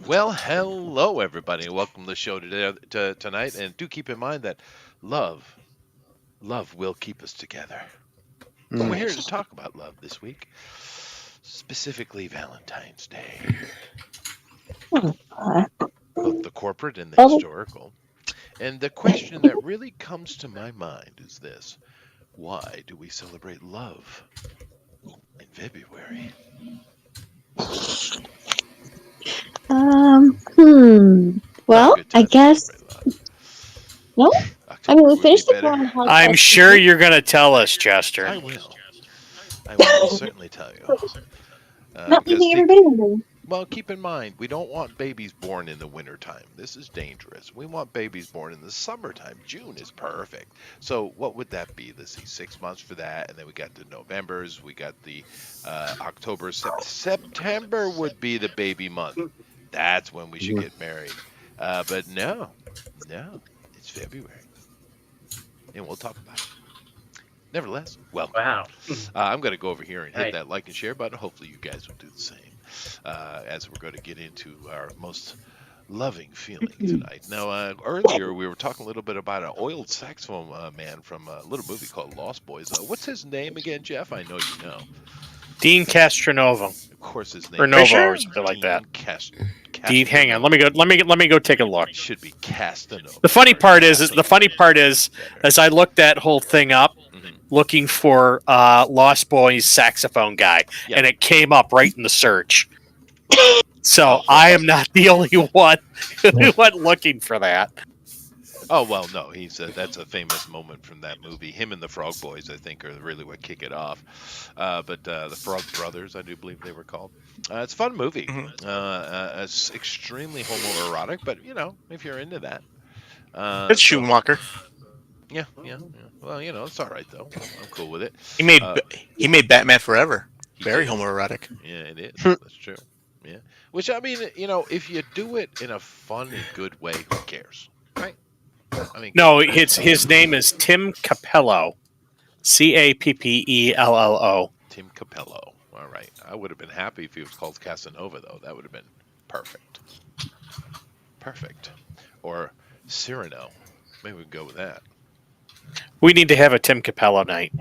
Well, hello everybody, and welcome to the show tonight. And do keep in mind that love, love will keep us together. And we're here to talk about love this week, specifically Valentine's Day, both the corporate and the historical. And the question that really comes to my mind is this: why do we celebrate love in February? Um, hmm. Not a Well, good I time to guess celebrate love. no. I mean, October we would be finished the better. Groundhog I'm sure Festival. you're going to tell us, Chester. I will. I will most certainly tell you. Not Because pleasing everybody. well, keep in mind, we don't want babies born in the wintertime. This is dangerous. We want babies born in the summertime. June is perfect. So what would that be? Let's see, 6 months for that, and then we got the Novembers, we got the October, September would be the baby month. That's when we should get married. But no, no, it's February, and we'll talk about it. Nevertheless, welcome. Wow. I'm going to go over here and hit Right. that like and share button. Hopefully, you guys will do the same as we're going to get into our most loving feeling tonight. Now, earlier we were talking a little bit about an oiled saxophone man from a little movie called Lost Boys. What's his name again, Jeff? I know you know. Dean Castronova. Of course, his name Or is Nova Dean or something like that. Dean, hang on. Castronova. Let me go take a look. It should be Castanova. The funny or part is Casanova. as I looked that whole thing up, Mhm. looking for Lost Boys saxophone guy, Yeah. and it came up right in the search. So Oh. I am not the only one who went looking for that. Oh well, no, that's a famous moment from that movie. Him and the Frog Boys, I think, are really what kick it off. But the Frog Brothers, I do believe they were called. It's a fun movie. It's extremely homoerotic, but if you're into that, It's so, Schumacher. yeah. Well, it's all right though. I'm cool with it. He made Batman Forever. He Very did. homoerotic. Yeah, it is. That's true. Yeah. Which I mean, if you do it in a fun and good way, who cares, right? I mean, No, his name is Tim Capello. Cappello. Tim Capello. All right. I would have been happy if he was called Casanova, though. That would have been perfect. Perfect. Or Cyrano. Maybe we can go with that. We need to have a Tim Capello night.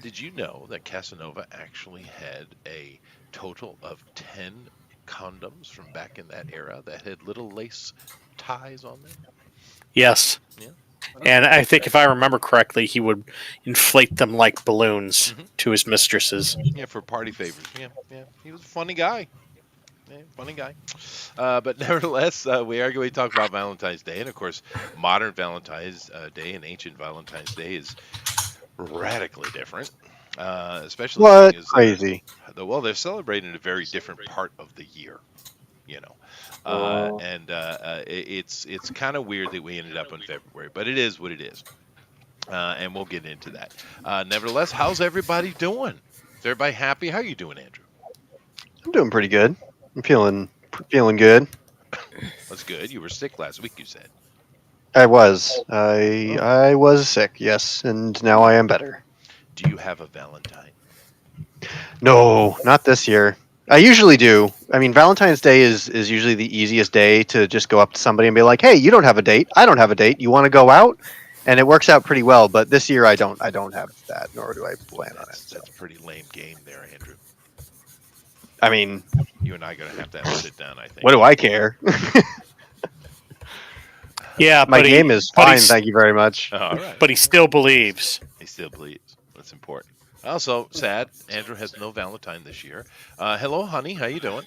Did you know that Casanova actually had a total of 10 condoms from back in that era that had little lace ties on them? Yes. Yeah. And I think if I remember correctly, he would inflate them like balloons to his mistresses. Yeah, for party favors. Yeah. He was a funny guy. Yeah, funny guy. But nevertheless, we are going to talk about Valentine's Day. And of course, modern Valentine's Day and ancient Valentine's Day is radically different. Especially What? as, Crazy. well, they're celebrating a very different part of the year. And it's kind of weird that we ended up in February, but it is what it is. And we'll get into that. Nevertheless, how's everybody doing? Is everybody happy? How are you doing, Andrew? I'm doing pretty good. I'm feeling good. That's good. You were sick last week, you said. I was. I was sick, yes, and now I am better. Do you have a Valentine? No, not this year. I usually do. I mean, Valentine's Day is usually the easiest day to just go up to somebody and be like, "Hey, you don't have a date. I don't have a date. You want to go out?" And it works out pretty well. But this year, I don't have that, nor do I plan on it. So. That's a pretty lame game there, Andrew. I mean, You and I are going to have to sit down, I think. what do I care? Yeah, My game is fine, thank you very much. All right. But he still believes. He still believes. That's important. Also, sad, Andrew has no Valentine this year. Hello, honey. How you doing?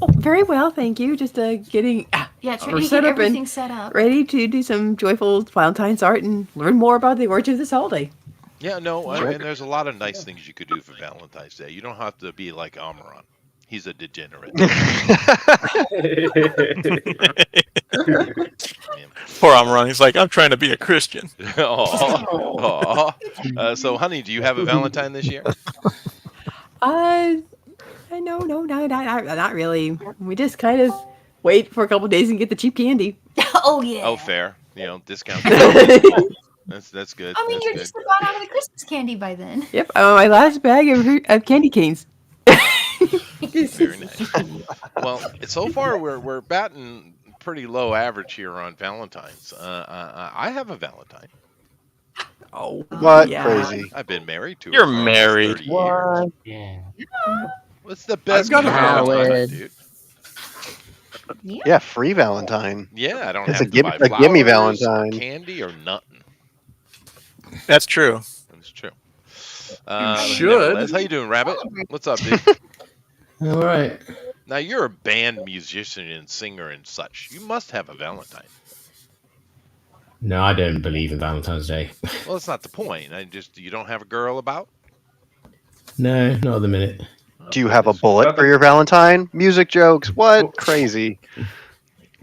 Oh, very well, thank you. Just getting Yeah, we're trying to set get up and everything set up. ready to do some joyful Valentine's art and learn more about the origin of this holiday. Yeah, no, and there's a lot of nice things you could do for Valentine's Day. You don't have to be like Amaran. He's a degenerate. Poor Amaran. He's like, I'm trying to be a Christian. Aw. So, honey, do you have a Valentine this year? No, not really. We just kind of wait for a couple days and get the cheap candy. Oh yeah. Oh, fair. Discount. That's good. I mean, That's you're good. just about out of the Christmas candy by then. Yep, my last bag of candy canes. Very nice. Well, so far we're batting pretty low average here on Valentine's. I have a Valentine. Oh, What? yeah. Crazy. I've been married to her You're for almost married. 30 years. What? Yeah. What's the best got gift a ever, Valentine. dude? Yeah, free Valentine. Yeah, I don't It's have a to buy a gimme flowers or Valentine. candy or nothing. That's true. That's true. should. Nevertheless, how you doing, Rabbit? What's up, dude? All right. Now you're a band musician and singer and such. You must have a Valentine. No, I don't believe in Valentine's Day. Well, that's not the point. You don't have a girl about. No, not at the minute. Do you have a bullet for your Valentine? Music jokes? What? Crazy.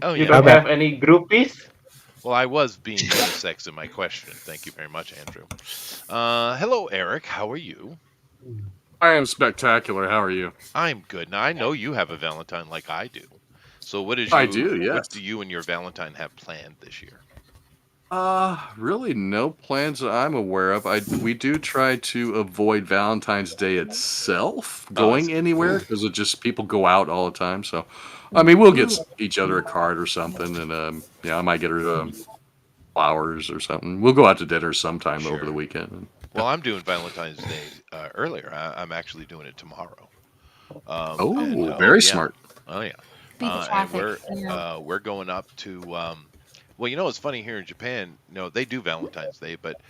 Oh You yeah. don't Okay. have any groupies? Well, I was being unisex in my question. Thank you very much, Andrew. Hello, Eric. How are you? I am spectacular. How are you? I'm good. Now I know you have a Valentine like I do. So what is I do, yes. What do you and your Valentine have planned this year? Really no plans that I'm aware of. We do try to avoid Valentine's Day itself going anywhere because it just people go out all the time. So, I mean, we'll get each other a card or something, and I might get her flowers or something. We'll go out to dinner sometime over the weekend. Well, I'm doing Valentine's Day earlier. I'm actually doing it tomorrow. Very smart. Oh yeah. Beat the And traffic. we're going up to. Well, it's funny here in Japan. They do Valentine's Day, but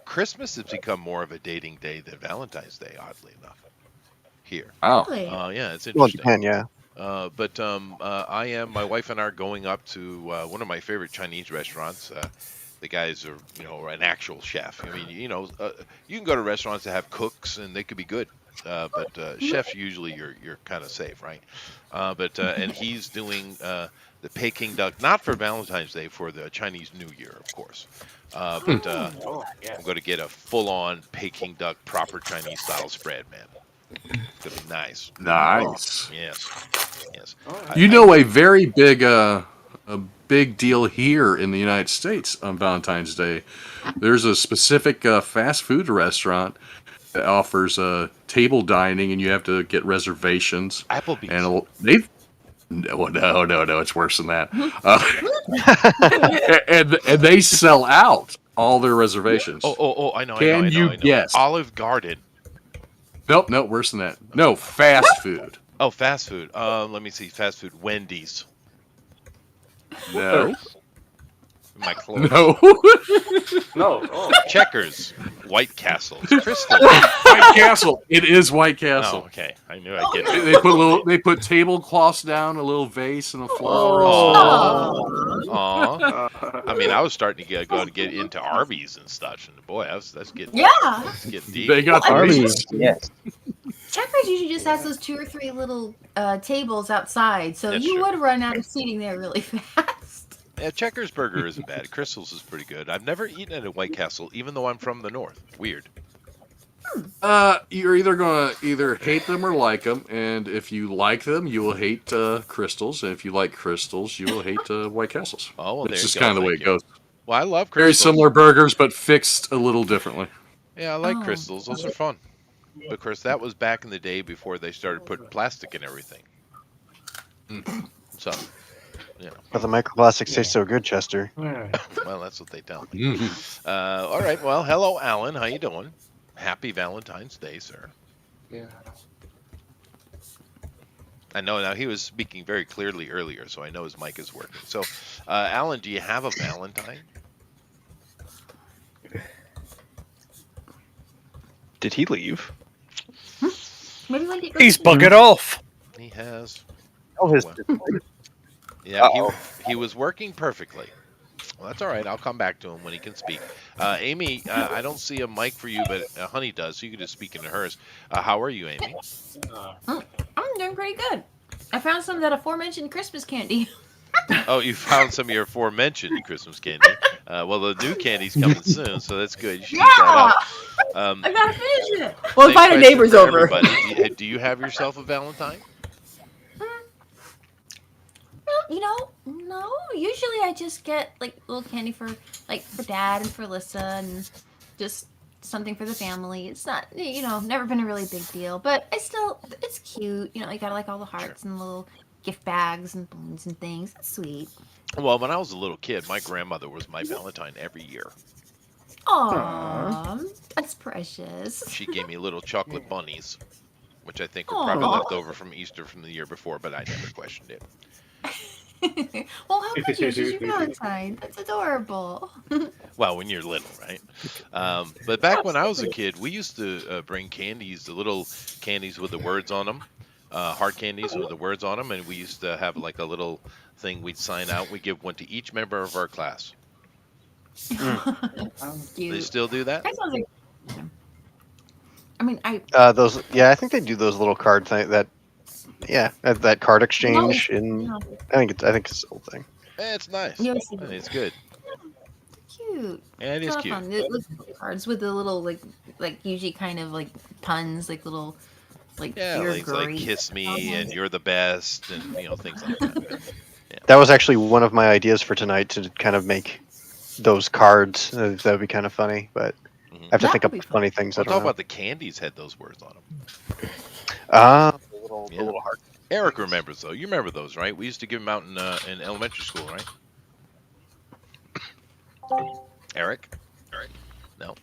Christmas has become more of a dating day than Valentine's Day. Oddly enough, here. Wow. Really? Yeah, it's Well, interesting. Japan, yeah. But my wife and I are going up to one of my favorite Chinese restaurants. The guys are, an actual chef. I mean, you can go to restaurants that have cooks and they could be good. But chefs usually you're kind of safe, right? And he's doing the Peking duck, not for Valentine's Day, for the Chinese New Year, of course. I'm going to get a full-on Peking duck, proper Chinese style spread, man. It's gonna be nice. Nice. Yes. A very big deal here in the United States on Valentine's Day. There's a specific fast food restaurant that offers table dining, and you have to get reservations. Applebee's. And they've no, it's worse than that. And they sell out all their reservations. Oh, I know. Can you guess? Olive Garden. Nope, worse than that. No, fast food. Oh, fast food. Let me see. Fast food. Wendy's. No. My clothes. No. No. Oh. Checkers. White Castle. Crystal. White Castle. It is White Castle. Oh, okay. I knew I'd get it. They put tablecloths down, a little vase, and a flower. Aw. I mean, I was starting to get into Arby's and stuff, and boy, that's getting deep. They got the Arby's. Yes. Checkers usually just has those 2 or 3 little tables outside, so That's you true. would run out of seating there really fast. Yeah, Checkers Burger isn't bad. Crystal's is pretty good. I've never eaten at a White Castle, even though I'm from the north. Weird. You're either gonna hate them or like them, and if you like them, you will hate Crystals, and if you like Crystals, you will hate White Castles. Oh, well, there It's you just go. kind of the way Thank it you. goes. Well, I love Very Crystals. similar burgers, but fixed a little differently. Yeah, I like Oh. Crystals. Those are fun. But of course, that was back in the day before they started putting plastic in everything. So, But the microplastics taste so good, Chester. well, that's what they tell me. All right. Well, hello, Alan. How you doing? Happy Valentine's Day, sir. Yeah. I know now he was speaking very clearly earlier, so I know his mic is working. So, Alan, do you have a Valentine? Did he leave? Maybe when you go He's to- buggered off. He has. Oh, his. Yeah, Uh-oh. he was working perfectly. Well, that's all right. I'll come back to him when he can speak. Amy, I don't see a mic for you, but Honey does, so you can just speak into hers. How are you, Amy? I'm doing pretty good. I found some of that aforementioned Christmas candy. Oh, you found some of your aforementioned Christmas candy. Well, the new candy's coming soon, so that's good. You should eat that up. I gotta finish it. Well, Same invite a question neighbors for over. everybody. Do you have yourself a Valentine? Well, no. Usually I just get like little candy for Dad and for Lissa, and just something for the family. It's not, never been a really big deal, but it's cute. You got like all the hearts and little gift bags and balloons and things. It's sweet. Well, when I was a little kid, my grandmother was my Valentine every year. Aww, that's precious. She gave me little chocolate bunnies, which I think were probably left over from Easter from the year before, but I never questioned it. Well, how could you? She's your Valentine. That's adorable. Well, when you're little, right? But back when I was a kid, we used to bring candies, the little candies with the words on them, hard candies with the words on them, and we used to have like a little thing we'd sign out. We give one to each member of our class. They still do that? That sounds like. I mean, those. Yeah, I think they do those little card thing. That card exchange I think it's the whole thing. It's nice. Yes, And it's good. Cute. Yeah, it is cute. Fun. It looks like cards with the little like usually kind of like puns, like little you're things great. like "kiss me" and "you're the best" and things like that. Yeah. That was actually one of my ideas for tonight, to kind of make those cards. That would be kind of funny, but I have to think up funny things. Talk about the candies had those words on them. The little heart. Eric remembers though. You remember those, right? We used to give them out in elementary school, right? Eric? No.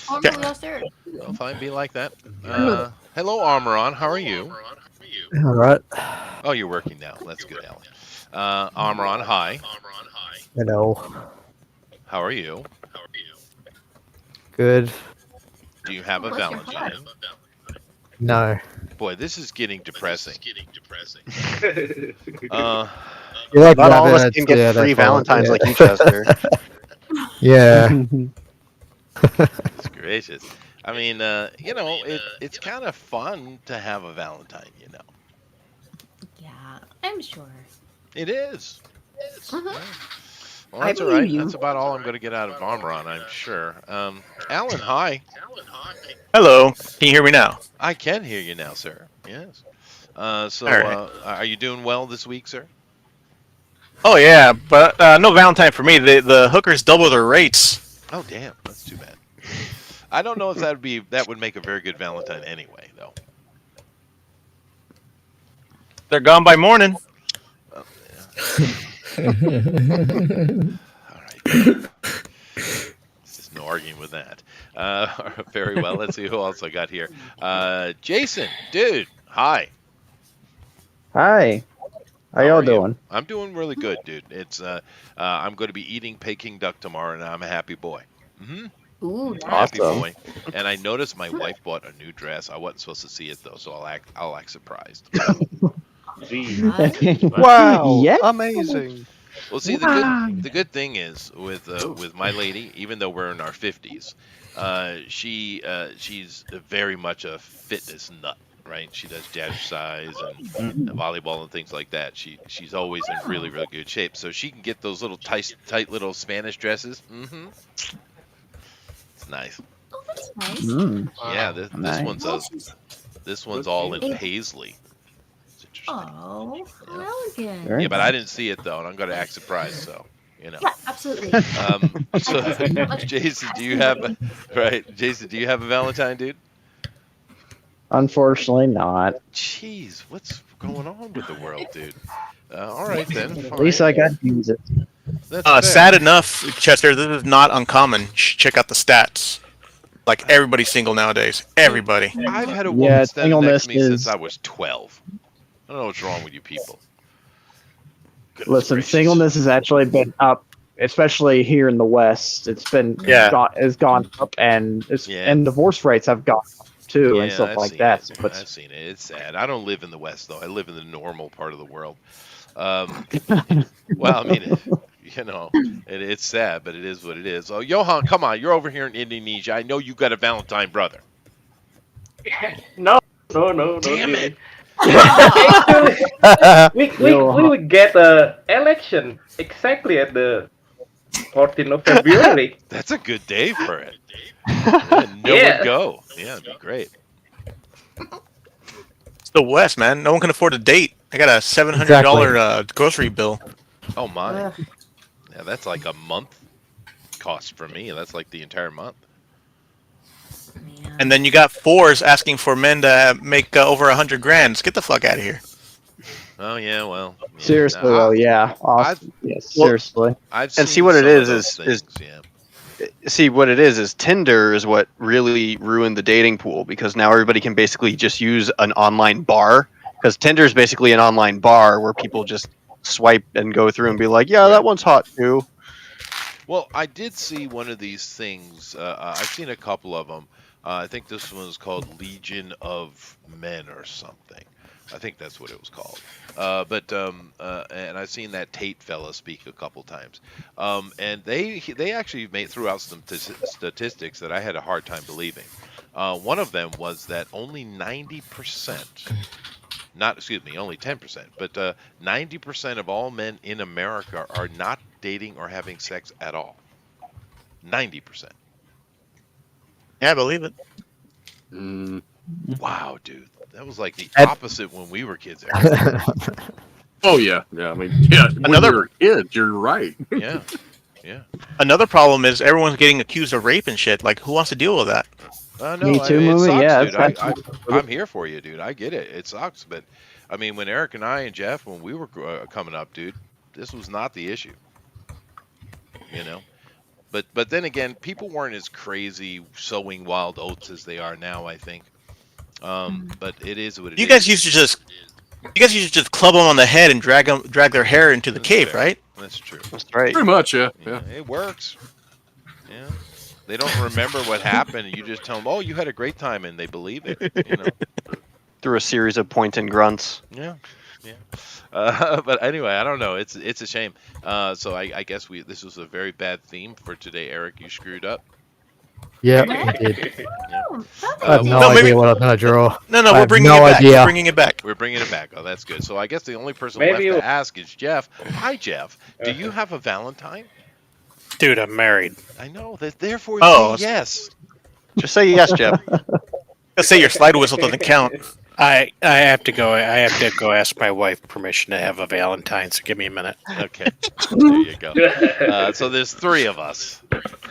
Oh, no, we lost Eric. Well, fine, be like that. Hello, Armoron. How are you? All right. Oh, you're working now. That's good, Alan. Armoron, hi. Hello. How are you? Good. Do you have a Valentine? No. Boy, this is getting depressing. You like Not all of us rabbits, can get yeah, free that's all. Valentines Yeah. like you, Chester. Yeah. Goodness gracious. I mean, it's kind of fun to have a Valentine, Yeah, I'm sure. It is. Uh-huh. Yeah. Well, that's all right. That's about all I'm going to get out of Armoron, I'm sure. Alan, hi. Hello. Can you hear me now? I can hear you now, sir. Yes. So, All are you doing well this week, sir? Oh yeah, but no Valentine for me. The hookers double their rates. Oh, damn. That's too bad. I don't know if that would make a very good Valentine anyway, though. They're gone by morning. Oh, yeah. All right. There's no arguing with that. Very well. Let's see who else I got here. Jason, dude, hi. Hi. How y'all doing? I'm doing really good, dude. It's I'm going to be eating Peking duck tomorrow, and I'm a happy boy. Mm-hmm. Ooh, Happy awesome. boy. And I noticed my wife bought a new dress. I wasn't supposed to see it though, so I'll act surprised. Wow! Yeah. Amazing. Well, see, the good thing is with my lady, even though we're in our 50s, she's very much a fitness nut. Right, she does jazzercise and volleyball and things like that. She's always in really good shape, so she can get those little tight little Spanish dresses. Mm-hmm. It's nice. Oh, that's nice. Yeah, this Nice. one's all in paisley. It's interesting. Oh, elegant. Very Yeah, but I didn't see it though, and I'm going to act surprised. So Yeah, absolutely. So Jason, do you have a Valentine, dude? Unfortunately, not. Jeez, what's going on with the world, dude? All right then. At least I got to use it. That's fair. Sad enough, Chester. This is not uncommon. Check out the stats. Like everybody's single nowadays. Everybody. I've had a woman stand next to me singleness since I was 12. I don't know what's wrong with you people. Goodness Listen, gracious. singleness has actually been up, especially here in the West. It's been has gone up, and and divorce rates have gone up too, and stuff I've like seen that. it. So I've seen it. It's sad. I don't live in the West though. I live in the normal part of the world. Well, I mean, it's sad, but it is what it is. Oh, Johan, come on, you're over here in Indonesia. I know you got a Valentine brother. No. Damn it! we would get a election exactly at the 14th of February. That's a good day for it. Yeah, would go. Yeah, it'd be great. It's the West, man. No one can afford a date. I got a $700 grocery bill. Oh my. Yeah, that's like a month cost for me. That's like the entire month. And then you got 4s asking for men to make over 100 grand. Get the fuck out of here. Oh yeah, well. Yeah. Seriously, though, yeah. Awesome. Yes, seriously. I've And seen see what it some of is those is things, yeah. see what it is Tinder is what really ruined the dating pool, because now everybody can basically just use an online bar, because Tinder is basically an online bar where people just swipe and go through and be like, yeah, that one's hot too. Well, I did see one of these things. I've seen a couple of them. I think this one was called Legion of Men or something. I think that's what it was called. And I've seen that Tate fella speak a couple times. And they actually threw out some statistics that I had a hard time believing. One of them was that only 90%, only 10%, but 90% of all men in America are not dating or having sex at all. 90%. Yeah, I believe it. Wow, dude. That was like the opposite when we were kids. Oh yeah, yeah. I mean, yeah. When we were kids, you're right. Yeah. Another problem is everyone's getting accused of rape and shit. Like, who wants to deal with that? No, Me too, it movie. sucks, Yeah, dude. I'm here for you, dude. I get it. It sucks, but I mean, when Eric and I and Jeff, when we were coming up, dude, this was not the issue. You know. But then again, people weren't as crazy sowing wild oats as they are now, I think. But it is what it is. You guys used to just club them on the head and drag their hair into the cave, right? That's true. That's right. Pretty much, yeah. It works. Yeah. They don't remember what happened. You just tell them, "Oh, you had a great time," and they believe it. You know. Through a series of pointing grunts. Yeah. But anyway, I don't know. It's a shame. So I guess this was a very bad theme for today, Eric. You screwed up. Yeah, I did. Oh, I have no idea what I'm gonna draw. No, I we're have bringing no it back. idea. We're bringing it back. We're bringing it back. Oh, that's good. So I guess the only person Maybe left to ask is Jeff. Hi, Jeff. Do you have a Valentine? Dude, I'm married. I know. Therefore, Oh, yes. Just say yes, Jeff. Let's say your slide whistle doesn't count. I have to go. I have to go ask my wife permission to have a Valentine. So give me a minute. Okay. There you go. So there's three of us.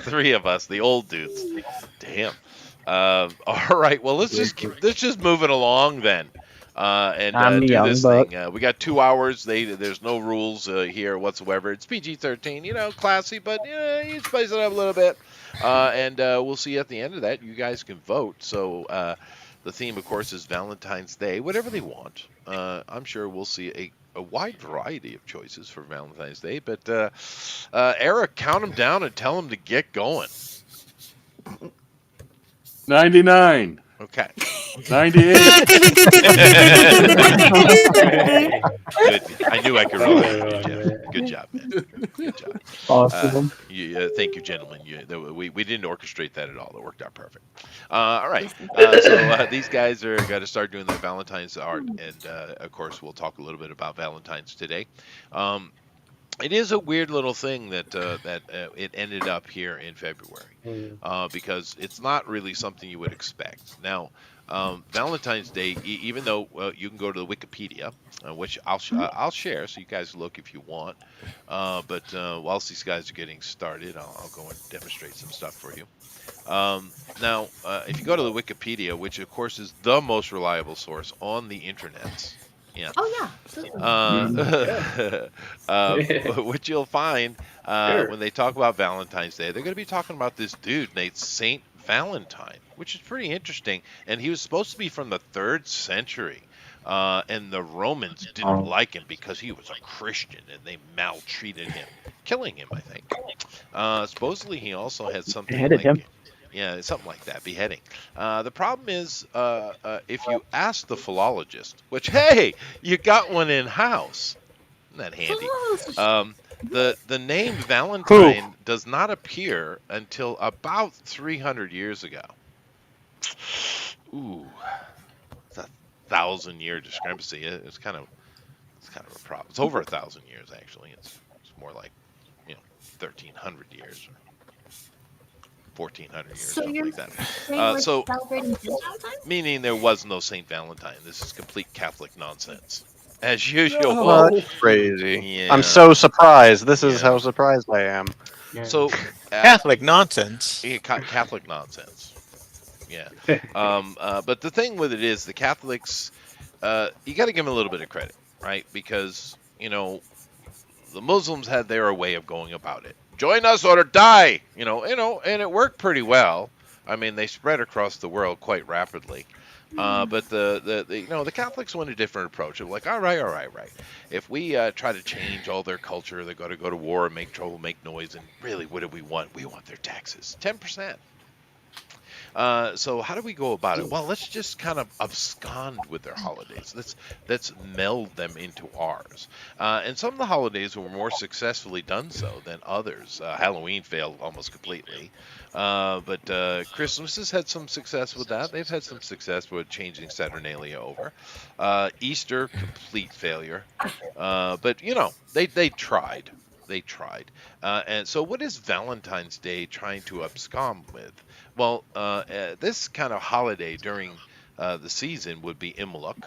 The old dudes. Damn. All right. Well, let's just move it along then. And do this thing. We got 2 hours. There's no rules here whatsoever. It's PG-13, classy, but you spice it up a little bit. And we'll see at the end of that. You guys can vote. So the theme, of course, is Valentine's Day. Whatever they want. I'm sure we'll see a wide variety of choices for Valentine's Day. But Eric, count them down and tell them to get going. 99. Okay. 98. Good. I knew I could rely on you, Jeff. Good job, man. Good job. Awesome. Thank you, gentlemen. We didn't orchestrate that at all. It worked out perfect. All right. So these guys are going to start doing their Valentine's art, and of course, we'll talk a little bit about Valentine's today. It is a weird little thing that it ended up here in February, because it's not really something you would expect. Now, Valentine's Day, even though you can go to the Wikipedia, which I'll share, so you guys look if you want. But whilst these guys are getting started, I'll go and demonstrate some stuff for you. Now, if you go to the Wikipedia, which of course is the most reliable source on the internet. Yeah. Oh yeah. What you'll find when they talk about Valentine's Day, they're going to be talking about this dude named Saint Valentine, which is pretty interesting. And he was supposed to be from the 3rd century. And the Romans didn't like him because he was a Christian, and they maltreated him, killing him, I think. Supposedly, he also had something Beheaded him. Yeah, something like that, beheading. The problem is, if you ask the philologist, which, hey, you got one in-house. Isn't that handy? The name Valentine does not appear until about 300 years ago. Ooh, it's a 1,000-year discrepancy. It's kind of a problem. It's over 1,000 years, actually. It's more like 1,300 years. 1,400 years, something like that. So, meaning there was no Saint Valentine. This is complete Catholic nonsense, as usual. That's crazy. Yeah. I'm so surprised. This is how surprised I am. So, Catholic nonsense. Catholic nonsense. Yeah. But the thing with it is the Catholics, you got to give them a little bit of credit, right? Because, the Muslims had their way of going about it. Join us or die, and it worked pretty well. I mean, they spread across the world quite rapidly. But the Catholics went a different approach. They're like, all right, all right, right. If we try to change all their culture, they're going to go to war and make trouble, make noise. And really, what do we want? We want their taxes, 10%. So how do we go about it? Well, let's just kind of abscond with their holidays. Let's meld them into ours. And some of the holidays were more successfully done so than others. Halloween failed almost completely, but Christmas has had some success with that. They've had some success with changing Saturnalia over. Easter, complete failure. But they tried. They tried. And so, what is Valentine's Day trying to abscond with? Well, this kind of holiday during the season would be Imbolc,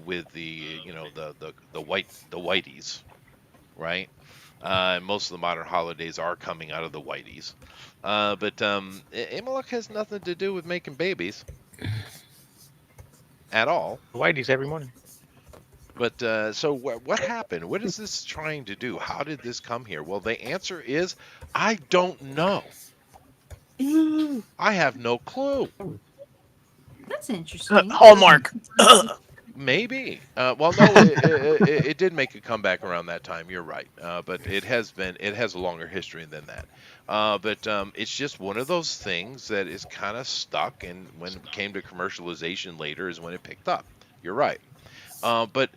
with the whiteys, right? Most of the modern holidays are coming out of the whiteys, but Imbolc has nothing to do with making babies at all. Whiteys every morning. But so what happened? What is this trying to do? How did this come here? Well, the answer is I don't know. I have no clue. That's interesting. Hallmark. Maybe. Well, no, it did make a comeback around that time. You're right. But it has a longer history than that. But it's just one of those things that is kind of stuck, and when it came to commercialization later is when it picked up. You're right. But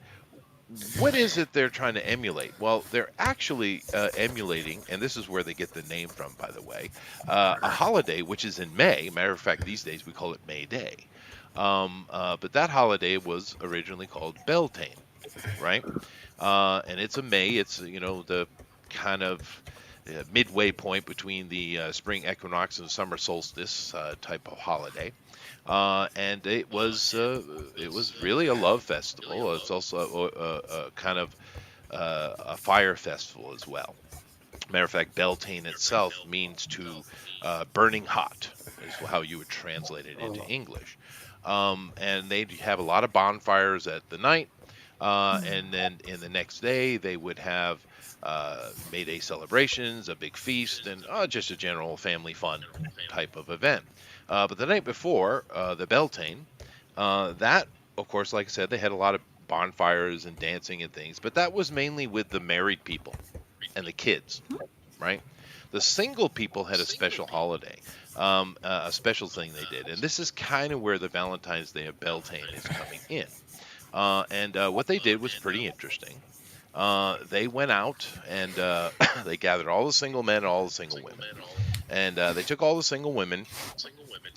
what is it they're trying to emulate? Well, they're actually emulating, and this is where they get the name from, by the way, a holiday which is in May. Matter of fact, these days we call it May Day. But that holiday was originally called Beltane, right? And it's a May. It's the kind of midway point between the spring equinox and summer solstice type of holiday. And it was really a love festival. It's also a kind of a fire festival as well. Matter of fact, Beltane itself means to burning hot, is how you would translate it into English. And they'd have a lot of bonfires at the night, and then in the next day they would have May Day celebrations, a big feast, and just a general family fun type of event. But the night before, the Beltane, that, of course, like I said, they had a lot of bonfires and dancing and things, but that was mainly with the married people and the kids, right? The single people had a special holiday, a special thing they did, and this is kind of where the Valentine's Day of Beltane is coming in. And what they did was pretty interesting. They went out and they gathered all the single men and all the single women, and they took all the single women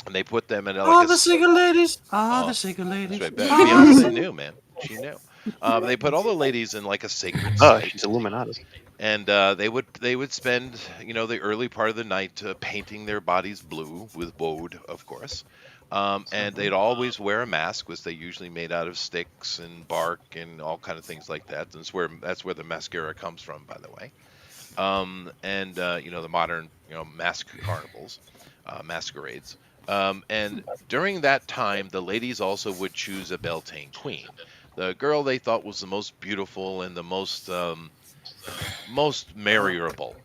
and they put them in All the single ladies. All the single ladies. That's right. Beyonce knew, man. She knew. They put all the ladies in like a sacred site. She's Illuminati. And they would spend the early part of the night painting their bodies blue with woad, of course. And they'd always wear a mask, which they usually made out of sticks and bark and all kind of things like that. That's where the mascara comes from, by the way. And the modern mask carnivals, masquerades. And during that time, the ladies also would choose a Beltane queen, the girl they thought was the most beautiful and the most marriable,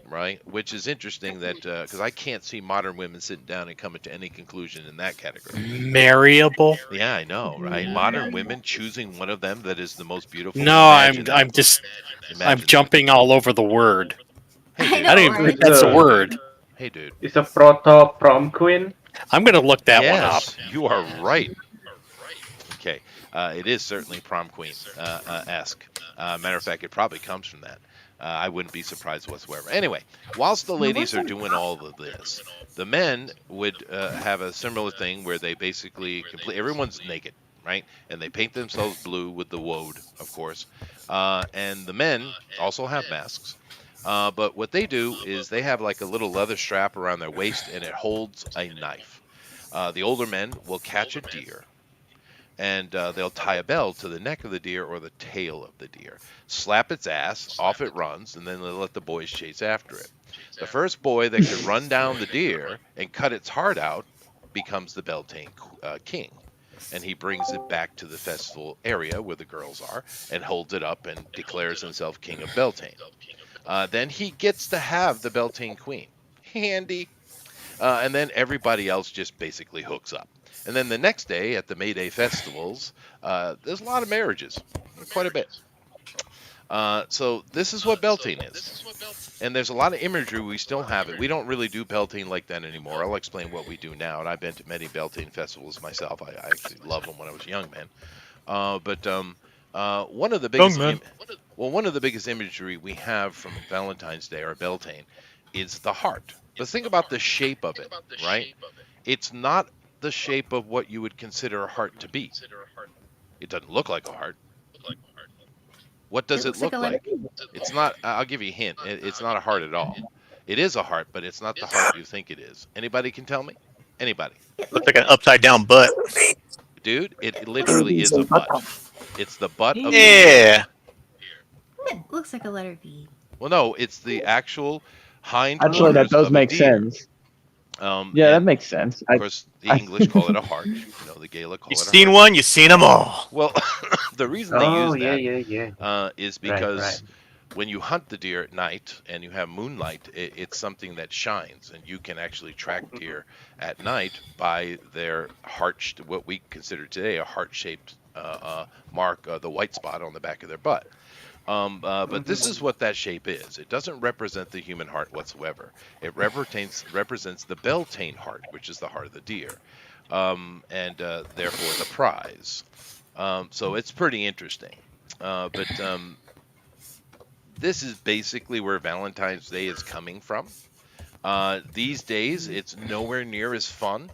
right? Which is interesting that because I can't see modern women sitting down and coming to any conclusion in that category. Marryable? Yeah, I know, right? Modern women choosing one of them that is the most beautiful. No, I'm jumping all over the word. Hey, I don't even think that's a word. Hey, dude. It's a proto prom queen. I'm going to look that one up. You are right. Okay. It is certainly prom queen esque. Matter of fact, it probably comes from that. I wouldn't be surprised whatsoever. Anyway, whilst the ladies are doing all of this, the men would have a similar thing where they basically everyone's naked, right? And they paint themselves blue with the woad, of course. And the men also have masks. But what they do is they have like a little leather strap around their waist, and it holds a knife. The older men will catch a deer, and they'll tie a bell to the neck of the deer or the tail of the deer, slap its ass, off it runs, and then they'll let the boys chase after it. The first boy that can run down the deer and cut its heart out becomes the Beltane king. And he brings it back to the festival area where the girls are and holds it up and declares himself king of Beltane. Then he gets to have the Beltane queen. Handy. And then everybody else just basically hooks up. And then the next day at the May Day festivals, there's a lot of marriages, quite a bit. So this is what Beltane is. And there's a lot of imagery. We still have it. We don't really do Beltane like that anymore. I'll explain what we do now. And I've been to many Beltane festivals myself. I actually loved them when I was a young man. But one of the biggest one of the biggest imagery we have from Valentine's Day or Beltane is the heart. But think about the shape of it, right? It's not the shape of what you would consider a heart to be. It doesn't look like a heart. What does it look like? It's not. I'll give you a hint. It's not a heart at all. It is a heart, but it's not the heart you think it is. Anybody can tell me? Anybody? Looks like an upside down butt. Dude, it literally is a butt. It's the butt of the Yeah. It looks like a letter V. Well, no, it's the actual hind Actually, that quarters does of a make deer. sense. Yeah, that makes sense. Of course, the English call it a heart. The Gaelic call You it a heart. seen one, you seen them all. Well, the reason they use yeah. that is because Right. when you hunt the deer at night and you have moonlight, it's something that shines, and you can actually track deer at night by their what we consider today a heart-shaped mark, the white spot on the back of their butt. But this is what that shape is. It doesn't represent the human heart whatsoever. It represents the Beltane heart, which is the heart of the deer, and therefore the prize. So it's pretty interesting. But this is basically where Valentine's Day is coming from. These days, it's nowhere near as fun.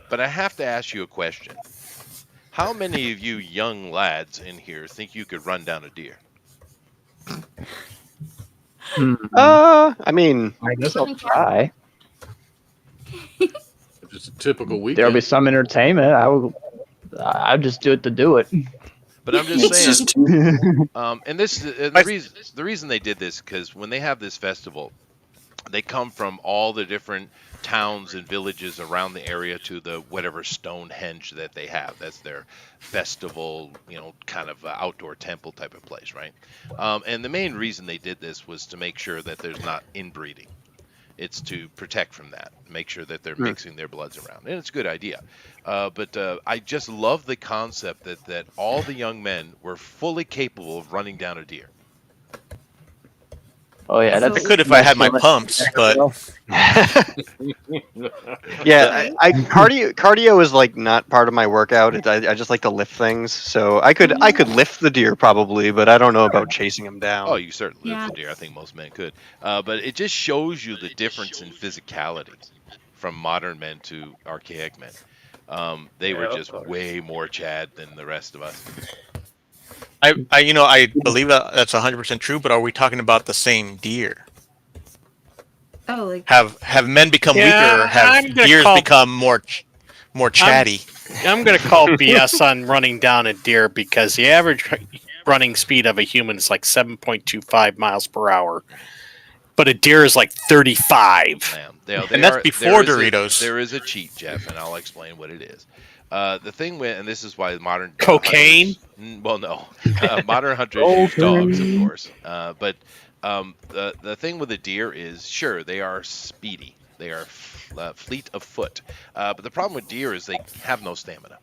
But I have to ask you a question. How many of you young lads in here think you could run down a deer? I mean, I guess I'll try. Just a typical weekend. There'll be some entertainment. I'll just do it to do it. But I'm just saying, and the reason they did this, because when they have this festival, they come from all the different towns and villages around the area to the whatever Stonehenge that they have. That's their festival, kind of outdoor temple type of place, right? And the main reason they did this was to make sure that there's not inbreeding. It's to protect from that, make sure that they're mixing their bloods around. And it's a good idea. But I just love the concept that all the young men were fully capable of running down a deer. Oh yeah, I could if I had my pumps, but yeah, I cardio is like not part of my workout. I just like to lift things, so I could lift the deer probably, but I don't know about chasing them down. Oh, you certainly lift the deer. I think most men could. But it just shows you the difference in physicality from modern men to archaic men. They were just way more Chad than the rest of us. I believe that's 100% true. But are we talking about the same deer? Oh, like have men become weaker, or have deers become more chatty? I'm going to call BS on running down a deer because the average running speed of a human is like 7.25 miles per hour, but a deer is like 35. And that's before Doritos. There is a cheat, Jeff, and I'll explain what it is. The thing with, and this is why modern cocaine. Modern hunters use dogs, of course. But the thing with a deer is, sure, they are speedy. They are fleet of foot. But the problem with deer is they have no stamina.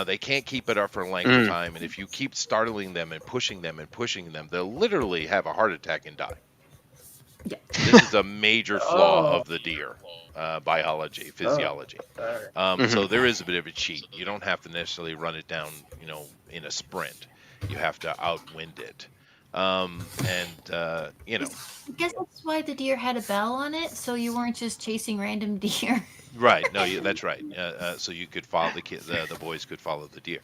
They can't keep it up for a length of time, and if you keep startling them and pushing them, they'll literally have a heart attack and die. Yeah. This is a major flaw of the deer. Biology, physiology. So there is a bit of a cheat. You don't have to necessarily run it down, in a sprint. You have to outwind it. I guess that's why the deer had a bell on it, so you weren't just chasing random deer. Right. No, that's right. So you could follow the boys could follow the deer.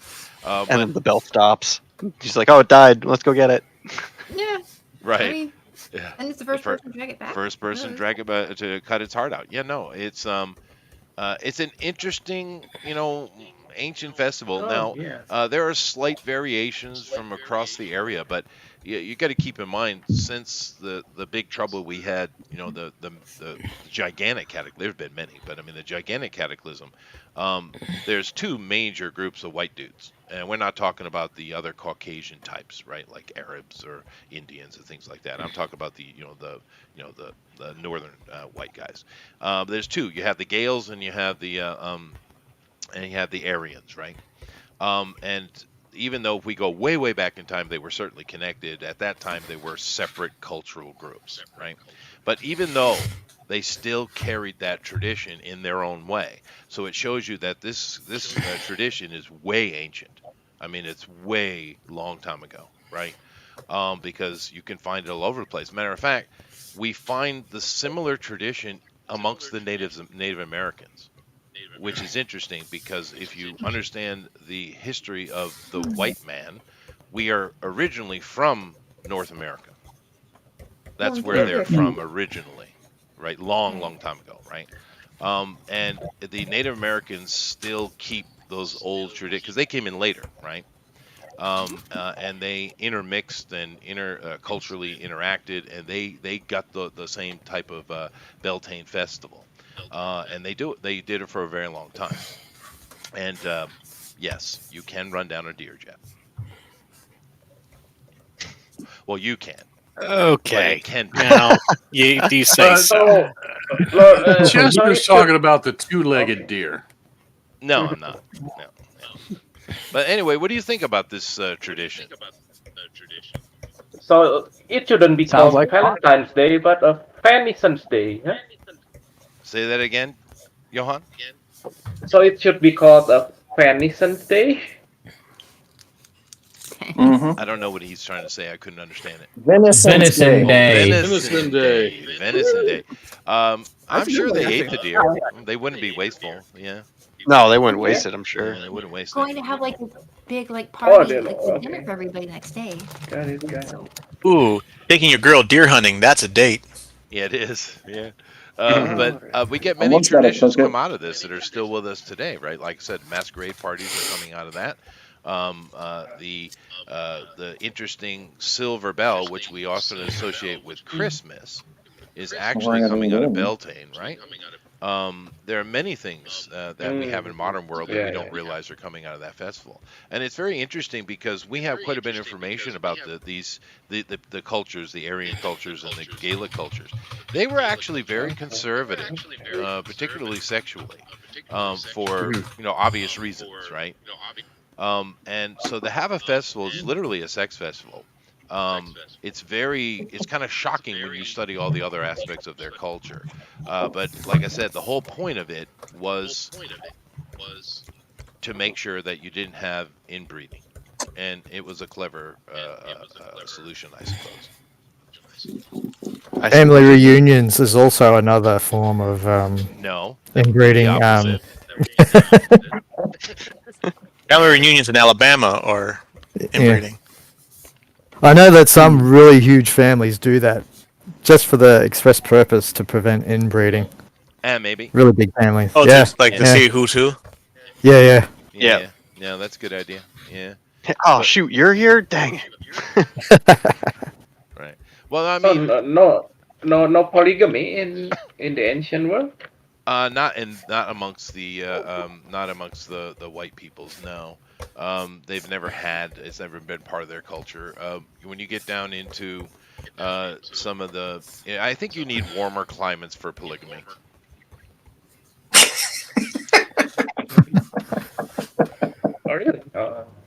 And then the bell stops. She's like, "Oh, it died. Let's go get it." Yeah. Right. I mean, and it's the first person to drag it back. First person drag it back to cut its heart out. Yeah, no, it's an interesting, ancient festival. Oh, Now, yes. there are slight variations from across the area, but you got to keep in mind since the big trouble we had, the gigantic cataclysm. There's been many, but I mean the gigantic cataclysm. There's two major groups of white dudes, and we're not talking about the other Caucasian types, right? Like Arabs or Indians and things like that. I'm talking about the northern white guys. There's two. You have the Gales and you have the Aryans, right? And even though if we go way, way back in time, they were certainly connected. At that time, they were separate cultural groups, right? But even though they still carried that tradition in their own way, so it shows you that this tradition is way ancient. I mean, it's way long time ago, right? Because you can find it all over the place. Matter of fact, we find the similar tradition amongst the Native Americans, which is interesting because if you understand the history of the white man, we are originally from North America. That's where they're from originally, right? Long, long time ago, right? And the Native Americans still keep those old traditions because they came in later, right? And they intermixed and culturally interacted, and they got the same type of Beltane festival, and they did it for a very long time. And yes, you can run down a deer, Jeff. Well, you can. Okay. But it can be. Now, you say so. Chester's talking about the two-legged deer. No, I'm not. No. But anyway, what do you think about this tradition? So it shouldn't be called Valentine's Day, but a Fannison's Day. Huh? Say that again, Johan? So it should be called a Fannison's Day. I don't know what he's trying to say. I couldn't understand it. Venison Day. Venison Day. Venison Day. I'm sure they ate the deer. They wouldn't be wasteful. Yeah. No, they wouldn't waste it. I'm sure. Yeah, they wouldn't waste it. Going to have like a big party, like dinner for everybody next day. Got it. Ooh, taking your girl deer hunting, that's a date. Yeah, it is. Yeah. But we get many traditions come out of this that are still with us today, right? Like I said, masquerade parties are coming out of that. The interesting silver bell, which we often associate with Christmas, is actually coming out of Beltane, right? There are many things that we have in modern world that we don't realize are coming out of that festival, and it's very interesting because we have quite a bit of information about the cultures, the Aryan cultures and the Gaelic cultures. They were actually very conservative, particularly sexually, for obvious reasons, right? And so to have a festival is literally a sex festival. It's kind of shocking when you study all the other aspects of their culture. But like I said, the whole point of it was to make sure that you didn't have inbreeding. And it was a clever solution, I suppose. Family reunions is also another form of no inbreeding. Family reunions in Alabama are inbreeding. Yeah. I know that some really huge families do that just for the express purpose to prevent inbreeding. Maybe. Really big families. Oh, yeah. Just to see who's who? Yeah. Yeah, that's a good idea. Yeah. Oh, shoot, you're here? Dang it. Right. Well, I mean... So, no polygamy in the ancient world? Not amongst the white peoples. No, they've never had. It's never been part of their culture. When you get down into some of I think you need warmer climates for polygamy. Oh, really?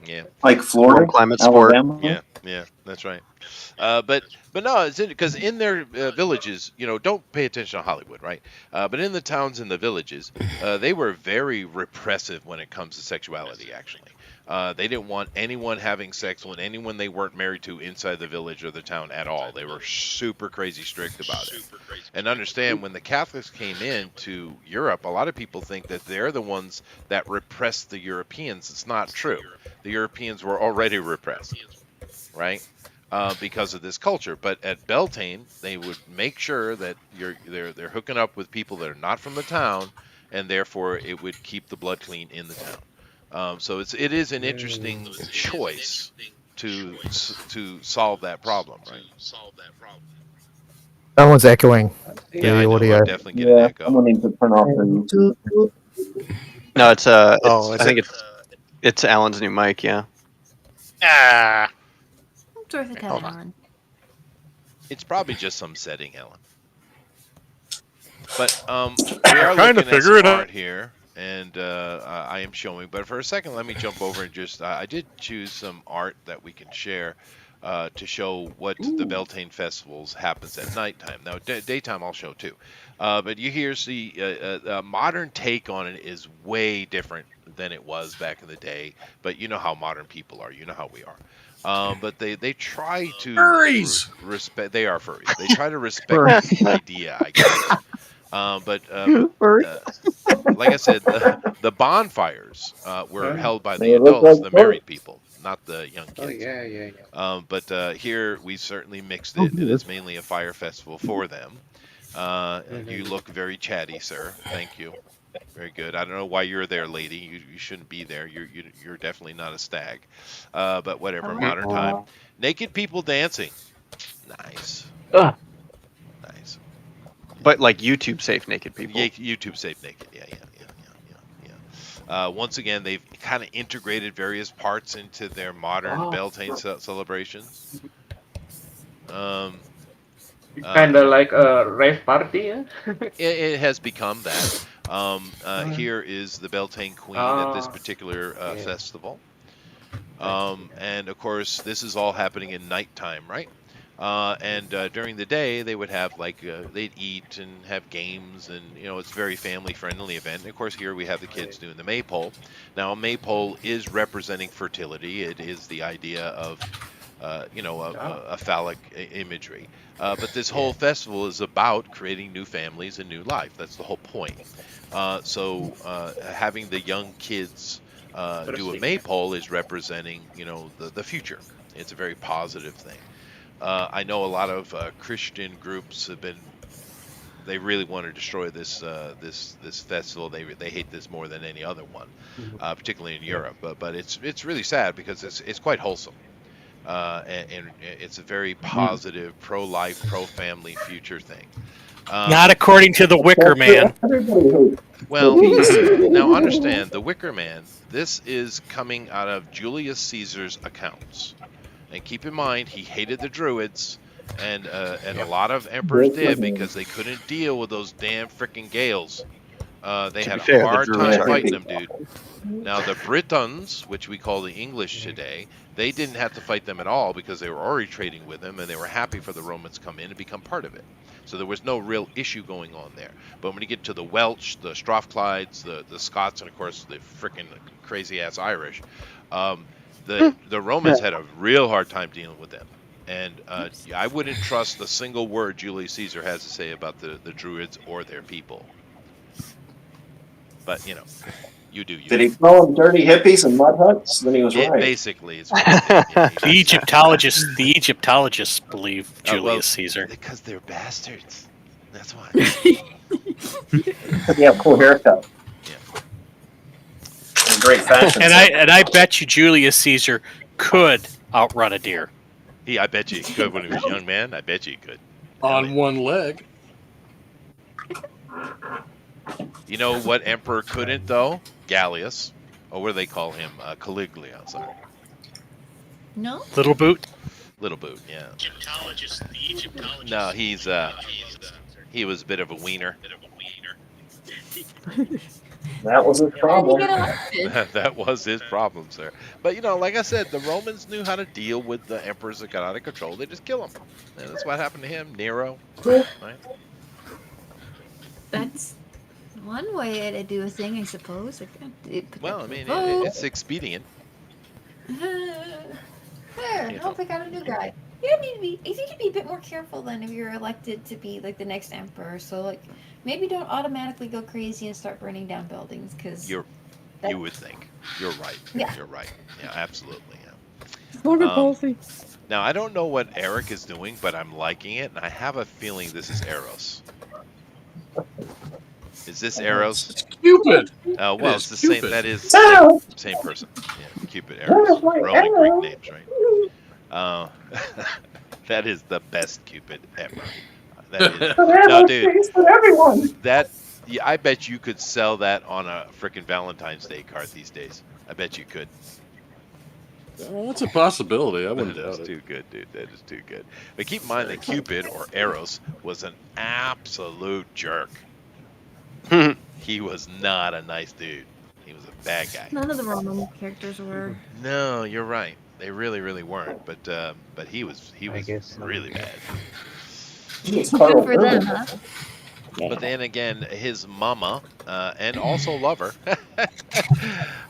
Yeah. Like Florida, climate Alabama. Sport. Yeah, that's right. But no, it's because in their villages, don't pay attention to Hollywood, right? But in the towns and the villages, they were very repressive when it comes to sexuality. Actually, they didn't want anyone having sex with anyone they weren't married to inside the village or the town at all. They were super crazy strict about it. And understand, when the Catholics came into Europe, a lot of people think that they're the ones that repressed the Europeans. It's not true. The Europeans were already repressed, right? Because of this culture. But at Beltane, they would make sure that they're hooking up with people that are not from the town, and therefore it would keep the blood clean in the town. So it is an interesting choice to solve that problem, right? Someone's echoing Yeah, the I know. audio. I definitely get an echo. Someone needs to turn off the. No, it's Oh, is I it? think it's Alan's new mic. Yeah. Ah. It's worth a tell, Hold on. Alan. It's probably just some setting, Ellen. But we are Trying to looking at figure some it out. art here, and I am showing. But for a second, let me jump over and just I did choose some art that we can share to show what the Beltane festivals happens at nighttime. Now, daytime I'll show too. But you here see a modern take on it is way different than it was back in the day. But you know how modern people are. You know how we are. But they try to Furries! respect. They are furries. They try to respect the idea, I guess. Like I said, the bonfires were held by the They look adults, like the married people, not the young Oh kids. yeah. But here we certainly mixed it, and it's mainly a fire festival for them. You look very chatty, sir. Thank you. Very good. I don't know why you're there, lady. You shouldn't be there. You're definitely not a stag. But whatever. Modern time. Naked people dancing. Nice. Ugh. Nice. But like YouTube safe naked people. YouTube safe naked. Yeah. Once again, they've kind of integrated various parts into their modern Beltane celebrations. Kind of like a rave party, yeah? It has become that. Here is the Beltane Queen at this particular festival. And of course, this is all happening in nighttime, right? And during the day, they would have they'd eat and have games, and it's a very family-friendly event. And of course, here we have the kids doing the maypole. Now, a maypole is representing fertility. It is the idea of a phallic imagery. But this whole festival is about creating new families and new life. That's the whole point. So having the young kids do a maypole is representing, the future. It's a very positive thing. I know a lot of Christian groups they really want to destroy this festival. They hate this more than any other one, particularly in Europe. But it's really sad because it's quite wholesome. And it's a very positive, pro-life, pro-family future thing. Not according to the Wicker Man. Well, now understand, the Wicker Man, this is coming out of Julius Caesar's accounts. And keep in mind, he hated the Druids, and a lot of emperors did because they couldn't deal with those damn freaking Gales. They had a hard time fighting them, dude. Now, the Britons, which we call the English today, they didn't have to fight them at all because they were already trading with them, and they were happy for the Romans to come in and become part of it. So there was no real issue going on there. But when you get to the Welsh, the Strathclydes, the Scots, and of course the freaking crazy-ass Irish, the Romans had a real hard time dealing with them. And I wouldn't trust a single word Julius Caesar has to say about the Druids or their people. But, you do. Did he call them dirty hippies and mud huts? Then he was right. Basically, it's what he did. Yeah, The Egyptologists believe Julius Caesar. Because they're bastards. That's why. Yeah, cool haircut. Yeah. And great fashion. And I bet you Julius Caesar could outrun a deer. I bet you he could when he was a young man. I bet you he could. On one leg. You know what emperor couldn't, though? Gallius. Or what do they call him? Caligula, sorry. No? Little Boot? Little Boot, yeah. No, he was a bit of a wiener. That was his problem. That was his problem, sir. But, like I said, the Romans knew how to deal with the emperors that got out of control. They just kill them. And that's what happened to him, Nero. Right? That's one way to do a thing, I suppose. Well, I mean, it's expedient. There, I'll pick out a new guy. You don't need to be. I think you'd be a bit more careful then if you're elected to be like the next emperor. So maybe don't automatically go crazy and start burning down buildings because you would think. You're right. Yeah. You're right. Yeah, absolutely. Yeah. Morgan policy. Now I don't know what Eric is doing, but I'm liking it, and I have a feeling this is Eros. Is this Eros? It's Cupid. Well, It it's is the Cupid. same. That is the same person. Yeah, Cupid, Eros, Roman Greek names, right? That is the best Cupid ever. That is no, dude. Yeah, I bet you could sell that on a freaking Valentine's Day card these days. I bet you could. That's a possibility. I wouldn't That is doubt it. too good, dude. That is too good. But keep in mind that Cupid or Eros was an absolute jerk. He was not a nice dude. He was a bad guy. None of the Roman characters were. No, you're right. They really, really weren't. But he was really bad. Good for them, huh? But then again, his mama and also lover,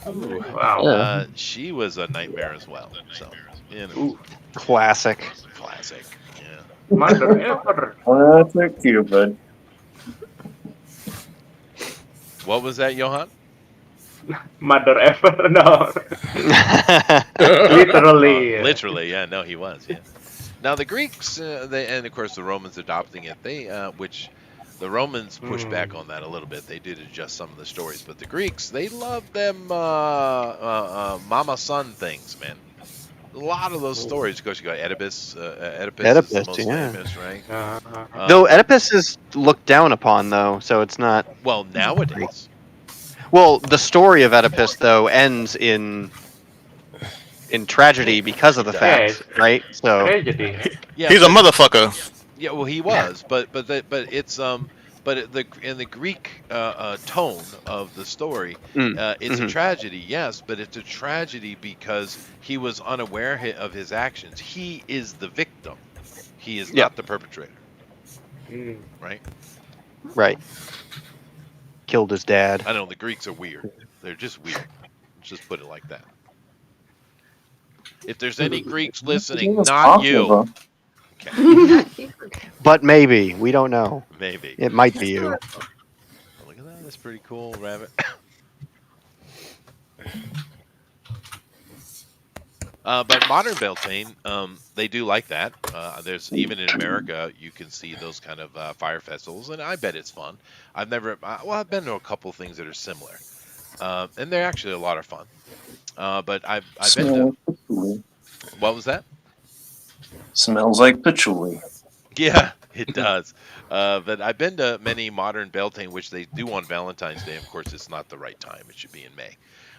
Wow. she was a nightmare as well. So, you know, Classic. classic. Yeah. Mother ever. Classic Cupid. What was that, Johan? Mother ever. No. Literally. Literally, yeah. No, he was. Yeah. Now the Greeks, and of course the Romans adopting it, which the Romans pushed back on that a little bit. They did adjust some of the stories, but the Greeks, they loved them mama son things, man. A lot of those stories. Of course, you got Oedipus. Oedipus is the most famous, right? Though Oedipus is looked down upon, though, so it's not. Well, nowadays. Well, the story of Oedipus though ends in tragedy because of the fact, right? So Tragedy. Yeah, He's a motherfucker. Yeah, well, he was, but it's in the Greek tone of the story, it's a tragedy, yes, but it's a tragedy because he was unaware of his actions. He is the victim. He is not the perpetrator. Right? Right. Killed his dad. I know the Greeks are weird. They're just weird. Let's just put it like that. If there's any Greeks listening, not you. Okay. But maybe. We don't know. Maybe. It might be you. Look at that. That's pretty cool, rabbit. But modern Beltane, they do like that. There's even in America, you can see those kind of fire festivals, and I bet it's fun. I've been to a couple things that are similar, and they're actually a lot of fun. But I've been to. What was that? Smells like patchouli. Yeah, it does. But I've been to many modern Beltane, which they do on Valentine's Day. Of course, it's not the right time. It should be in May.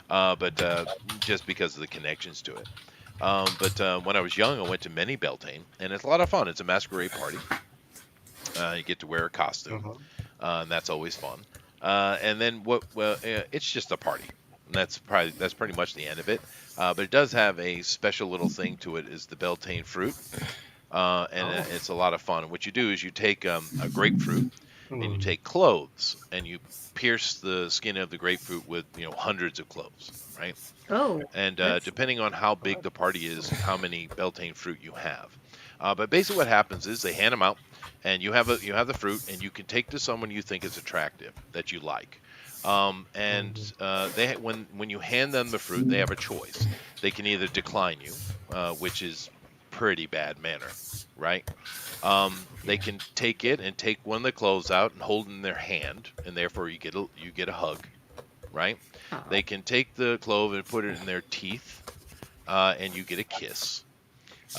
But just because of the connections to it. But when I was young, I went to many Beltane, and it's a lot of fun. It's a masquerade party. You get to wear a costume, and that's always fun. And then it's just a party. And that's pretty much the end of it. But it does have a special little thing to it, is the Beltane fruit. It's a lot of fun. What you do is you take a grapefruit and you take cloves and you pierce the skin of the grapefruit with hundreds of cloves, right? Oh. And depending on how big the party is, how many Beltane fruit you have. But basically, what happens is they hand them out, and you have the fruit, and you can take to someone you think is attractive that you like. When you hand them the fruit, they have a choice. They can either decline you, which is pretty bad manner, right? They can take it and take one of the cloves out and hold it in their hand, and therefore you get a hug, right? They can take the clove and put it in their teeth, and you get a kiss.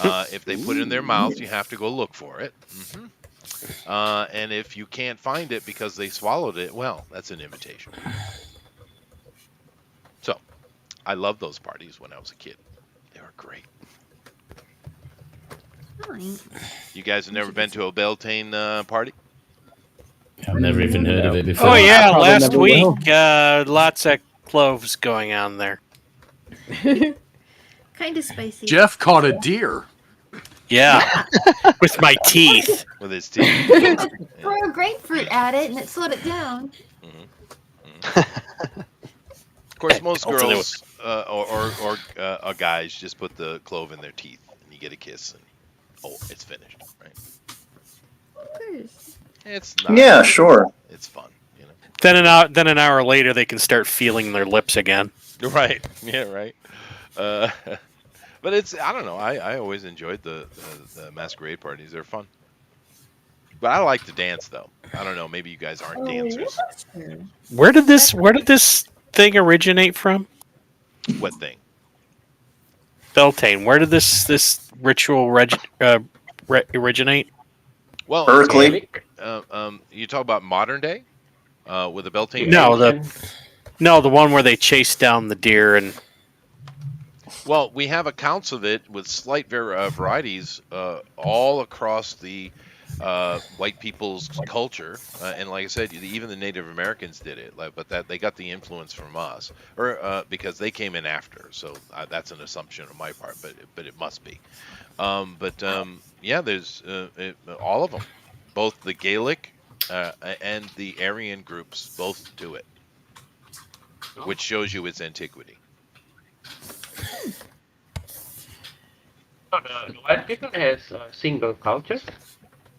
If they put it in their mouth, you have to go look for it. And if you can't find it because they swallowed it, well, that's an invitation. So, I loved those parties when I was a kid. They were great. You guys have never been to a Beltane party? I've never even heard of it before. Oh yeah, last week, lots of cloves going on there. Kind of spicy. Jeff caught a deer. Yeah, with my teeth. With his teeth. Throw a grapefruit at it and it slowed it down. Of course, most girls or guys just put the clove in their teeth, and you get a kiss, and it's finished, right? Of course. It's not. Yeah, sure. It's fun, Then an hour later, they can start feeling their lips again. Right. Yeah. Right. But I don't know. I always enjoyed the masquerade parties. They're fun. But I like to dance though. I don't know. Maybe you guys aren't dancers. Where did this thing originate from? What thing? Beltane. Where did this ritual originate? Well, Berkeley. you talk about modern day with the Beltane No, ritual? the one where they chase down the deer and. Well, we have accounts of it with slight varieties all across the white people's culture, and like I said, even the Native Americans did it. But that they got the influence from us, or because they came in after. So that's an assumption on my part, but it must be. Yeah, there's all of them, both the Gaelic and the Aryan groups, both do it, which shows you its antiquity. So the white people has a single culture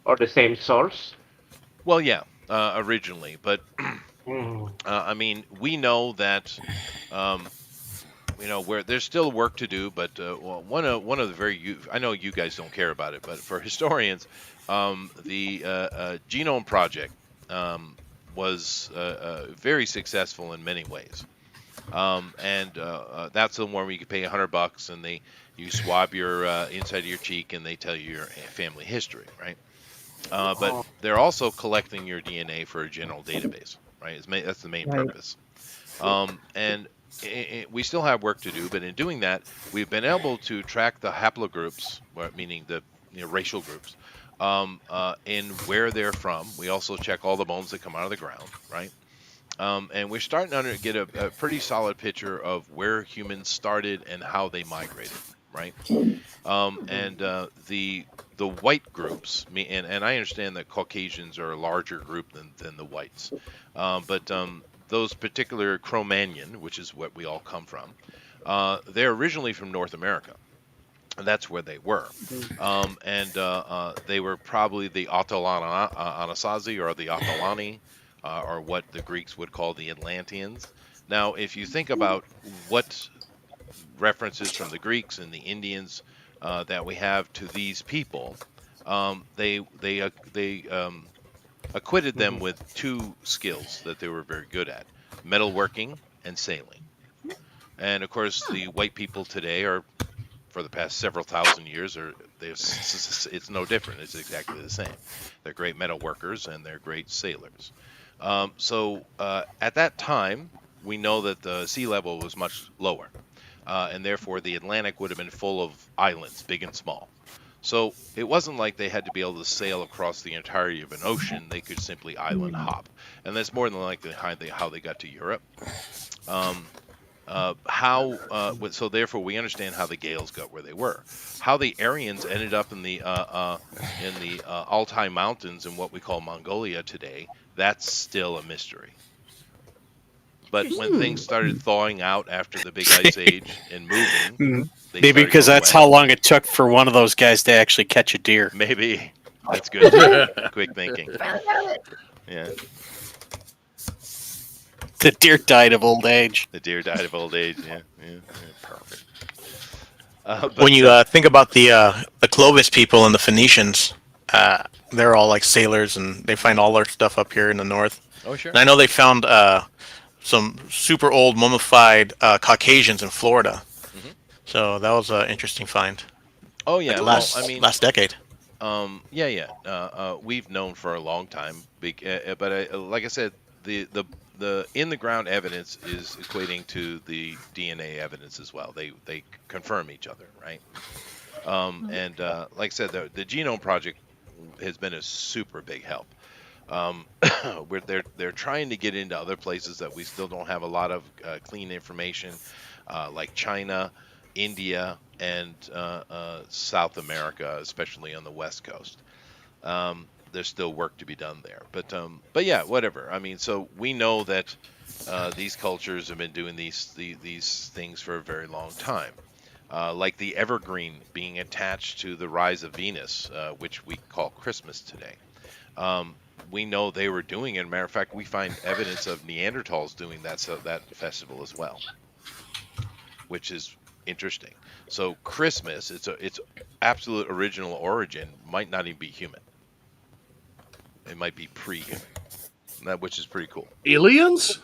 or the same source. Well, yeah, originally, but I mean, we know that where there's still work to do, but one of the I know you guys don't care about it, but for historians, the Genome Project was very successful in many ways. And that's the one where you can pay $100 and you swab your inside of your cheek and they tell you your family history, right? But they're also collecting your DNA for a general database, right? That's the main purpose. And we still have work to do, but in doing that, we've been able to track the haplogroups, meaning the racial groups, in where they're from. We also check all the bones that come out of the ground, right? And we're starting to get a pretty solid picture of where humans started and how they migrated, right? And the white groups, and I understand that Caucasians are a larger group than the whites, but those particular Cro-Magnon, which is what we all come from, they're originally from North America. And that's where they were. And they were probably the Anasazi or the Atalani, or what the Greeks would call the Atlanteans. Now, if you think about what references from the Greeks and the Indians that we have to these people, they acquitted them with two skills that they were very good at: metalworking and sailing. And of course, the white people today are, for the past several thousand years, it's no different. It's exactly the same. They're great metal workers and they're great sailors. So at that time, we know that the sea level was much lower, and therefore the Atlantic would have been full of islands, big and small. So it wasn't like they had to be able to sail across the entirety of an ocean. They could simply island hop, and that's more than likely how they got to Europe. So therefore we understand how the Gaels got where they were. How the Aryans ended up in the Altai Mountains in what we call Mongolia today, that's still a mystery. But when things started thawing out after the big ice age and moving, maybe because that's how long it took for one of those guys to actually catch a deer. Maybe. That's good. Quick thinking. Yeah. The deer died of old age. The deer died of old age. Yeah. Perfect. When you think about the Clovis people and the Phoenicians, they're all like sailors, and they find all their stuff up here in the north. Oh, sure. And I know they found some super old mummified Caucasians in Florida. Mm-hmm. So that was an interesting find. Oh yeah, like last decade. We've known for a long time, but like I said, the in the ground evidence is equating to the DNA evidence as well. They confirm each other, right? And like I said, the Genome Project has been a super big help. Where they're trying to get into other places that we still don't have a lot of clean information, like China, India, and South America, especially on the West Coast. There's still work to be done there, but yeah, whatever. I mean, so we know that these cultures have been doing these things for a very long time. Like the evergreen being attached to the rise of Venus, which we call Christmas today. We know they were doing it. Matter of fact, we find evidence of Neanderthals doing that festival as well, which is interesting. So Christmas, its absolute original origin might not even be human. it might be pre-human, which is pretty cool. Aliens?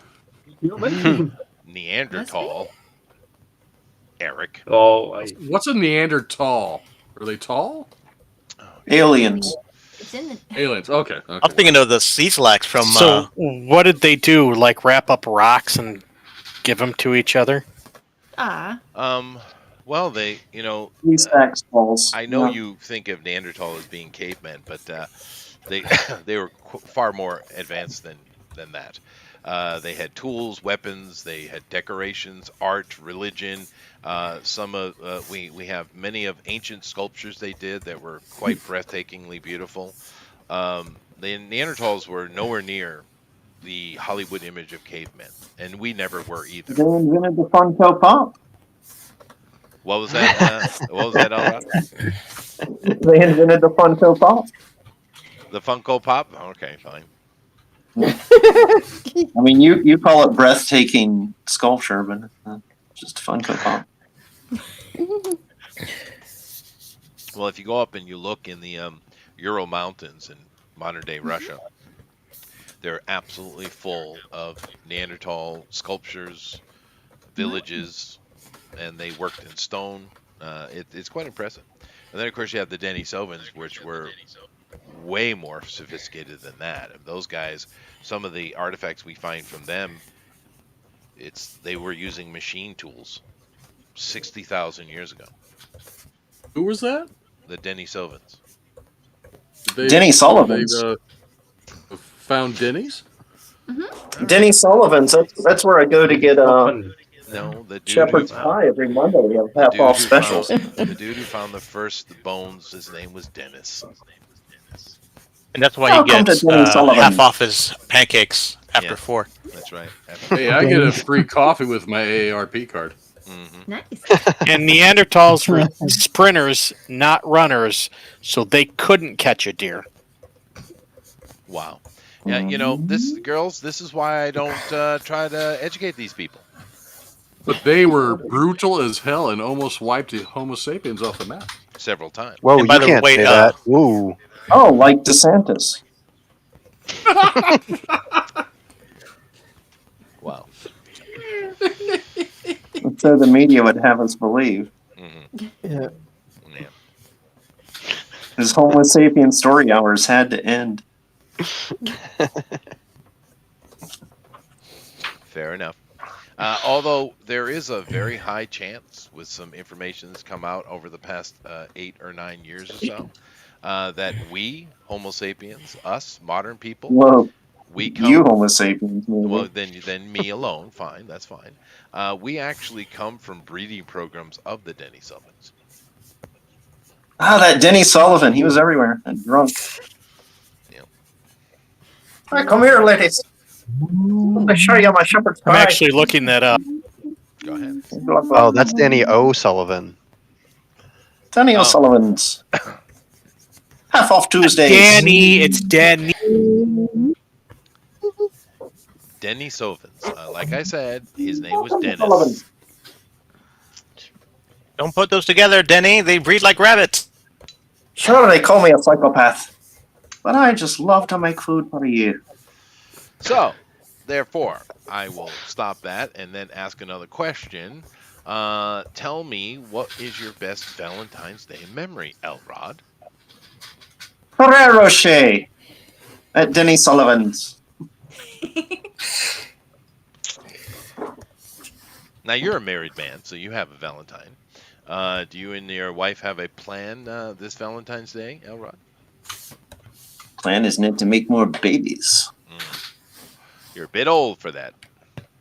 Neanderthal. Eric. Oh, what's a Neanderthal? Are they tall? Aliens. It's in the Aliens. Okay. I'm thinking of the sea slacks from. So, what did they do? Like wrap up rocks and give them to each other? Well, they, balls. I know you think of Neanderthal as being cavemen, but they they were far more advanced than that. They had tools, weapons, they had decorations, art, religion. We have many of ancient sculptures they did that were quite breathtakingly beautiful. The Neanderthals were nowhere near the Hollywood image of cavemen, and we never were either. They invented the Funko Pop. What was that? What was that all about? They invented the Funko Pop. The Funko Pop? Okay, fine. I mean, you call it breathtaking sculpture, but it's just Funko Pop. Well, if you go up and you look in the Ural Mountains in modern-day Russia, they're absolutely full of Neanderthal sculptures, villages, and they worked in stone. It's quite impressive. And then, of course, you have the Denisovans, which were way more sophisticated than that. And those guys, some of the artifacts we find from them, they were using machine tools 60,000 years ago. Who was that? The Denisovans. Denny Sullivan's. They found Denny's? Denny Sullivan's. That's where I go to get No, the dude shepherd's pie every Monday. We have half off specials. The dude who found the first bones, his name was Dennis. And that's why he gets half off his pancakes after 4. That's right. Hey, I get a free coffee with my AARP card. Mm-hmm. Nice. And Neanderthals were sprinters, not runners, so they couldn't catch a deer. Wow. Yeah, this is why I don't try to educate these people. But they were brutal as hell and almost wiped the Homo sapiens off the map. Several times. Whoa, you can't say that. Ooh. Oh, like DeSantis. Wow. So the media would have us believe. Yeah. His Homo sapien story hours had to end. Fair enough. Although there is a very high chance, with some information that's come out over the past 8 or 9 years or so, that we, Homo sapiens, us, modern people, Whoa. we come. You Homo sapiens, maybe. Well, then me alone, fine, that's fine. We actually come from breeding programs of the Denisovans. Ah, that Denny Sullivan. He was everywhere and drunk. Yeah. All right, come here, ladies. Let me show you my shepherd's pie. I'm actually looking that up. Go ahead. Oh, that's Danny O'Sullivan. Danny O'Sullivan's. Half off Tuesdays. Danny, it's Danny. Denisovans. Like I said, his name was Dennis. Sullivan. Don't put those together, Denny. They breed like rabbits. Sure, they call me a psychopath, but I just love to make food for you. So, therefore, I will stop that and then ask another question. Tell me, what is your best Valentine's Day memory, Elrod? Ferrero Rocher at Denny Sullivan's. Now, you're a married man, so you have a Valentine. Do you and your wife have a plan this Valentine's Day, Elrod? Plan isn't it to make more babies? You're a bit old for that,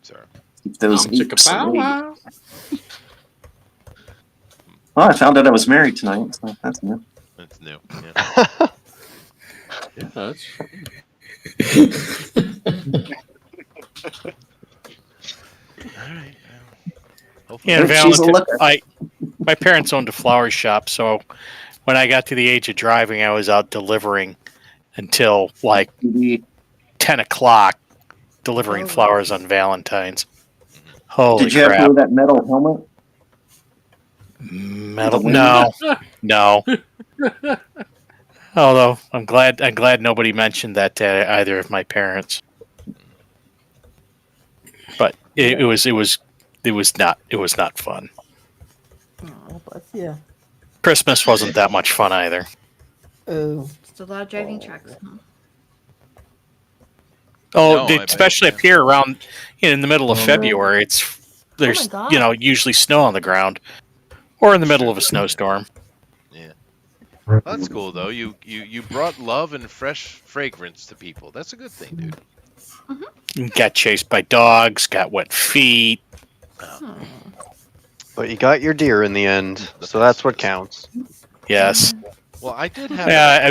sir. Keep those eeps away. Well, I found out I was married tonight, so that's new. That's new. Yeah. That's... All right. Yeah, She's a Valentine. looker. My parents owned a flower shop, so when I got to the age of driving, I was out delivering until like 10 o'clock, delivering flowers on Valentine's. Holy Did you crap! have that metal helmet? Metal? No, no. Although I'm glad nobody mentioned that to either of my parents. But it was not fun. Oh, bless you. Christmas wasn't that much fun either. Oh. Just a lot of driving trucks. Huh? Oh, No, I bet, especially up here around in the middle of February, there's God. usually snow on the ground, or in the middle of a snowstorm. Yeah. Well, that's cool though. You brought love and fresh fragrance to people. That's a good thing, dude. Got chased by dogs, got wet feet. But you got your deer in the end, so that's what counts. Yes. Well, I did have. Yeah, I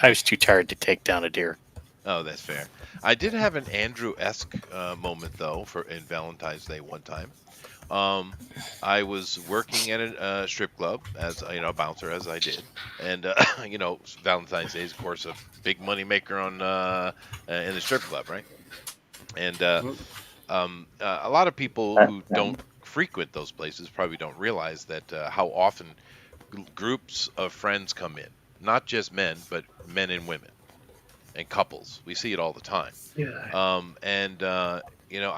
was too tired to take down a deer. Oh, that's fair. I did have an Andrew-esque moment though in Valentine's Day one time. I was working at a strip club as a bouncer as I did, and Valentine's Day is of course a big money maker on in the strip club, right? And a lot of people who don't frequent those places probably don't realize that how often groups of friends come in, not just men, but men and women and couples. We see it all the time. I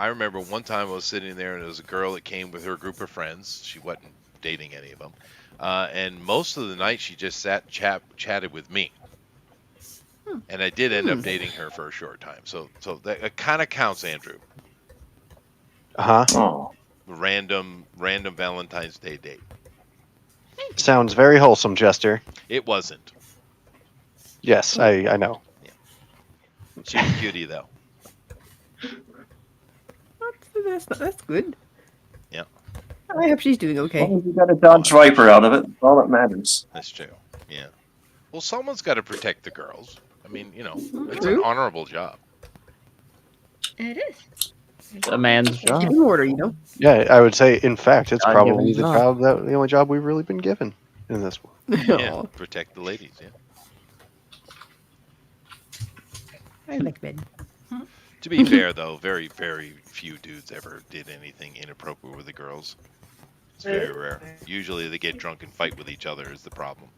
remember one time I was sitting there and there was a girl that came with her group of friends. She wasn't dating any of them. And most of the night she just chatted with me. And I did end up dating her for a short time. So that it kind of counts, Andrew. Uh-huh. Random Valentine's Day date. Sounds very wholesome, Jester. It wasn't. Yes, I know. She's a cutie though. That's good. Yeah. I hope she's doing okay. As long as you got a Dodge Viper out of it, that's all that matters. That's true. Yeah. Well, someone's got to protect the girls. I mean, it's an honorable job. It is. A man's job. In order, Yeah, I would say, in fact, it's God probably given the job. the only job we've really been given in this one. Yeah, protect the ladies. Yeah. I like men. To be fair, though, very, very few dudes ever did anything inappropriate with the girls. It's very rare. Usually they get drunk and fight with each other is the problem.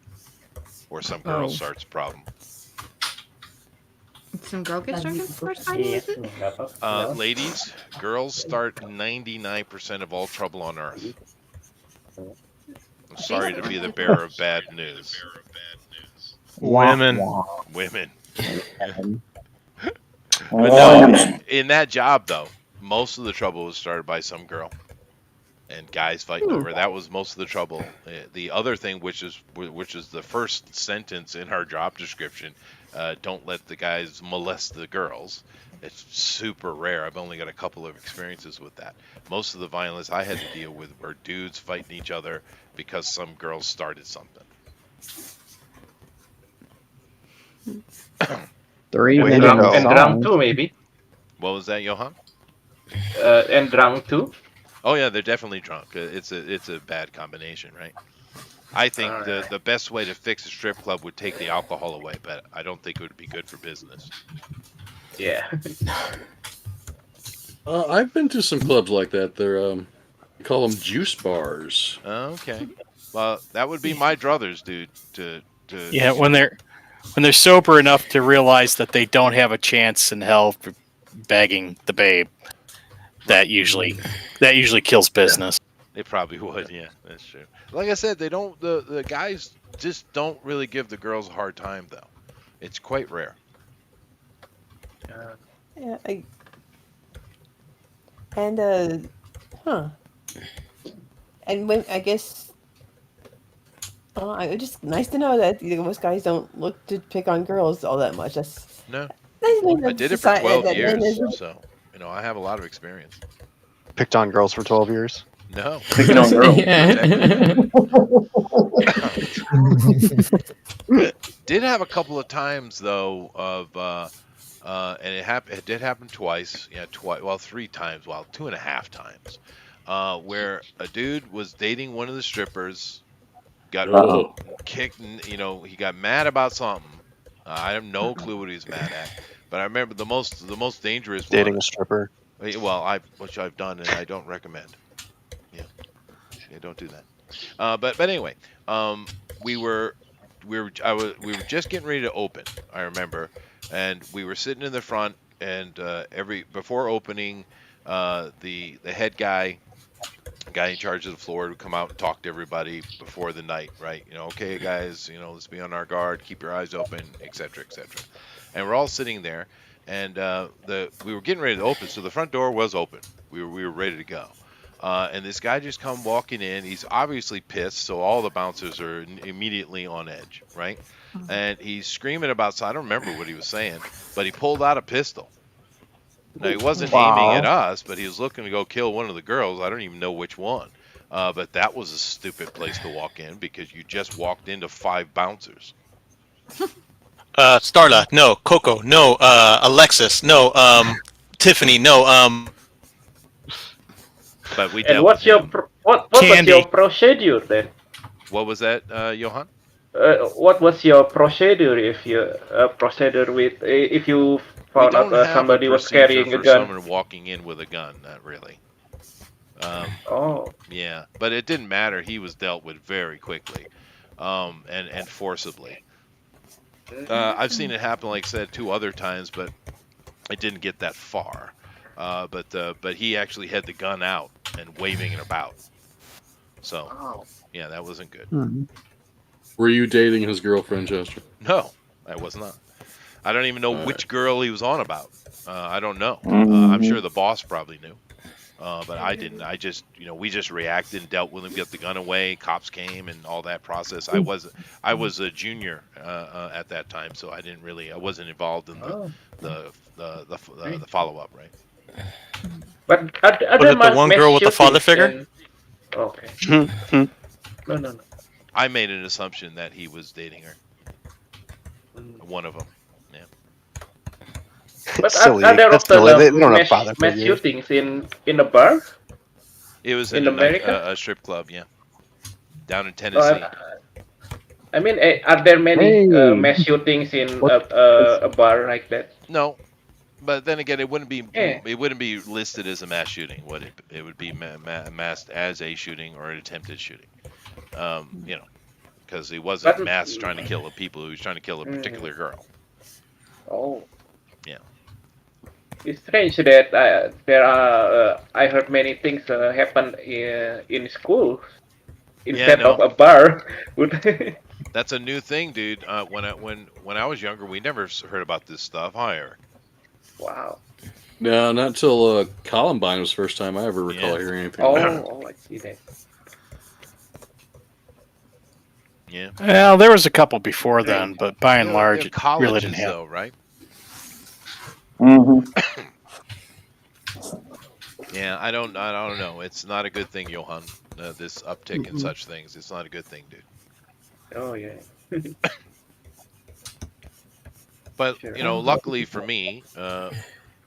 Or some girl starts a problem. Some girl gets drunk the first time, is it? Ladies, girls start 99% of all trouble on Earth. I'm sorry to be the bearer of bad news. Women. But no, in that job though, most of the trouble was started by some girl, and guys fighting over. That was most of the trouble. The other thing, which is the first sentence in our job description, don't let the guys molest the girls. It's super rare. I've only got a couple of experiences with that. Most of the violence I had to deal with were dudes fighting each other because some girls started something. And drunk too, maybe. What was that, Johan? And drunk too. Oh yeah, they're definitely drunk. It's a bad combination, right? I think the best way to fix a strip club would take the alcohol away, but I don't think it would be good for business. Yeah. I've been to some clubs like that. They're they call them juice bars. Okay. Well, that would be my druthers, dude. Yeah, when they're sober enough to realize that they don't have a chance in hell for begging the babe, that usually kills business. They probably would. Yeah, that's true. Like I said, they don't. The guys just don't really give the girls a hard time, though. It's quite rare. Yeah, and when I guess it's just nice to know that most guys don't look to pick on girls all that much. That's No. I I did it for 12 years, so I have a lot of experience. Picked on girls for 12 years? No. Picking on girls. Did have a couple of times though of and it did happen twice. Yeah, well, 3 times. Well, 2.5 times. Where a dude was dating one of the strippers, got kicked. He got mad about something. I have no clue what he was mad at. But I remember the most dangerous dating one. a stripper. Well, which I've done and I don't recommend. Yeah, don't do that. But anyway, we were we were just getting ready to open. I remember, and we were sitting in the front, and before opening, the head guy in charge of the floor would come out and talk to everybody before the night, right? Okay, guys, let's be on our guard, keep your eyes open, etc., etc. And we're all sitting there, and we were getting ready to open, so the front door was open. We were ready to go. And this guy just come walking in. He's obviously pissed, so all the bouncers are immediately on edge, right? And he's screaming about. So I don't remember what he was saying, but he pulled out a pistol. Now, he wasn't aiming at us, but he was looking to go kill one of the girls. I don't even know which one. But that was a stupid place to walk in because you just walked into 5 bouncers. Starla, no. Coco, no. Alexis, no. Tiffany, no. But we. And what's your what was your procedure then? What was that, Johan? What was your procedure if you if you found out somebody was carrying a gun? Someone walking in with a gun, not really. Oh. Yeah, but it didn't matter. He was dealt with very quickly, and forcibly. I've seen it happen, like I said, 2 other times, but it didn't get that far. But he actually had the gun out and waving it about. So, yeah, that wasn't good. Were you dating his girlfriend, Chester? No, I was not. I don't even know which girl he was on about. I don't know. I'm sure the boss probably knew. But I didn't. I just, we just reacted and dealt with him, get the gun away. Cops came and all that process. I was a junior at that time, so I wasn't involved in the follow up, right? But was it the one girl with the father figure? Okay. No. I made an assumption that he was dating her. One of them. Yeah. But silly. are there That's often silly. They don't have father mass figures. shootings in a bar? It was in America, a strip club, yeah, down in Tennessee. I mean, are there many mass shootings in a bar like that? No, but then again, it wouldn't be listed as a mass shooting, would it? It would be masked as a shooting or an attempted shooting. Because he wasn't masked trying to kill the people. He was trying to kill a particular girl. Oh. Yeah. It's strange that there are. I heard many things happen in school instead of a bar. That's a new thing, dude. When I was younger, we never heard about this stuff. Hi, Eric. Wow. No, not until Columbine was the first time I ever recall hearing anything about it. Oh, I see that. Yeah. Well, there was a couple before then, but by and large, it really didn't happen. Though, right? Yeah, I don't know. It's not a good thing, Johan. This uptick in such things. It's not a good thing, dude. Oh yeah. But luckily for me,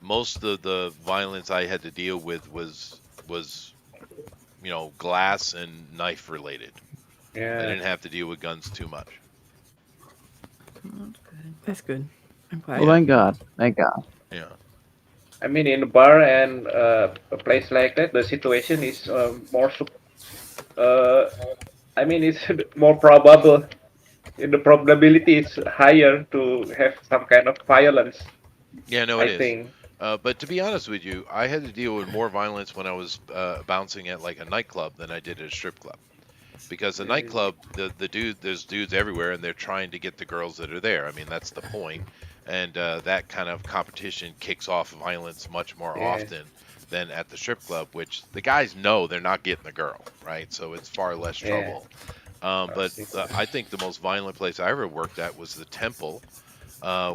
most of the violence I had to deal with was glass and knife related. Yeah. I didn't have to deal with guns too much. That's good. I'm glad. Well, thank God. Thank God. Yeah. I mean, in a bar and a place like that, the situation is more. I mean, it's more probable. The probability is higher to have some kind of violence. Yeah, no, it is. I think. But to be honest with you, I had to deal with more violence when I was bouncing at like a nightclub than I did at a strip club. Because the nightclub, there's dudes everywhere, and they're trying to get the girls that are there. I mean, that's the point. And that kind of competition kicks off violence much more often than at the strip club, which the guys know they're not getting the girl, right? So it's far less trouble. But I think the most violent place I ever worked at was the Temple,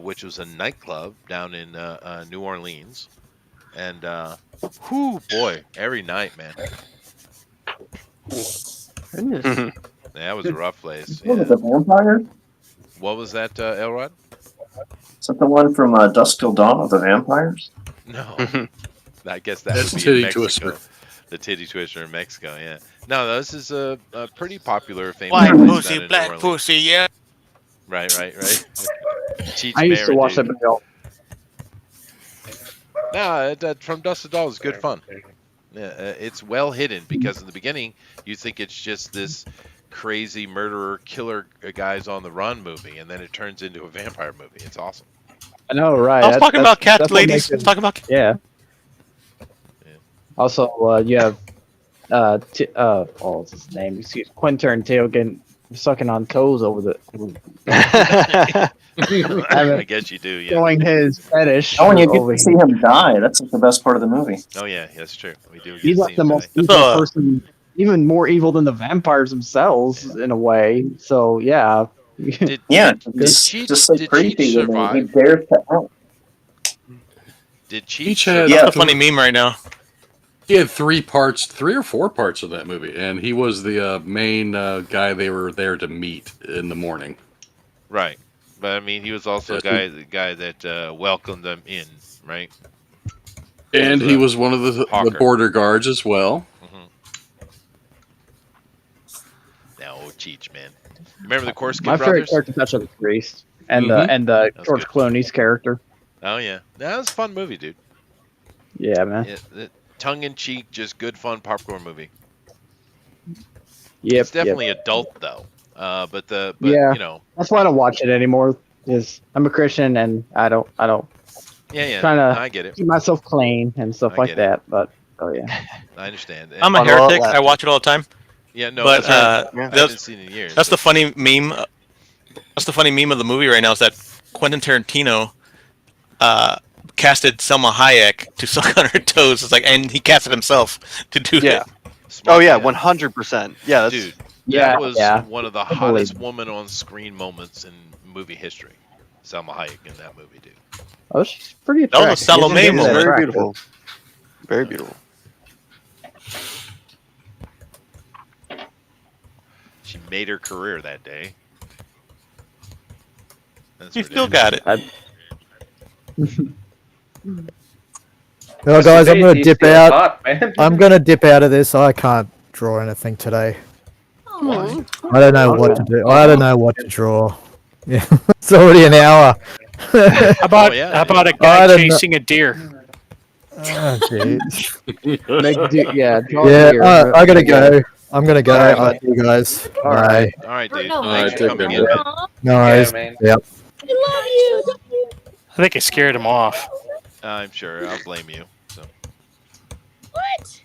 which was a nightclub down in New Orleans. And, boy, every night, man. Goodness. That was a rough place. What was the vampire? What was that, Elrod? Is that the one from Dusk Till Dawn of the Vampires? No. I guess that That's would be Titty in Mexico. Twister. The Titty Twister in Mexico, yeah. No, this is a pretty popular, famous White place pussy, down in black New Orleans. pussy, yeah. Right. Cheech I used to Marin, watch dude. that video. No, From Dusk to Dawn is good fun. Yeah, it's well hidden because in the beginning you think it's just this crazy murderer killer guys on the run movie, and then it turns into a vampire movie. It's awesome. I know, right? I was talking about cats, that's what ladies. makes it- Talking about Yeah. Yeah. Also, you have what's his name? Excuse Quentin Tarantino getting sucking on toes over the. I guess you do. Yeah. Showing his fetish. Oh, and you get over to see here. him die. That's like the best part of the movie. Oh yeah, that's true. We do. Get He's to like see the him most die. evil person, even more evil than the vampires themselves in a way. So yeah. Did, Yeah, did just Cheech, just so did Cheech creepy when he survive? dares to act. Did Cheech Cheech survive? had That's a funny meme right now. He had 3 or 4 parts of that movie, and he was the main guy they were there to meet in the morning. Right, but I mean, he was also the guy that welcomed them in, right? And he was one of the border guards as well. Now, Cheech, man. Remember the Korsky My favorite brothers? character touch of the priest and the George Clooney's character. Oh yeah, that was a fun movie, dude. Yeah, man. Tongue in cheek, just good fun popcorn movie. Yep, It's definitely adult though. But yeah, you know, that's why I don't watch it anymore. Is I'm a Christian and I don't. yeah, Trying to I get it. keep myself clean and stuff like that. But oh yeah, I understand. I'm a heretic. I watch it all the time. Yeah, no, but I haven't seen it in years. That's the funny meme. That's the funny meme of the movie right now is that Quentin Tarantino casted Selma Hayek to suck on her toes. It's like, and he casted himself to do it. Oh yeah, 100%. Yeah, that's, dude. Yeah, that was yeah. one of the I believe hottest it. woman on screen moments in movie history. Selma Hayek in that movie, dude. oh, she's pretty That was a attractive. Salome She's moment. very attractive. beautiful. Very beautiful. She made her career that day. That's You still got it. Well, guys, I'm gonna He's dip still out. hot, man. I'm gonna dip out of this. I can't draw anything today. Oh, I don't know what to do. I don't know what to draw. Yeah, it's already an hour. How about yeah. how about a I guy don't know. chasing a deer? Oh, jeez. Draw Yeah, here. I gotta go. I'm gonna go. Alright, I'll see you guys. All right. All right, dude. no, Alright, Thanks for take coming care, in. man. Aw, No worries. man. Yep. I love you. I think I scared him off. I'm sure. I'll blame you. So. What?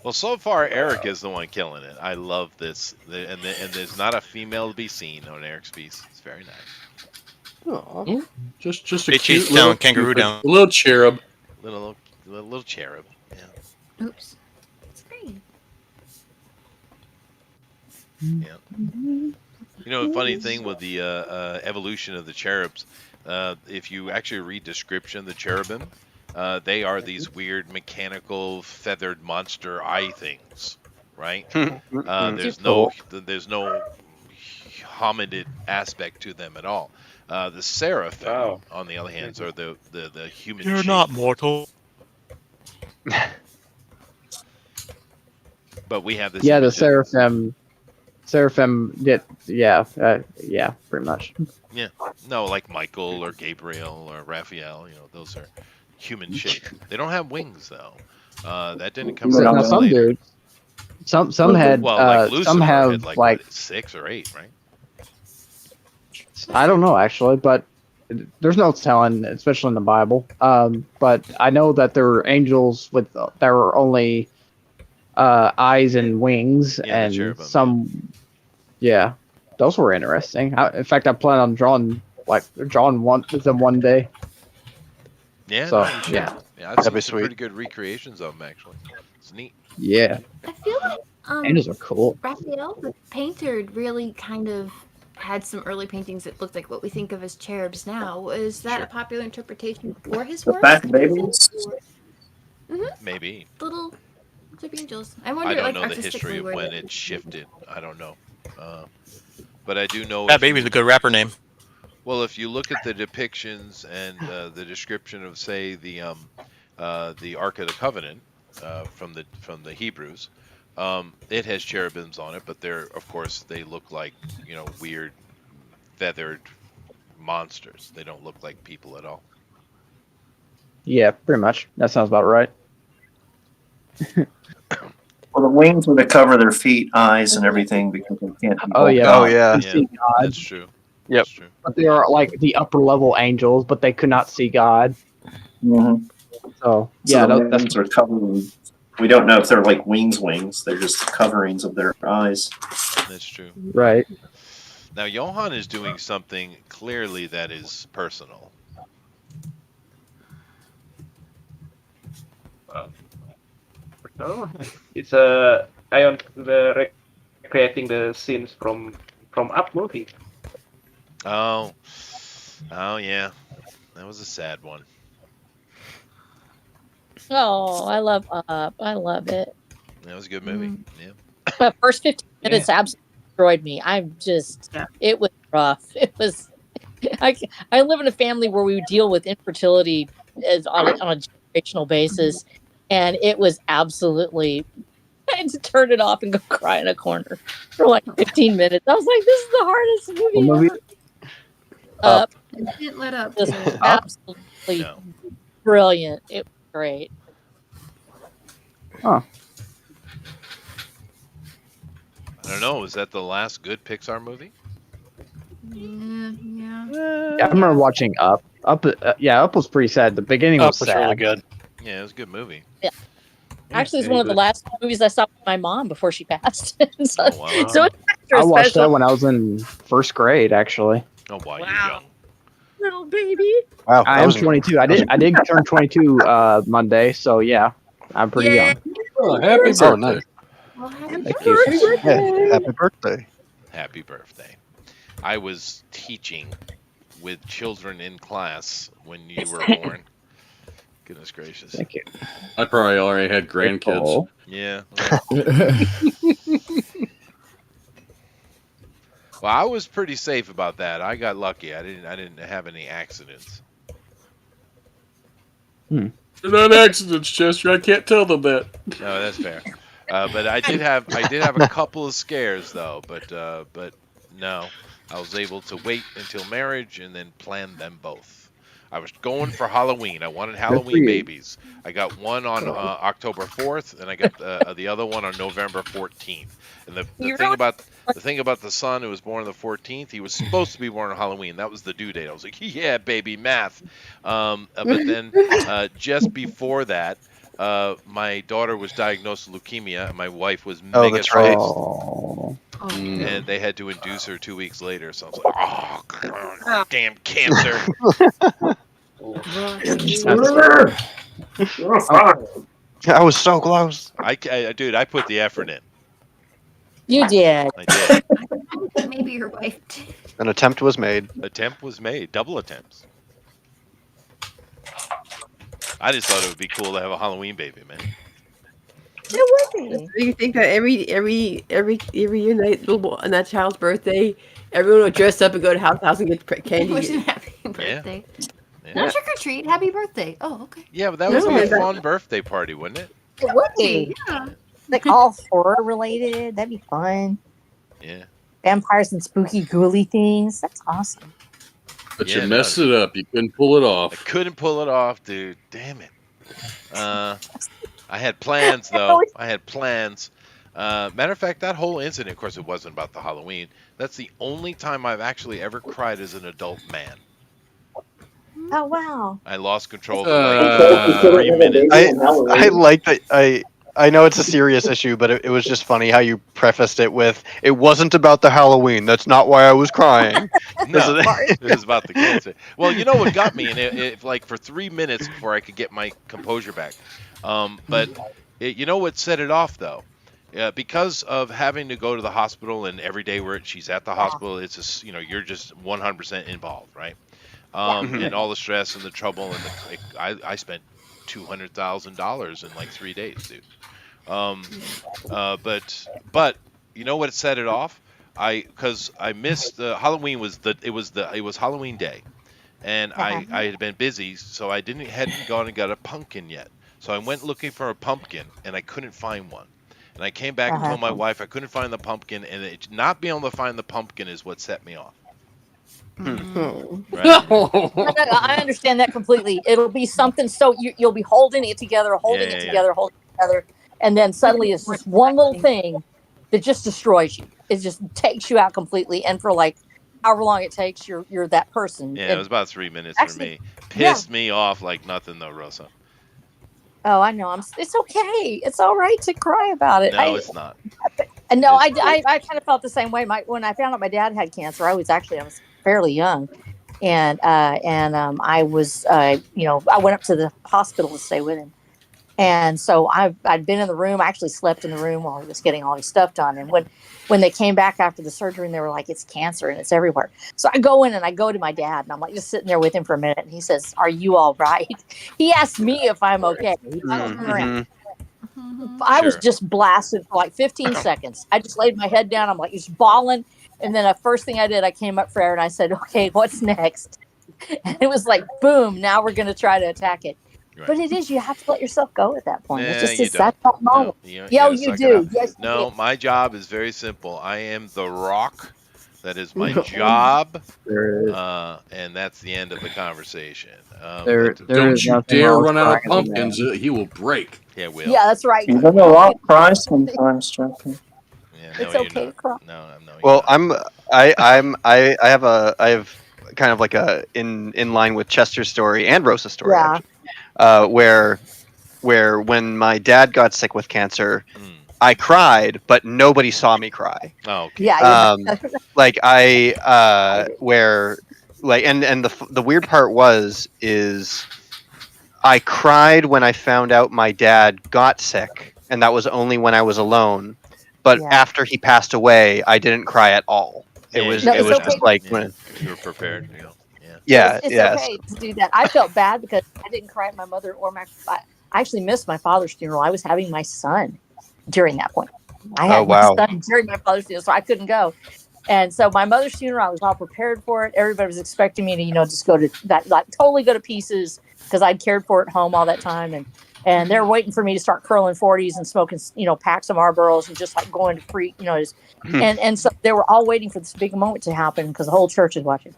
Well, so far Eric is the one killing it. I love this, and there's not a female to be seen on Eric's piece. It's very nice. Aw. Just a They cute chased little down kangaroo cute- down. a little cherub. Little cherub. Yeah. Oops. It's green. Yeah. You know, the funny thing with the evolution of the cherubs, if you actually read description of the cherubim, they are these weird mechanical feathered monster eye things, right? There's no hominid aspect to them at all. The seraphim, on the other hand, are the human. You're shape. not mortal. But we have this. Yeah, the image of- seraphim. Yeah, pretty much. Yeah. No, like Michael or Gabriel or Raphael, those are human shaped. They don't have wings though. That didn't come Now, until Now some later. dudes, some had, Well, like Lucifer some have had like what, 6 or 8, right? I don't know actually, but there's no telling, especially in the Bible. But I know that there were angels with there were only eyes and wings, Yeah, the and cherubim, some. Yeah, those were interesting. In fact, I plan on drawing one day. Yeah. So, no, you should. yeah. Yeah, I've That'd seen be some sweet. pretty good recreations of them actually. It's neat. Yeah, I feel like angels are cool. Raphael, the painter, really kind of had some early paintings that looked like what we think of as cherubs now. Was that a popular interpretation for his The work? fat do you think? babies. Maybe. Little chubby angels. I I wonder, don't like, know the artistically history of where when they- it shifted. I don't know. But I do know. That if baby's you- a good rapper name. Well, if you look at the depictions and the description of, say, the Ark of the Covenant from the Hebrews, it has cherubims on it, but of course they look like weird feathered monsters. They don't look like people at all. Yeah, pretty much. That sounds about right. Well, the wings were to cover their feet, eyes, and everything because they can't be. Oh yeah. Oh yeah. They see God. That's true. Yep. That's true. But they are like the upper level angels, but they could not see God. Mm-hmm. So So yeah, the that's wings are covering. We don't know if they're like wings. They're just coverings of their eyes. That's true. right. Now, Johan is doing something clearly that is personal. No, it's I on the recreating the scenes from Up movie. Oh, yeah, that was a sad one. Oh, I love Up. I love it. That was a good movie. Yeah. But first 15 minutes absolutely destroyed me. It was rough. It was. I live in a family where we deal with infertility on a generational basis, and it was absolutely. I had to turn it off and go cry in a corner for like 15 minutes. I was like, "This is the hardest movie ever." Up. Didn't let up. This was absolutely brilliant. It was great. Huh. I don't know. Was that the last good Pixar movie? Yeah. Yeah, I remember watching Up. Up was pretty sad. The beginning Up was was sad. really good. Yeah, it was a good movie. Yeah. Actually, it's one of the last movies I saw with my mom before she passed. so, Oh, wow. so it's extra I watched special. that when I was in first grade, actually. Oh, wow, you're young. Little baby. Wow. I am 22. I did turn 22 Monday, so yeah, I'm pretty young. Oh, happy birthday. Well, happy Thank you. Hey, happy birthday. Happy birthday. I was teaching with children in class when you were born. Goodness gracious. Thank you. I probably already had grandkids. Yeah. Well, I was pretty safe about that. I got lucky. I didn't have any accidents. They're not accidents, Chester. I can't tell them that. No, that's fair. But I did have a couple of scares though. But no, I was able to wait until marriage and then plan them both. I was going for Halloween. I wanted Halloween babies. I got one on October 4th, and I got the other one on November 14th. And the thing about the son who was born on the 14th, he was supposed to be born on Halloween. That was the due date. I was like, yeah, baby, math. But then just before that, my daughter was diagnosed with leukemia, and my wife was mega stressed. And they had to induce her 2 weeks later. So I was like, oh, God, damn cancer. I was so close. Dude, I put the effort in. You did. I did. Maybe your wife did. An attempt was made. Attempt was made. Double attempts. I just thought it would be cool to have a Halloween baby, man. It would be. You think that every year on that child's birthday, everyone would dress up and go to house and get candy. Wish him happy birthday. Yeah. Not trick or treat. Happy birthday. Oh, okay. Yeah, but that would be a fun birthday party, wouldn't it? It would be. Yeah. Like all horror related. That'd be fun. Yeah. Vampires and spooky ghouly things. That's awesome. But you messed it up. You couldn't pull it off. I couldn't pull it off, dude. Damn it. I had plans, though. I had plans. Matter of fact, that whole incident, of course, it wasn't about the Halloween. That's the only time I've actually ever cried as an adult man. Oh, wow. I lost control for like 3 minutes. I like that. I know it's a serious issue, but it was just funny how you prefaced it with, "It wasn't about the Halloween. That's not why I was crying." No, it was about the cancer. Well, you know what got me? And it like for 3 minutes before I could get my composure back. But you know what set it off though? Because of having to go to the hospital, and every day she's at the hospital, it's just, you're just 100% involved, right? And all the stress and the trouble, and I spent $200,000 in like 3 days, dude. But you know what set it off? Because I missed Halloween it was Halloween day, and I had been busy, so I hadn't gone and got a pumpkin yet. So I went looking for a pumpkin, and I couldn't find one. And I came back and told my wife I couldn't find the pumpkin, and not being able to find the pumpkin is what set me off. Right? I understand that completely. It'll be something, so you'll be holding it together, holding it together, and then suddenly it's just one little thing that just destroys you. It just takes you out completely, and for like however long it takes, you're that person. Yeah, it was about 3 minutes for me. yeah. Pissed me off like nothing though, Rosa. Oh, I know. It's okay. It's all right to cry about it. No, it's not. No, I kind of felt the same way. When I found out my dad had cancer, I was fairly young, and I was I went up to the hospital to stay with him, and so I'd been in the room. I actually slept in the room while he was getting all his stuff done. And when they came back after the surgery, and they were like, "It's cancer and it's everywhere." So I go in and I go to my dad, and I'm like just sitting there with him for a minute, and he says, "Are you all right?" He asked me if I'm okay. I was just blasted for like 15 seconds. I just laid my head down. I'm like just bawling. And then the first thing I did, I came up for air and I said, "Okay, what's next?" And it was like, boom, now we're going to try to attack it. Right. But it is, you have to let yourself go at that point. It's just that moment. No, you do. Yes, no, my job is very simple. I am the rock. That is my job. And that's the end of the conversation. Don't you dare run out of pumpkins. He will break. Yeah, will. Yeah, that's right. You're gonna rock cry sometimes, Chucky. Yeah, it's okay to cry. No, well, I have kind of like a in line with Chester's story and Rosa's story, actually, where when my dad got sick with cancer, I cried, but nobody saw me cry. Oh, okay. Yeah. Like where like and the weird part is I cried when I found out my dad got sick, and that was only when I was alone. But after he passed away, I didn't cry at all. It was just like when you were prepared. Yeah, it's okay to do that. I felt bad because I didn't cry at my mother or I actually missed my father's funeral. I was having my son during that point. I had my son during my father's funeral, so I couldn't go. And so my mother's funeral, I was all prepared for it. Everybody was expecting me to, just go to that, like totally go to pieces because I'd cared for it at home all that time. And they're waiting for me to start curling 40s and smoking, packs of Marlboros and just like going to freak, and so they were all waiting for this big moment to happen because the whole church is watching.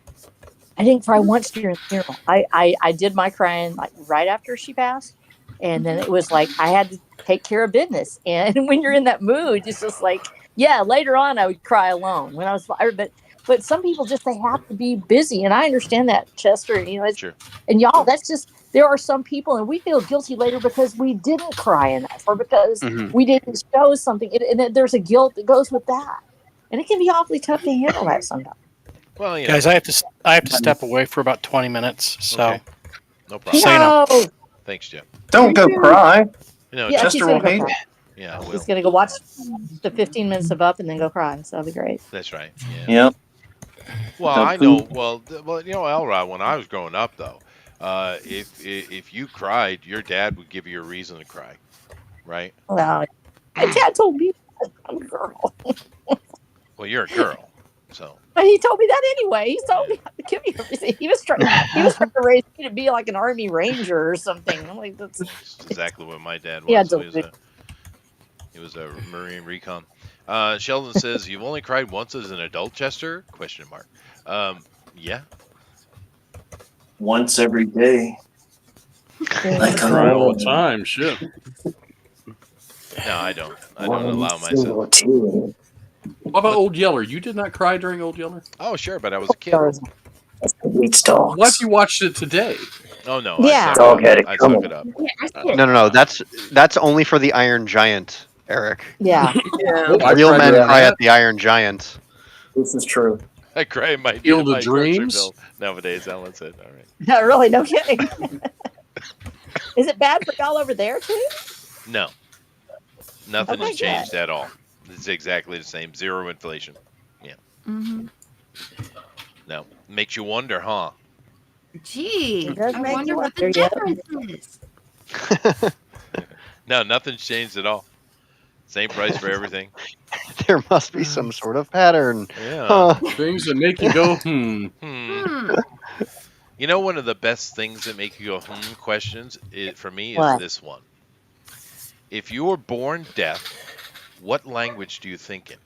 I didn't cry once during the funeral. I did my crying like right after she passed. And then it was like I had to take care of business. And when you're in that mood, it's just like, later on I would cry alone when I was, but some people just, they have to be busy. And I understand that, Chester, sure. And y'all, that's just, there are some people and we feel guilty later because we didn't cry enough or because we didn't show something. And there's a guilt that goes with that. And it can be awfully tough to handle that sometimes. Well, guys, I have to step away for about 20 minutes. So okay. No problem. No. Thanks, Jeff. Don't go cry. Chester will hate it. Yeah, I will. He's gonna go watch the 15 minutes of Up and then go cry. So that'll be great. That's right. Yeah. Yep. Well, I know. Well, Elrod, when I was growing up, though, if you cried, your dad would give you a reason to cry, right? Well, my dad told me I'm a girl. Well, you're a girl, so. But he told me that anyway. He told me to give me a reason. He was trying to raise me to be like an Army Ranger or something. I'm like, that's exactly what my dad was. Yeah, he was a Marine recon. Sheldon says, "You've only cried once as an adult, Chester?" ? Yeah. Once every day. I cry all the time. Shit. No, I don't. I don't allow myself. What about Old Yeller? You did not cry during Old Yeller? Oh, sure, but I was a kid. What if you watched it today? Oh no! Yeah. I suck it up. No. That's only for the Iron Giant, Eric. Yeah. Real men cry at the Iron Giant. This is true. I cry in my Field of my grocery Dreams bill nowadays. Ellen said, "All right." No, really, no kidding. Is it bad for y'all over there too? No, nothing has changed at all. It's exactly the same. Zero inflation. Yeah. Mm-hmm. No, makes you wonder, huh? Gee, does I make wonder you what the wonder, difference is. No, nothing's changed at all. Same price for everything. There must be some sort of pattern. Yeah. Things that make you go, You know, one of the best things that make you go, questions, for me, is What? this one. If you were born deaf, what language do you think in?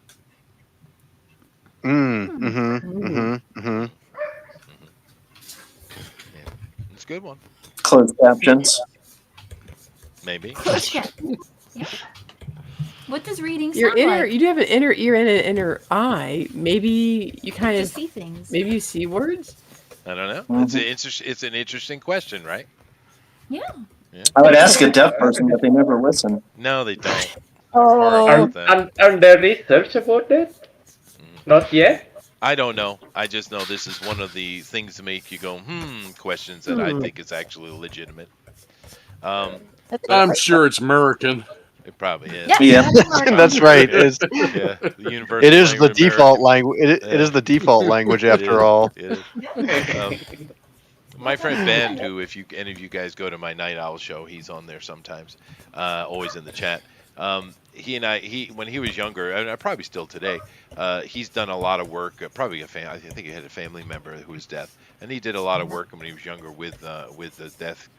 It's a good one. Closed captions. Maybe. Close captions. Yeah. What does reading Your sound inner, like? you do have an inner ear and an inner eye. Maybe you kind To of see things. Maybe you see words. I don't know. Mhm. It's an interesting question, right? Yeah. Yeah. I would ask a deaf person, but they never listen. No, they don't. They're horrible Oh, with that. Are there research about that? Not yet. I don't know. I just know this is one of the things to make you go, questions that I think is actually legitimate. that's But I'm sure it's American. it probably is. Yeah. That's right. Yeah, It's, the universal it is the language of default American. language. It is the default language It after is. all. It is. My friend Ben, who, if you any of you guys go to my Night Owl show, he's on there sometimes, always in the chat. He and I, when he was younger, and probably still today, he's done a lot of work. I think he had a family member who was deaf, and he did a lot of work when he was younger with the deaf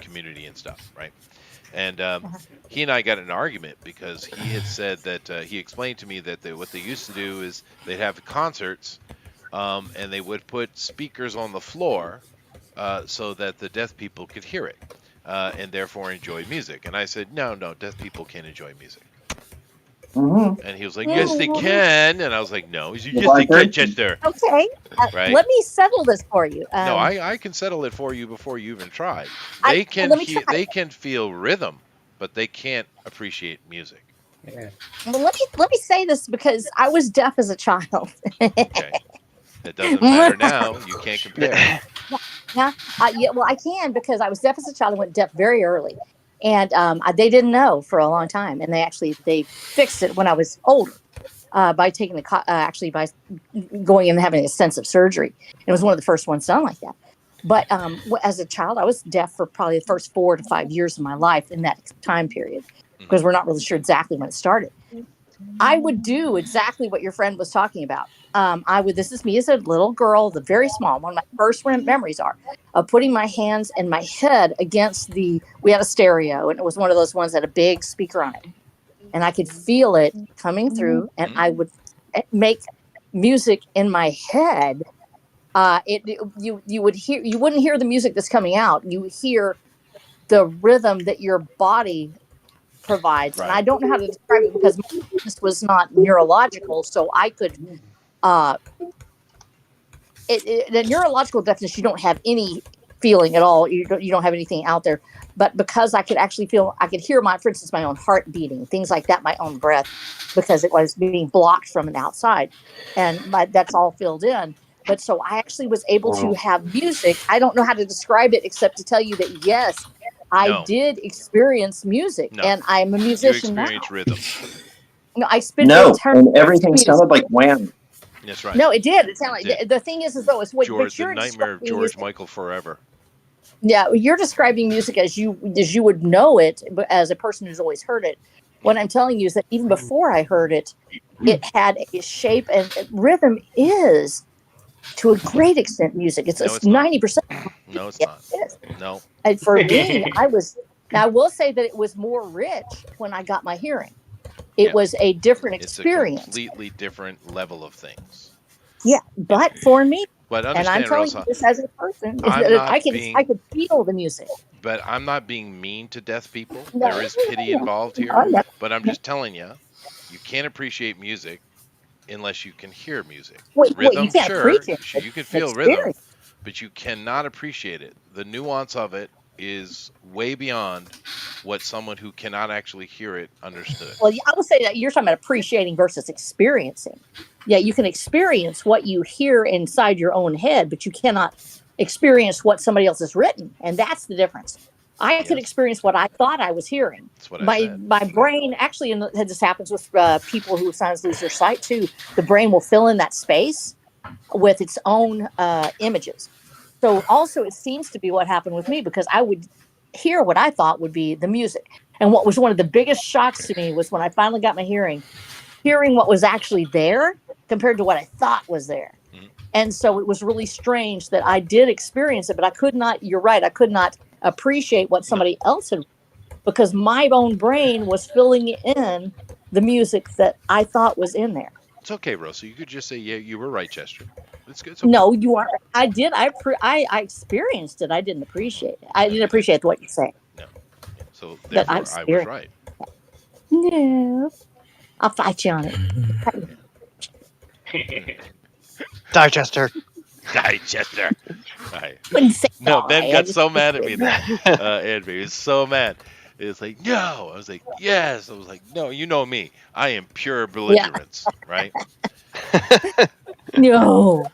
community and stuff, right? And he and I got in an argument because he had said that he explained to me that what they used to do is they'd have concerts, and they would put speakers on the floor so that the deaf people could hear it and therefore enjoy music. And I said, no, deaf people can't enjoy music. Mm-hmm. And he was like, yes, they can. And I was like, no. He said, You yes, they like can, it? Chester. okay. Right? Let me settle this for you. No, I can settle it for you before you even try. I- They can let me try. they can feel rhythm, but they can't appreciate music. Yeah. Well, let me say this because I was deaf as a child. Okay. It doesn't matter now. You can't compare. Yeah, well, I can because I was deaf as a child. I went deaf very early, and they didn't know for a long time, and they fixed it when I was older by taking actually by going and having a sensitive surgery. It was one of the first ones done like that. But as a child, I was deaf for probably the first 4 to 5 years of my life in that time period because we're not really sure exactly when it started. I would do exactly what your friend was talking about. This is me as a little girl, the very small one. My first memories are of putting my hands and my head against we had a stereo, and it was one of those ones that had a big speaker on it. And I could feel it coming through, and I would make music in my head. You wouldn't hear the music that's coming out. You hear the rhythm that your body provides. Right. And I don't know how to describe it because this was not neurological, so I could the neurological definition, you don't have any feeling at all. You don't have anything out there. But because I could actually I could hear for instance, my own heart beating, things like that, my own breath, because it was being blocked from an outside. And that's all filled in. But so I actually was able to have music. I don't know how to describe it except to tell you that, yes, I did experience music, and I'm a musician now. You experience rhythm. No, I spent and everything sounded like Wham. That's right. No, it did. It sounded like the thing is though, it's what George, you're the nightmare of George Michael Forever. Yeah, you're describing music as you would know it, but as a person who's always heard it. What I'm telling you is that even before I heard it, it had a shape, and rhythm is, to a great extent, music. It's 90%. No, it's not. It is. No. And for me, I will say that it was more rich when I got my hearing. It was a different experience. It's a completely different level of things. Yeah, but for me, but and I'm telling you this as a person, I could feel the music. But I'm not being mean to deaf people. No, there is pity involved here. Oh, yeah. But I'm just telling you, you can't appreciate music unless you can hear music. Rhythm, you can't appreciate it. You can feel rhythm, but you cannot appreciate it. The nuance of it is way beyond what someone who cannot actually hear it understood. Well, I would say that you're talking about appreciating versus experiencing. Yeah, you can experience what you hear inside your own head, but you cannot experience what somebody else has written, and that's the difference. I could experience what I thought I was hearing. That's what I said. My brain actually, and this happens with people who sometimes lose their sight too. The brain will fill in that space with its own images. So also, it seems to be what happened with me, because I would hear what I thought would be the music. And what was one of the biggest shocks to me was when I finally got my hearing what was actually there compared to what I thought was there. Mm-hmm. And so it was really strange that I did experience it, but I could not, you're right, I could not appreciate what somebody else had, because my own brain was filling in the music that I thought was in there. It's okay, Rosa. You could just say, yeah, you were right, Chester. It's good. Okay. No, you aren't. I did. I experienced it. I didn't appreciate it. I didn't appreciate what you say. No. So therefore, I was right. No, No. I'll fight you on it. Digester. Digester. Right. Wouldn't say No, die, Ben I got just so mad at me whispered. then. Andrew, he was so mad. It's like, no. I was like, yes. I was like, no, you know me. I am pure Yeah. belligerence, right? No.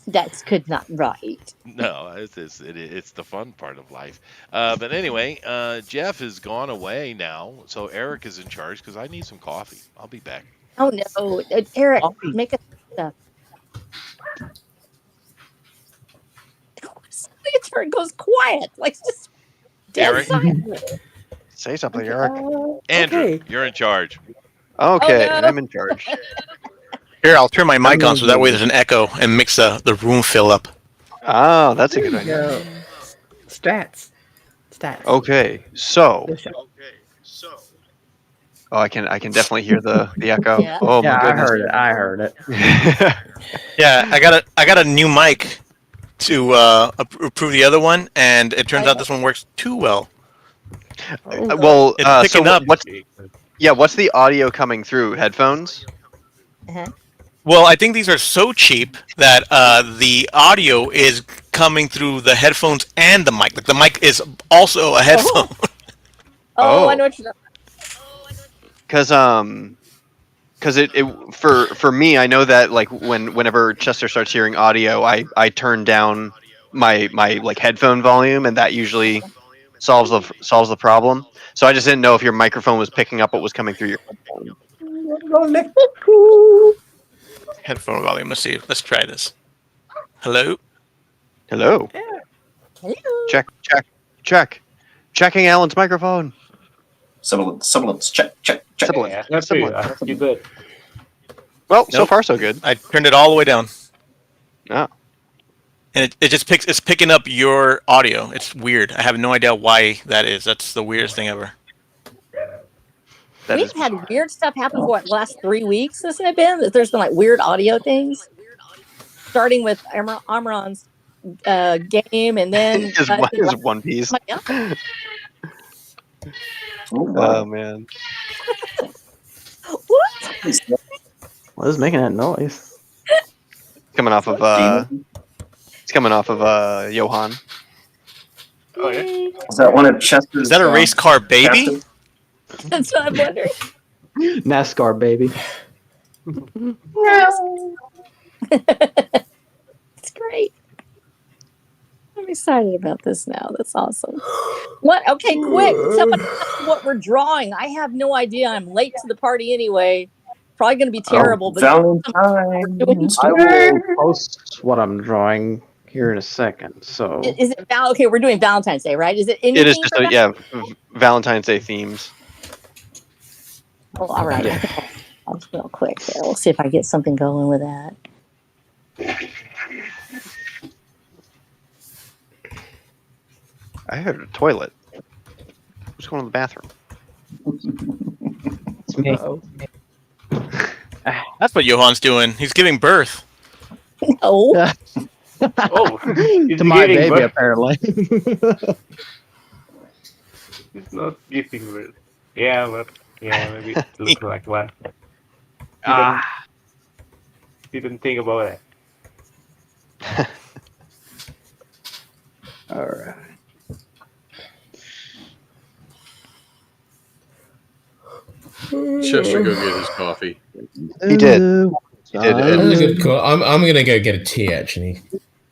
That's could not right. No, it's the fun part of life. But anyway, Jeff has gone away now, so Eric is in charge because I need some coffee. I'll be back. Oh no. Eric, make a stuff. It goes quiet. Like just dead Eric? silent. Say something, Eric. Andrew, Okay. you're in charge. Okay, Oh, no. I'm in charge. Here, I'll turn my mic on so that way there's an echo and makes the room fill up. Oh, that's a good There you idea. go. Stats. Okay, so The show. oh, I can definitely hear the echo. Yeah. Oh Yeah, my I goodness. heard it. I heard it. Yeah, I got a new mic to approve the other one, and it turns out this one works too well. Well, It's picking so up. what's the audio coming through? Headphones? Uh-huh. Well, I think these are so cheap that the audio is coming through the headphones and the mic. Like the mic is also a headphone. Oh, I know what you're Because it for me, I know that like whenever Chester starts hearing audio, I turn down my like headphone volume, and that usually solves the problem. So I just didn't know if your microphone was picking up what was coming through your headphone. Headphone volume. Let's see. Let's try this. Hello. Hello. Check. Checking Alan's microphone. Sibilance. Check. Sibilance. That's you good. Well, so Nope. far so good. I turned it all the way down, Oh. and it just it's picking up your audio. It's weird. I have no idea why that is. That's the weirdest thing ever. We've had weird stuff happen for what, last 3 weeks, hasn't it been? That there's been like weird audio things. Starting with Amron's game and then his One Piece. Oh man. What? What is making that noise? Coming off of it's coming off of Johan. Oh yeah. Is that one of Chester's? Is that a race car baby? captains? That's what I'm wondering. NASCAR baby. It's great. I'm excited about this now. That's awesome. What? Okay, quick. Somebody tell me what we're drawing. I have no idea. I'm late to the party anyway. Probably going to be terrible. But Valentine. I will post what I'm drawing here in a second. So is it okay? We're doing Valentine's Day, right? Is it anything? It is just Valentine's Day themes. Oh, all right. I'll just real quick there. We'll see if I get something going with that. I heard a toilet. Who's going to the bathroom? it's me. That's what Johan's doing. He's giving birth. Oh. Oh, To my baby, apparently. It's not giving birth. Yeah, but maybe it looks like one. Didn't think about it. All right. Chester, go get his coffee. He did. He did. That's a good call. I'm gonna go get a tea actually.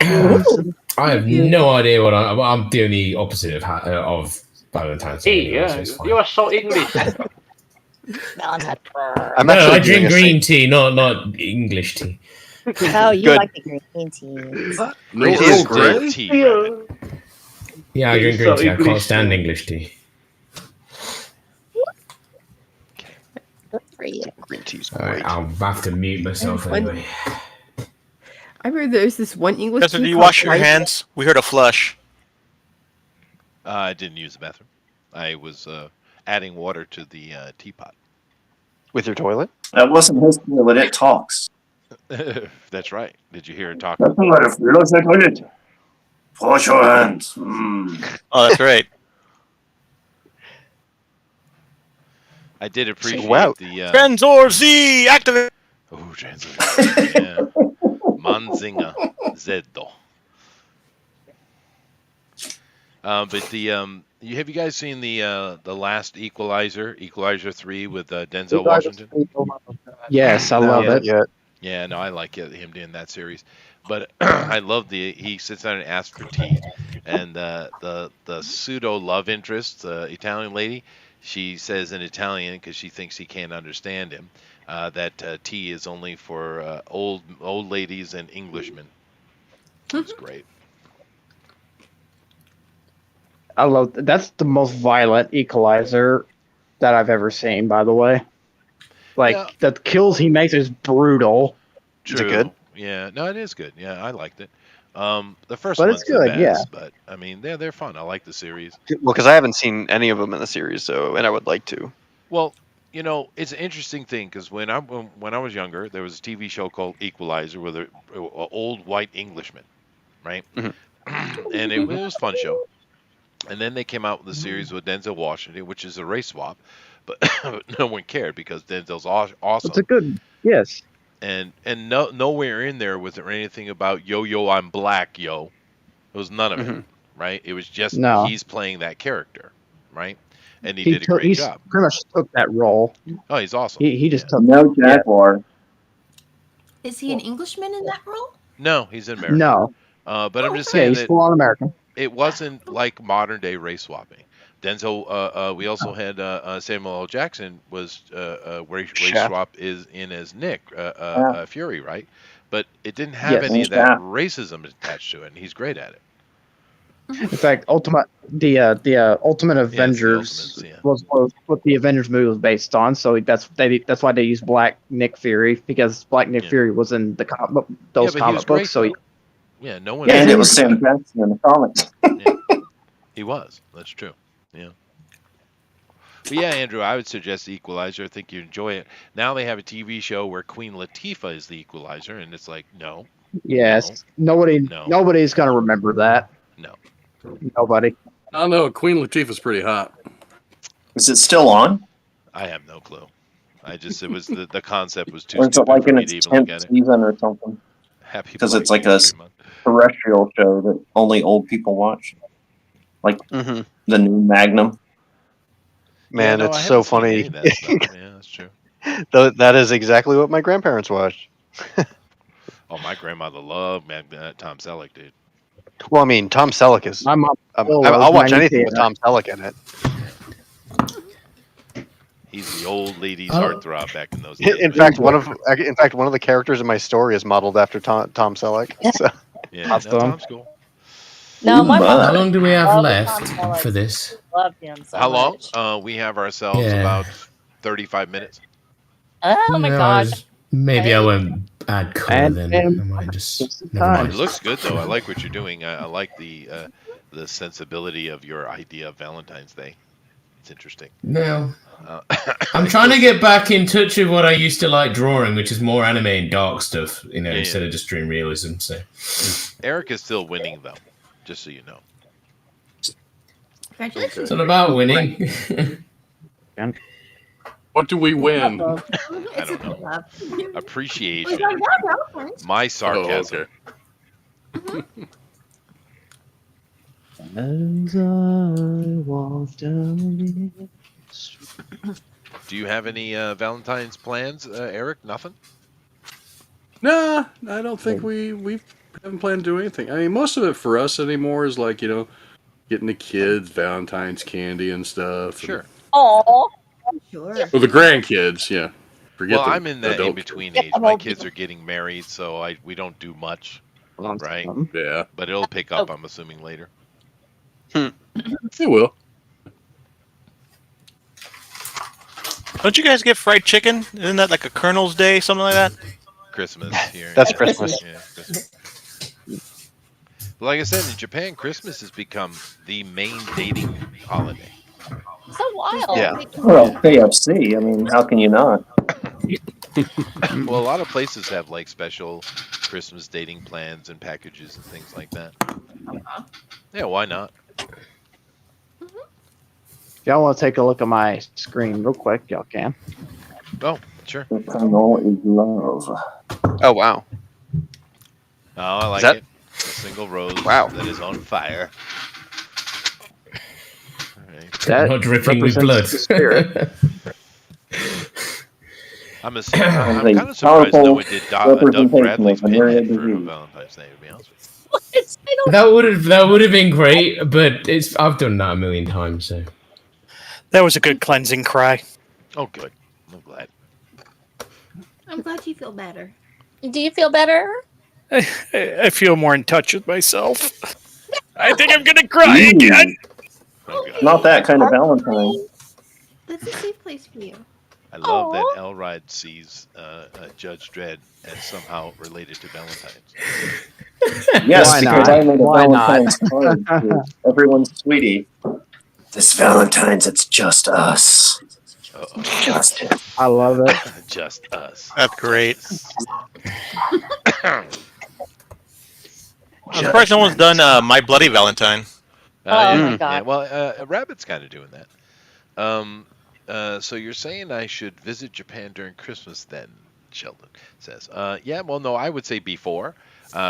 I have no idea what I'm doing the opposite of Valentine's Day. Hey, yeah, you are so English. Valentine's. I'm No, actually I doing drink a green tea, not English tea. Oh, you Good. like the green teas. No Tea is Earl Grey? Green tea. Yeah, I drink So green tea. I can't English, stand yeah. English tea. Good for you. green tea's All right, great. I'll have to mute myself When- anyway. I remember there's this one English. Chester, tea do you called wash your White- hands? We heard a flush. I didn't use the bathroom. I was adding water to the teapot. With your toilet? That wasn't his toilet. It talks. That's right. Did you hear it talk? That's not a toilet. Wash your hands. Mm. Oh, that's right. I did appreciate wow. the Trenzor Z activate. oh Trenzor Z, yeah. Manzinga Zeddo. But have you guys seen the last Equalizer 3 with Denzel Washington? Yes, I No, love not it. yet. Yeah, no, I like him doing that series, but I love he sits down and asks for tea, and the pseudo love interest, Italian lady, she says in Italian because she thinks he can't understand him, that tea is only for old ladies and Englishmen. It's great. I love that's the most violent Equalizer that I've ever seen. By the way, like Yeah. the kills he makes is brutal. True. Is it good? Yeah, no, it is good. Yeah, I liked it. The first But it's one's the good, yeah. best, but I mean, they're fun. I like the series. Well, because I haven't seen any of them in the series, and I would like to. Well, it's an interesting thing because when I was younger, there was a TV show called Equalizer with a old white Englishman, right? Mhm. And it was a fun show. And then they came out with a series with Denzel Washington, which is a race swap, but no one cared because Denzel's It's awesome. a good yes. And nowhere in there was there anything about yo I'm black yo. It was none of it, Mhm. right? It was just No. he's playing that character, right? And he did a took, great he's job. pretty much took that role. Oh, he's awesome. He just Yeah. took No Jaguar. Is he an Englishman in that role? No, he's an American. no. But I'm just Yeah, saying he's that full on American. it wasn't like modern day race swapping. Denzel, we also had Samuel L. Jackson was race Shaft. swap is in as Nick Fury, right? But it didn't have Yes. any of that Shaft. racism attached to it, and he's great at it. In fact, Ultimate Ultimate Avengers Ultimates, yeah. was what the Avengers movie was based on. So that's why they used Black Nick Fury, because Black Nick Yeah. Fury was in the but he was comic great, books. So though. Yeah, no one. Yeah, And it was Sam Jackson in the comics. He was. That's true. Yeah. But yeah, Andrew, I would suggest the Equalizer. I think you'd enjoy it. Now they have a TV show where Queen Latifah is the Equalizer, and it's like, no, yes, No. nobody's gonna remember that. no. Nobody. I don't know. Queen Latifah's pretty hot. Is it still on? I have no clue. It was the concept was too Or is it stupid like for in me its to even look 10th at it. season or something? Happy Because Black it's like History a Month. terrestrial show that only old people watch. Like Mhm. the new Magnum. Man, no, I it's so haven't seen any funny. of that stuff. Yeah, that's true. That is exactly what my grandparents watched. Oh, my grandmother loved Tom Selleck, dude. Well, I mean, Tom Selleck is. My mom still I'll loves watch Maggie anything with Theater. Tom Selleck in it. He's the old lady's Oh. heartthrob back in those days. In man. fact, one of the characters in my story is modeled after Tom Selleck. So. Yeah, no, Awesome. Tom's cool. No, my Ooh, mom How long do we have loved left Tom Selleck. for this? Loved him so How long? much. We have ourselves Yeah. about 35 minutes. Oh my No, gosh. maybe I won't add color And- then. and- I might just. It's Never time. It mind. looks good though. I like what you're doing. I like the sensibility of your idea of Valentine's Day. It's interesting. No. Uh, I'm trying to get back in touch with what I used to like drawing, which is more anime and dark stuff, Yeah. instead of just dream realism. So Eric is still winning though, just so you know. Congratulations. it's not about winning. What do we win? I don't know. Love. Appreciation. Well, yeah, Valentine's. My sarcasm. Oh, okay. As I walk down Do you have any Valentine's plans, Eric? Nothing. Nah, I don't think we haven't planned to do anything. I mean, most of it for us anymore is like, getting the kids Valentine's candy and stuff. Sure. Oh, Sure. Well, the grandkids, yeah. Forget Well, the I'm in that adult in between age. My kids are getting married, so we don't do much, right? kids. Yeah, But it'll pick up, I'm assuming, later. it will. Don't you guys get fried chicken? Isn't that like a Colonel's Day, something like that? Christmas here. That's Christmas. Yeah, Christmas. But like I said, in Japan, Christmas has become the main dating holiday. so wild. Yeah. Well, KFC. I mean, how can you not? Well, a lot of places have like special Christmas dating plans and packages and things like that. Yeah, why not? If y'all want to take a look at my screen real quick, y'all can. Oh, sure. Eternal is love. Oh wow. Oh, I like that- it. A single rose Wow. that is on fire. All right. That Not dripping with blood. represents the spirit. I'm As kind a of surprised powerful no one did Doug representation Bradley's of a myriad pinhead for disease. Valentine's Day, to be honest with you. That would have been great, but I've done that a million times. So That was a good cleansing cry. Oh, good. I'm glad. I'm glad you feel better. Do you feel better? I feel more in touch with myself. I think I'm gonna cry again. Not that kind of Valentine. That's a safe place for you. I love that Elrod sees Judge Dredd as somehow related to Valentine's. Yes, Why because not? I made a Why not? Valentine's card for everyone's sweetie. This Valentine's, it's just us. Just him. I love it. Just us. That's great. I'm surprised no one's done My Bloody Valentine. Oh yeah, my God. Yeah, well, Rabbit's kind of doing that. So you're saying I should visit Japan during Christmas then, Sheldon says. Yeah, well, no, I would say before,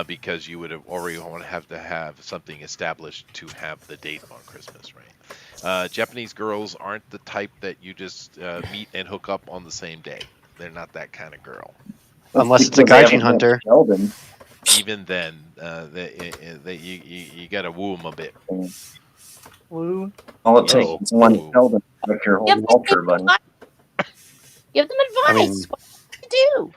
because you would have already want to have something established to have the date on Christmas, right? Japanese girls aren't the type that you just meet and hook up on the same day. They're not that kind of girl. Unless it's a gaijin hunter. Sheldon. Even then, you got to woo them a bit. Woo. All it takes is one Sheldon to make your whole Give them culture, buddy. Give them advice. What do you do?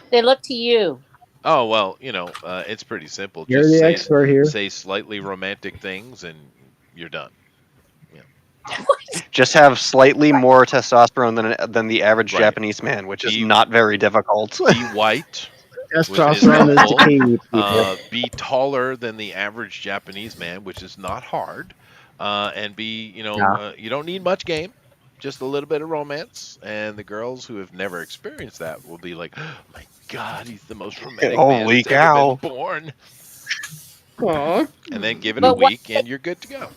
They look to you. Oh, well, it's pretty simple. You're Just the say, expert here. Say slightly romantic things and you're done. Just have slightly more testosterone than the average Right. Japanese man, which is not very difficult. Be white. Testosterone is key. people. Be taller than the average Japanese man, which is not hard. And be, you don't need much game, just a little bit of romance. And the girls who have never experienced that will be like, oh my God, he's the most romantic man Holy that's ever cow. been born. Aww. And then give it But a week and you're good to go.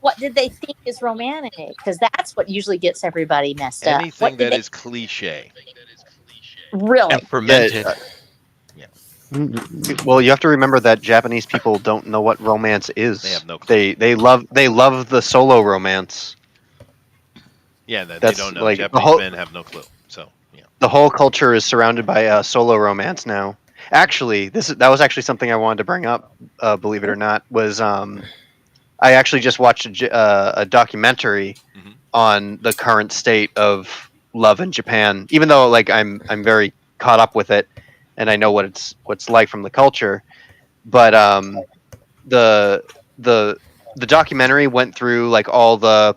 What did they think is romantic? Because that's what usually gets everybody messed up. Anything What did that is cliche. really? And fermented. Well, you have to remember that Japanese people don't know what romance is. They have no clue. They love the solo romance. Yeah, they That's don't know. like the Japanese whole- men have no clue. So, yeah. The whole culture is surrounded by solo romance now. Actually, that was actually something I wanted to bring up. Believe it or not, was I actually just watched a documentary on the current state of love in Japan. Even though like I'm very caught up with it, and I know what's like from the culture, but the documentary went through like all the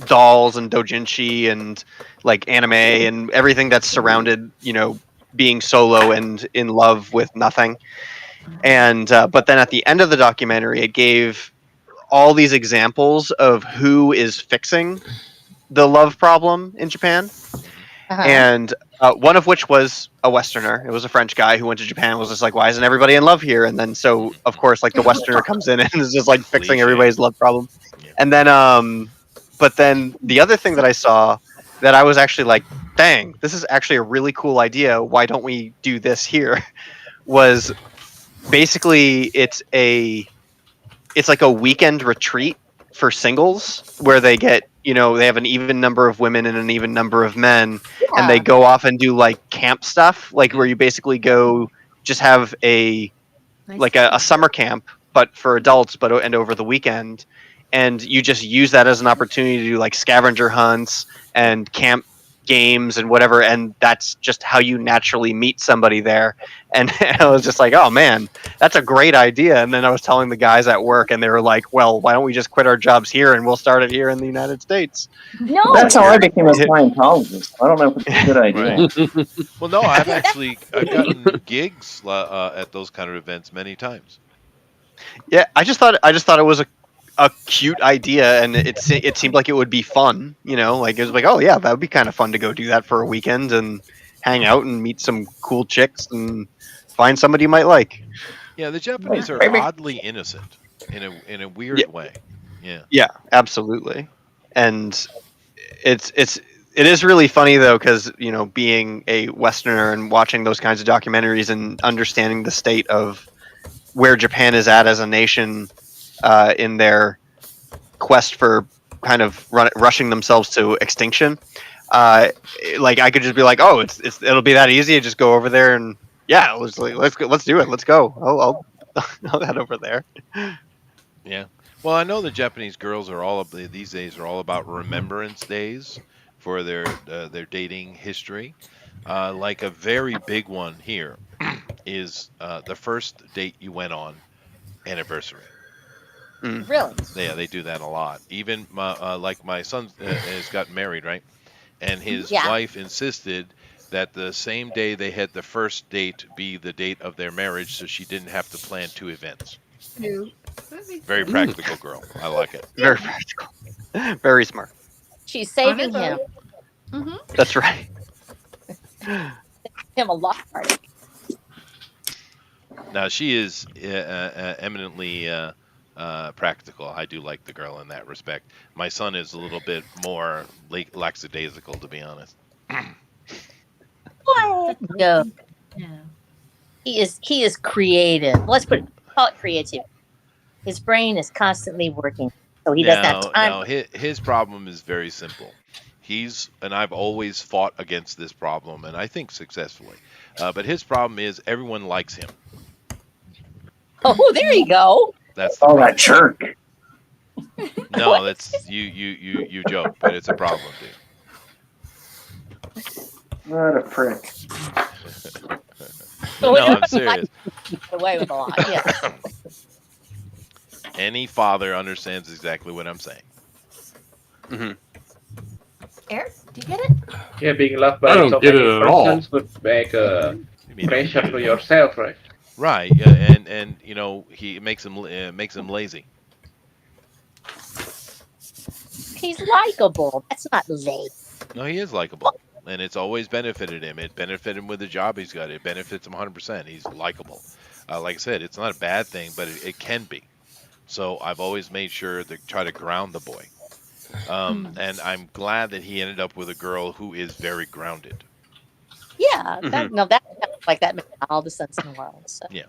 dolls and doujinshi and like anime and everything that's surrounded being solo and in love with nothing. And but then at the end of the documentary, it gave all these examples of who is fixing the love problem in Japan. And one of which was a Westerner. It was a French guy who went to Japan and was just like, why isn't everybody in love here? And then so, of course, like the Westerner comes in and is just like fixing everybody's love problem. And then, but then the other thing that I saw that I was actually like, dang, this is actually a really cool idea. Why don't we do this here? Was basically it's like a weekend retreat for singles where they get they have an even number of women and an even number of men, and they go off and do like camp stuff, like where you basically go just have a summer camp but for adults and over the weekend, and you just use that as an opportunity to do like scavenger hunts and camp games and whatever, and that's just how you naturally meet somebody there. And I was just like, oh man, that's a great idea. And then I was telling the guys at work, and they were like, well, why don't we just quit our jobs here and we'll start it here in the United States? No, That's how I became a Scientologist. I don't know if it's a good idea. Right. Well, no, I've gotten gigs at those kind of events many times. Yeah, I just thought it was a cute idea, and it seemed like it would be fun. Like it was like, oh yeah, that would be kind of fun to go do that for a weekend and hang out and meet some cool chicks and find somebody you might like. Yeah, the Japanese are oddly innocent in a weird way. Yeah. Yeah, absolutely. And it is really funny though, because being a Westerner and watching those kinds of documentaries and understanding the state of where Japan is at as a nation in their quest for kind of rushing themselves to extinction. Uh, like I could just be like, oh, it'll be that easy. Just go over there and yeah, let's do it. Let's go. I'll head over there. Yeah. Well, I know the Japanese girls are these days are all about remembrance days for their dating history. Like a very big one here is the first date you went on anniversary. Really? Yeah, they do that a lot. Even like my son has gotten married, right? And his Yeah. wife insisted that the same day they had the first date be the date of their marriage, so she didn't have to plan two events. No. Very practical girl. I like it. Very practical. Very smart. She's saving him. That's right. Him a lot of heartache. Now she is eminently practical. I do like the girl in that respect. My son is a little bit more lackadaisical, to be honest. What? No. He is creative. Let's call it creative. His brain is constantly working, so he doesn't have time. No, his problem is very simple. And I've always fought against this problem, and I think successfully. But his problem is everyone likes him. Oh, there you go. That's the Oh, problem. that jerk. No, that's you joke, but it's a problem, dude. What a prick. So No, I'm serious. Get away with a lot. Yeah. Any father understands exactly what I'm saying. Mm-hmm. Eric, do you get it? Yeah, being loved I by don't so get many it at all. persons would make a pressure to yourself, right? Right, yeah, and he makes him lazy. He's likable. That's not lazy. No, he is likable, and it's always benefited him. It benefited him with the job he's got. It benefits him 100%. He's likable. Like I said, it's not a bad thing, but it can be. So I've always made sure to try to ground the boy. And I'm glad that he ended up with a girl who is very grounded. Yeah. That makes all the sense in the world. So. Yeah.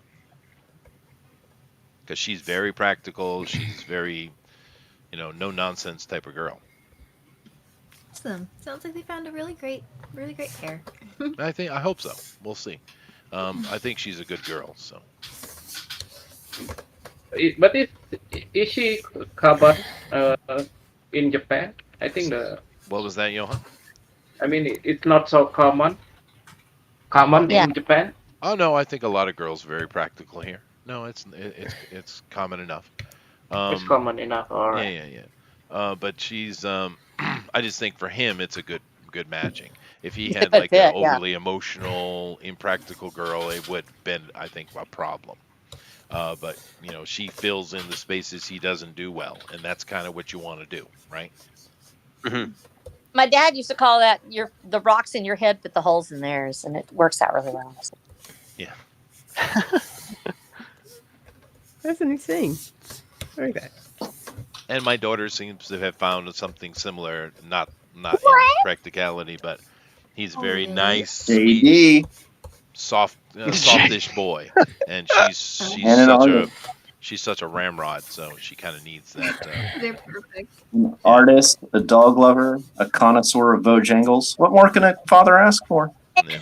Because she's very practical. She's very, no nonsense type of girl. Awesome. Sounds like they found a really great pair. I hope so. We'll see. I think she's a good girl. So. But is she common in Japan? I think What was that, Johan? I mean, it's not so common in Japan. Oh no, I think a lot of girls are very practical here. No, it's common enough. It's common enough. All right. Yeah. But she's. I just think for him, it's a good matching. If he had like an overly emotional, impractical girl, it would have been, I think, a problem. But she fills in the spaces he doesn't do well, and that's kind of what you want to do, right? Mm-hmm. My dad used to call that the rocks in your head fit the holes in theirs, and it works out really well. Yeah. That's a nice thing. Very good. And my daughter seems to have found something similar, not in practicality, but he's very nice, sweet, softish boy, and she's such a ramrod, so she kind of needs that. They're perfect. An artist, a dog lover, a connoisseur of Bojangles. What more can a father ask for?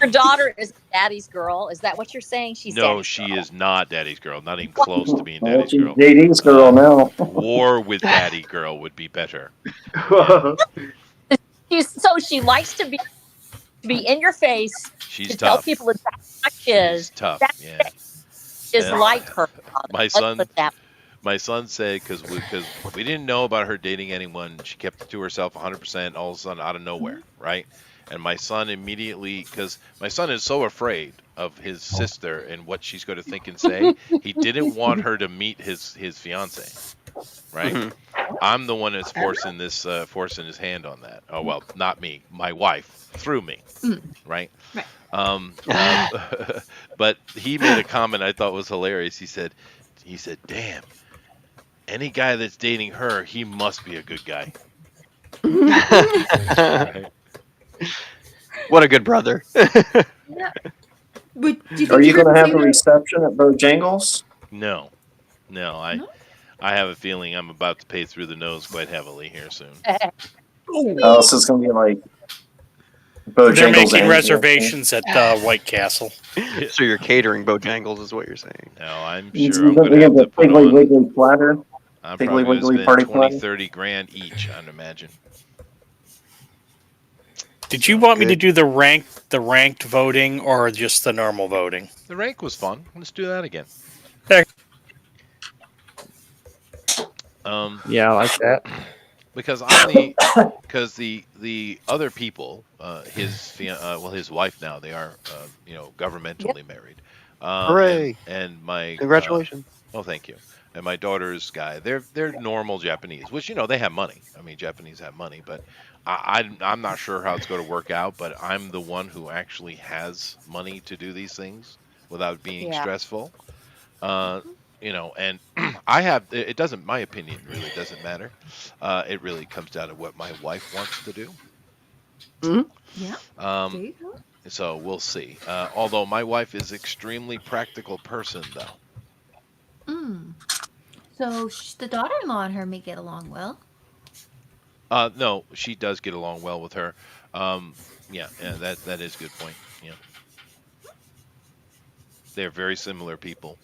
Your daughter is daddy's girl. Is that what you're saying? No, she is not daddy's girl. Not even close to being Well, daddy's she's girl. JD's girl now. War with daddy girl would be better. She likes to be in your face. She's to tough. Tell people exactly what she is. She's tough. That Yeah. is like her. My son said because we didn't know about her dating anyone. She kept it to herself 100%. All of a sudden, out of nowhere, right? And my son immediately, because my son is so afraid of his sister and what she's going to think and say, he didn't want her to meet his fiance, right? Mm-hmm. I'm the one that's forcing his hand on that. Oh well, not me, my wife through me, right? But he made a comment I thought was hilarious. He said, "Damn, any guy that's dating her, he must be a good guy. Right. What a good brother. Yeah. But do you Are think you you're going to have say a that? reception at Bojangles? No, I have a feeling I'm about to pay through the nose quite heavily here soon. Oh, so it's going to be like They're Bojangles making and reservations at White Castle. So you're catering Bojangles, is what you're saying? No, I'm You sure I'm got going to have to the put Piggly on. Wiggly platter. I'm Piggly probably going to Wiggly spend party 20, platter. 30 grand each, I'd imagine. Did you want me to do the ranked voting or just the normal voting? The rank was fun. Let's do that again. Yeah, I like that. Because the other people, his wife now, they are governmentally married. Hooray! And my Congratulations. oh, thank you. And my daughter's guy, they're normal Japanese, which they have money. I mean, Japanese have money, but I'm not sure how it's going to work out. But I'm the one who actually has money to do these things without being stressful. And I have. It doesn't. My opinion really doesn't matter. It really comes down to what my wife wants to do. Yeah. There you go. So we'll see. Although my wife is extremely practical person, though. So the daughter-in-law and her may get along well. No, she does get along well with her. Yeah, that is a good point. Yeah, they're very similar people.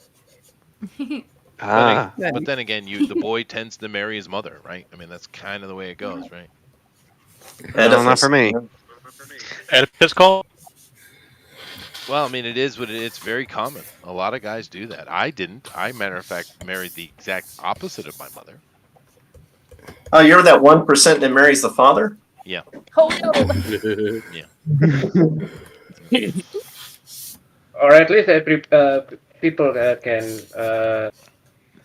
But then again, the boy tends to marry his mother, right? I mean, that's kind of the way it goes, right? No, not for me. Oedipus call. Well, I mean, it is what it is. It's very common. A lot of guys do that. I didn't. I, matter of fact, married the exact opposite of my mother. Oh, you're that 1% that marries the father? Yeah. Oh no. Yeah. Or at least people that can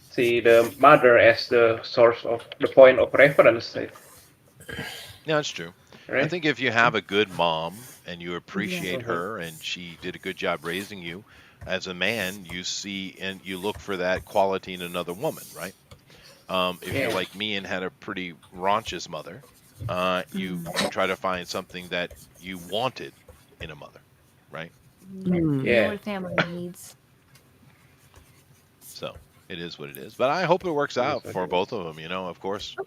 see the mother as the source of the point of reference. Yeah, that's true. Right? I think if you have a good mom and you appreciate her and she did a good job raising you, as a man, you see and you look for that quality in another woman, right? If you're like me and had a pretty raunchous mother, you try to find something that you wanted in a mother, right? You know what family needs. So it is what it is. But I hope it works out for both of them, of course.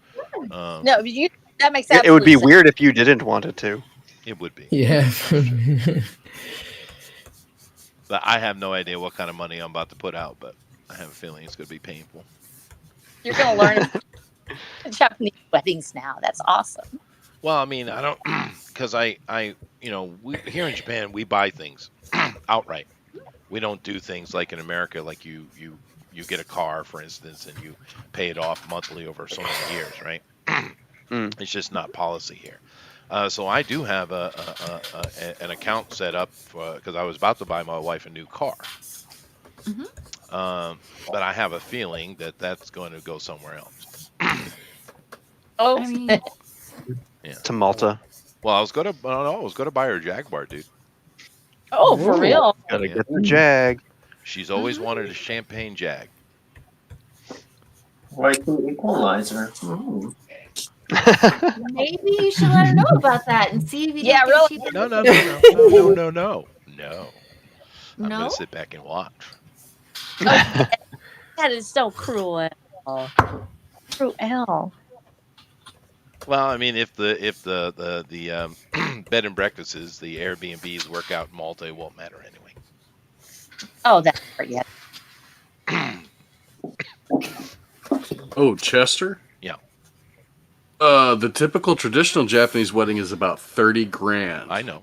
No, that makes It would be sense. weird if you didn't want it to. It would be. Yeah. But I have no idea what kind of money I'm about to put out, but I have a feeling it's going to be painful. You're going to learn Japanese weddings now. That's awesome. Well, I mean, I don't, because we, here in Japan, we buy things outright. We don't do things like in America, like you get a car, for instance, and you pay it off monthly over so many years, right? It's just not policy here. So I do have an account set up because I was about to buy my wife a new car. But I have a feeling that that's going to go somewhere else. Oh, I mean, Yeah. To Malta. Well, I was going to buy her a Jaguar, dude. oh, for real? Gotta get the Jag. She's always wanted a champagne Jag. Like the equalizer. maybe you should let her know about that and see if you. Yeah, really. No. No. I'm going to sit back and watch. That is so cruel. Cruel. Well, I mean, if the bed and breakfasts, the Airbnbs work out in Malta, it won't matter anyway. Oh, that's yeah. Oh, Chester? Yeah. The typical traditional Japanese wedding is about 30 grand. I know.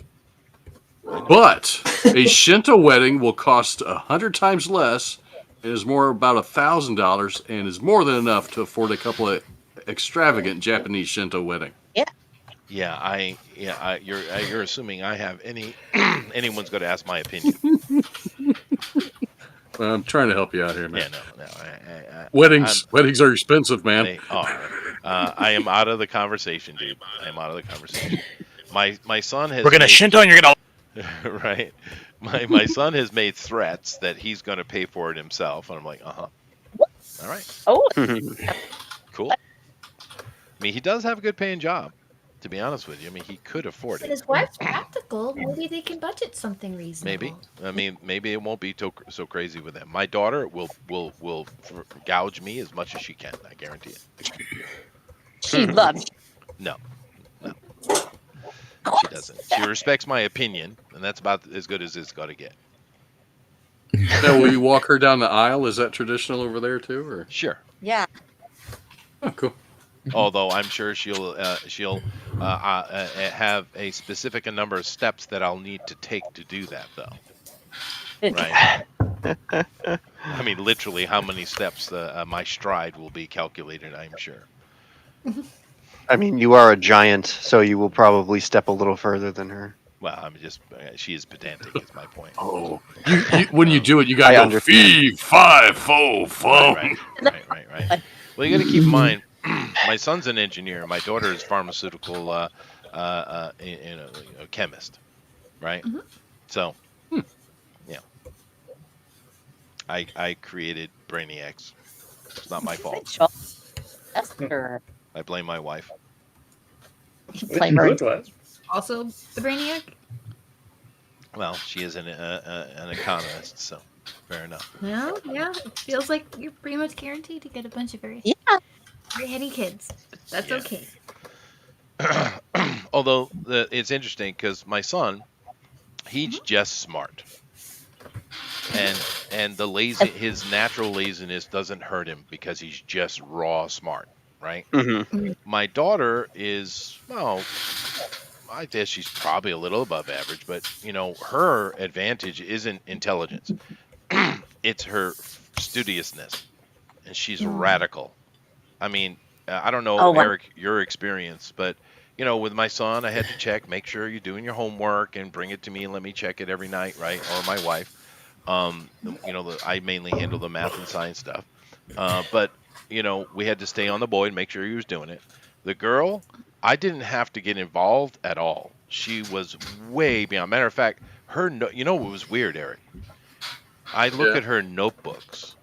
But a Shinto wedding will cost 100 times less. It is more about $1,000 and is more than enough to afford a couple of extravagant Japanese Shinto wedding. Yeah, you're assuming I have anyone's going to ask my opinion. I'm trying to help you out here, man. Yeah, no. Weddings are expensive, man. They are. I am out of the conversation, dude. I am out of the conversation. My son has. We're gonna Shinto, and you're gonna. Right. My son has made threats that he's going to pay for it himself, and I'm like, All right. Oh, Cool. I mean, he does have a good paying job, to be honest with you. I mean, he could afford But it. his wife's practical. Maybe they can budget something Maybe. reasonable. I mean, maybe it won't be so crazy with them. My daughter will gouge me as much as she can. I guarantee it. she loves. No, no, she doesn't. She respects my opinion, and that's about as good as it's got to get. Now, will you walk her down the aisle? Is that traditional over there too, or? Sure. Yeah. Oh, cool. Although I'm sure she'll have a specific number of steps that I'll need to take to do that, though. Right. I mean, literally, how many steps my stride will be calculated, I'm sure. I mean, you are a giant, so you will probably step a little further than her. Well, I'm just she is pedantic. Is my point. Oh, when you do it, you gotta I go understand. fee, fi, fo, fum. Right. Well, you got to keep in mind, my son's an engineer. My daughter is pharmaceutical, chemist, right? Mhm. So, yeah, I created Brainiacs. It's not my fault. Esther. I blame my wife. Blame her. Good one. Also, the Brainiac. Well, she is an economist, so fair enough. Well, yeah, it feels like you're pretty much guaranteed to get a bunch of very heady kids. But that's Yeah. okay. Although it's interesting because my son, he's just smart, and his natural laziness doesn't hurt him because he's just raw smart, right? Mm-hmm. My daughter is, well, I guess she's probably a little above average, but her advantage isn't intelligence; it's her studiousness, and she's radical. I mean, I don't know, Oh, wow. Eric, your experience, but with my son, I had to check, make sure you're doing your homework, and bring it to me and let me check it every night, right? Or my wife. I mainly handle the math and science stuff, but we had to stay on the boy and make sure he was doing it. The girl, I didn't have to get involved at all. She was way beyond. Matter of fact, what was weird, Eric? I look at her notebooks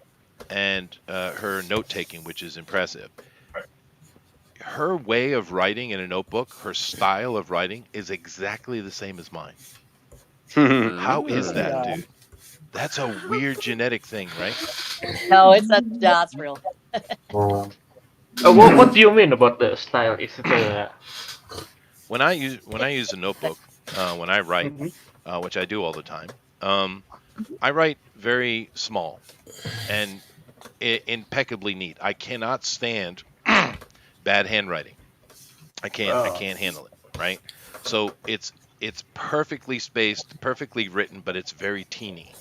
and her note taking, which is impressive. Her way of writing in a notebook, her style of writing is exactly the same as mine. How is that, dude? That's a weird genetic thing, right? No, it's not. That's real. What do you mean about the style? Is it When I use a notebook, when I write, which I do all the time, I write very small and impeccably neat. I cannot stand bad handwriting. I can't handle it, right? So it's perfectly spaced, perfectly written, but it's very teeny.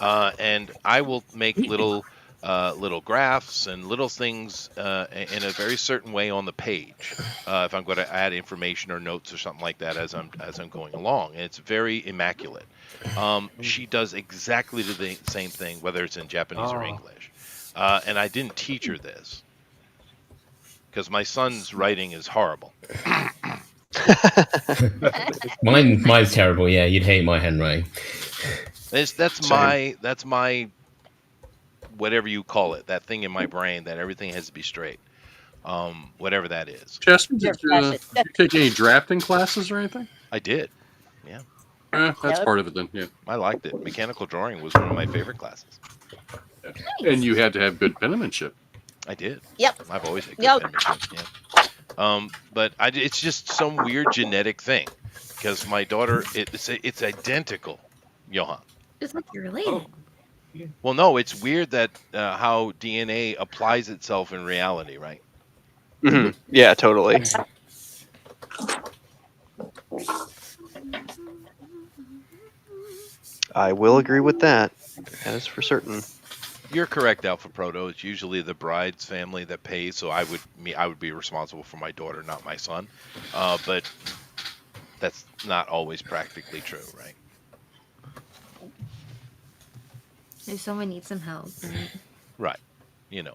And I will make little graphs and little things in a very certain way on the page if I'm going to add information or notes or something like that as I'm going along. And it's very immaculate. She does exactly the same thing, whether it's in Japanese or English. And I didn't teach her this because my son's writing is horrible. Mine's terrible. Yeah, you'd hate my handwriting. That's my whatever you call it, that thing in my brain that everything has to be straight. Whatever that is. Chester, did you take any drafting classes or anything? I did. Yeah. That's part of it then. Yeah. I liked it. Mechanical drawing was one of my favorite classes. And you had to have good penmanship. I did. Yep. I've always had good penmanship. Yeah. But it's just some weird genetic thing because my daughter, it's identical, Johan. It's like you're related. Well, no, it's weird that how DNA applies itself in reality, right? Mm-hmm. Yeah, totally. I will agree with that. That is for certain. You're correct, Alpha Proto. It's usually the bride's family that pays, so I would be responsible for my daughter, not my son. But that's not always practically true, right? If someone needs some help, right? And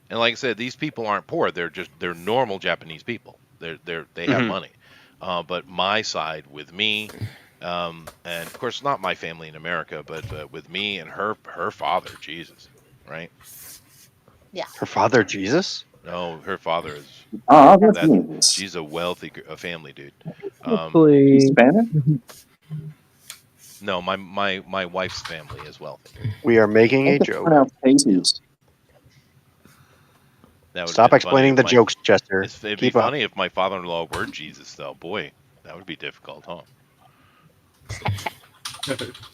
like I said, these people aren't poor. They're normal Japanese people. They have money. But my side with me, and of course not my family in America, but with me and her father, Jesus, right? Yeah. Her father, Jesus? No, her father is. That's That, nice. she's a wealthy family, dude. She's Spanish? No, my wife's family is wealthy. We are making a I can joke. pronounce Jesus. That would Stop explaining the jokes, Chester. It'd be Keep up. funny if my father-in-law were Jesus, though. Boy, that would be difficult, huh?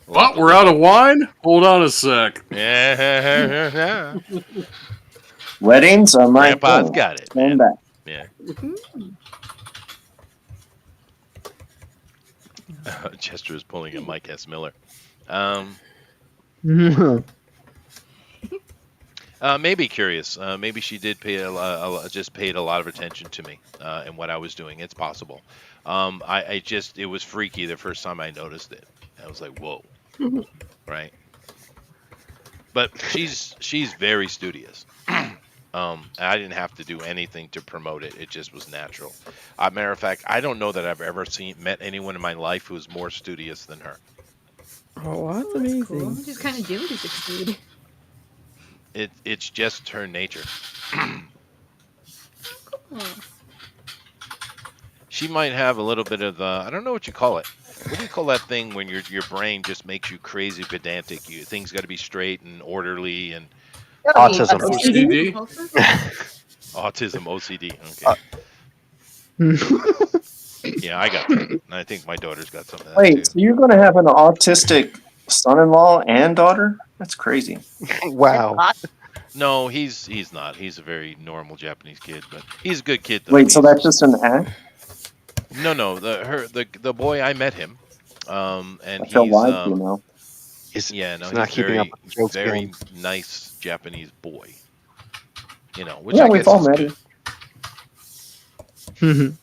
What? We're out of wine? Hold on a sec. Yeah. Weddings are my Grandpa's thing. got it, Stand man. back. Yeah. Chester is pulling a Mike S. Miller. Maybe curious. Maybe she did pay just paid a lot of attention to me and what I was doing. It's possible. It was freaky the first time I noticed it. I was like, whoa, right? But she's very studious. I didn't have to do anything to promote it. It just was natural. Matter of fact, I don't know that I've ever met anyone in my life who's more studious than her. Oh, that's amazing. Cool. Just kind of do to succeed. It's just her nature. She might have a little bit of I don't know what you call it. What do you call that thing when your brain just makes you crazy pedantic? Things got to be straight and orderly and Autism. OCD? Autism, OCD. Okay. Yeah, I got that. And I think my daughter's got some of that Wait, too. so you're going to have an autistic son-in-law and daughter? That's crazy. Wow. No, he's not. He's a very normal Japanese kid, but he's a good kid though. Wait, so that's just an act? No. The boy, I met him, and I feel he's lied to now. he's not keeping very, up with the jokes very game. nice Japanese boy. Which Yeah, I we've guess all is met good.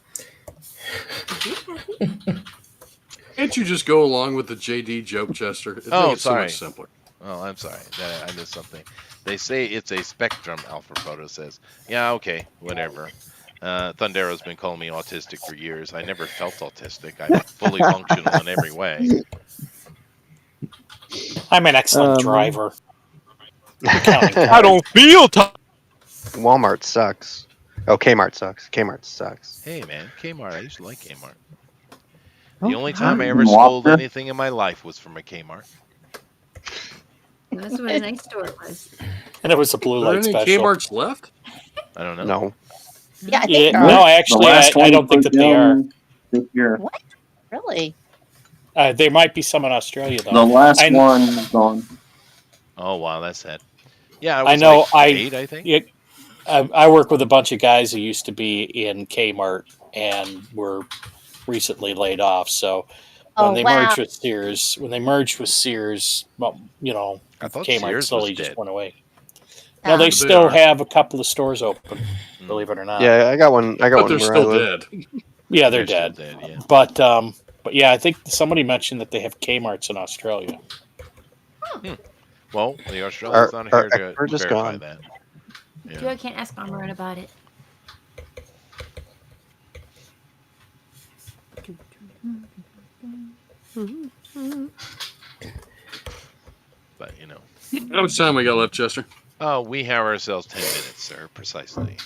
Can't you just go along with the JD joke, Chester? It Oh, makes it so sorry. much simpler. Oh, I'm sorry. I missed something. They say it's a spectrum, Alpha Proto says. Yeah, okay, whatever. Thundero's been calling me autistic for years. I never felt autistic. I'm fully functional in every way. I'm an excellent driver. I don't feel Walmart sucks. Oh, Kmart sucks. Kmart sucks. Hey, man, Kmart. I used to like Kmart. Oh, The only time I hi. ever stole anything in my life was from a Kmart. That's what a nice store it was. And it was a blue Are there light any special. Kmart's left? I don't know. No. Yeah, I Yeah, think no, actually, I don't think that they are. This year. What? Really? There might be some in Australia though. The last one gone. Oh, wow, that's sad. Yeah, I was know. like 8, I think. Yeah, I work with a bunch of guys who used to be in Kmart and were recently laid off. So when they merged with Sears, well, I thought Kmart Sears slowly was just dead. went away. No, they They still are. have a couple of stores open, believe it or not. Yeah, I got one. I got But one they're where I still live. dead. Yeah, they're still dead. dead, yeah. But yeah, I think somebody mentioned that they have Kmart's in Australia. Well, the Australians not here to expert is verify gone. that. Yeah. Joe, I can't ask Amaran about it. But, How much time we got left, Chester? Oh, we have ourselves 10 minutes, sir, precisely.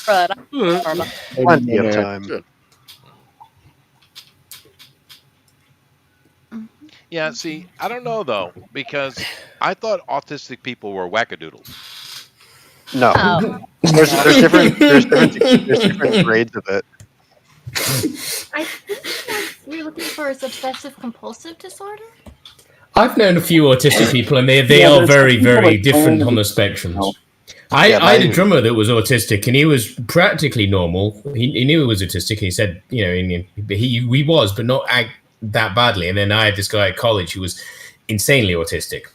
Plenty of time. Yeah, see, I don't know, though, because I thought autistic people were wackadoodles. No. Oh. There's different grades of it. I think you're looking for a obsessive compulsive disorder. I've known a few autistic people, and they Yeah, are there's very, some people very that different claim on the to be spectrums. Yeah, I had a mine- drummer that was autistic, and he was practically normal. He knew he was autistic. He said, he was, but not that badly. And then I had this guy at college who was insanely autistic.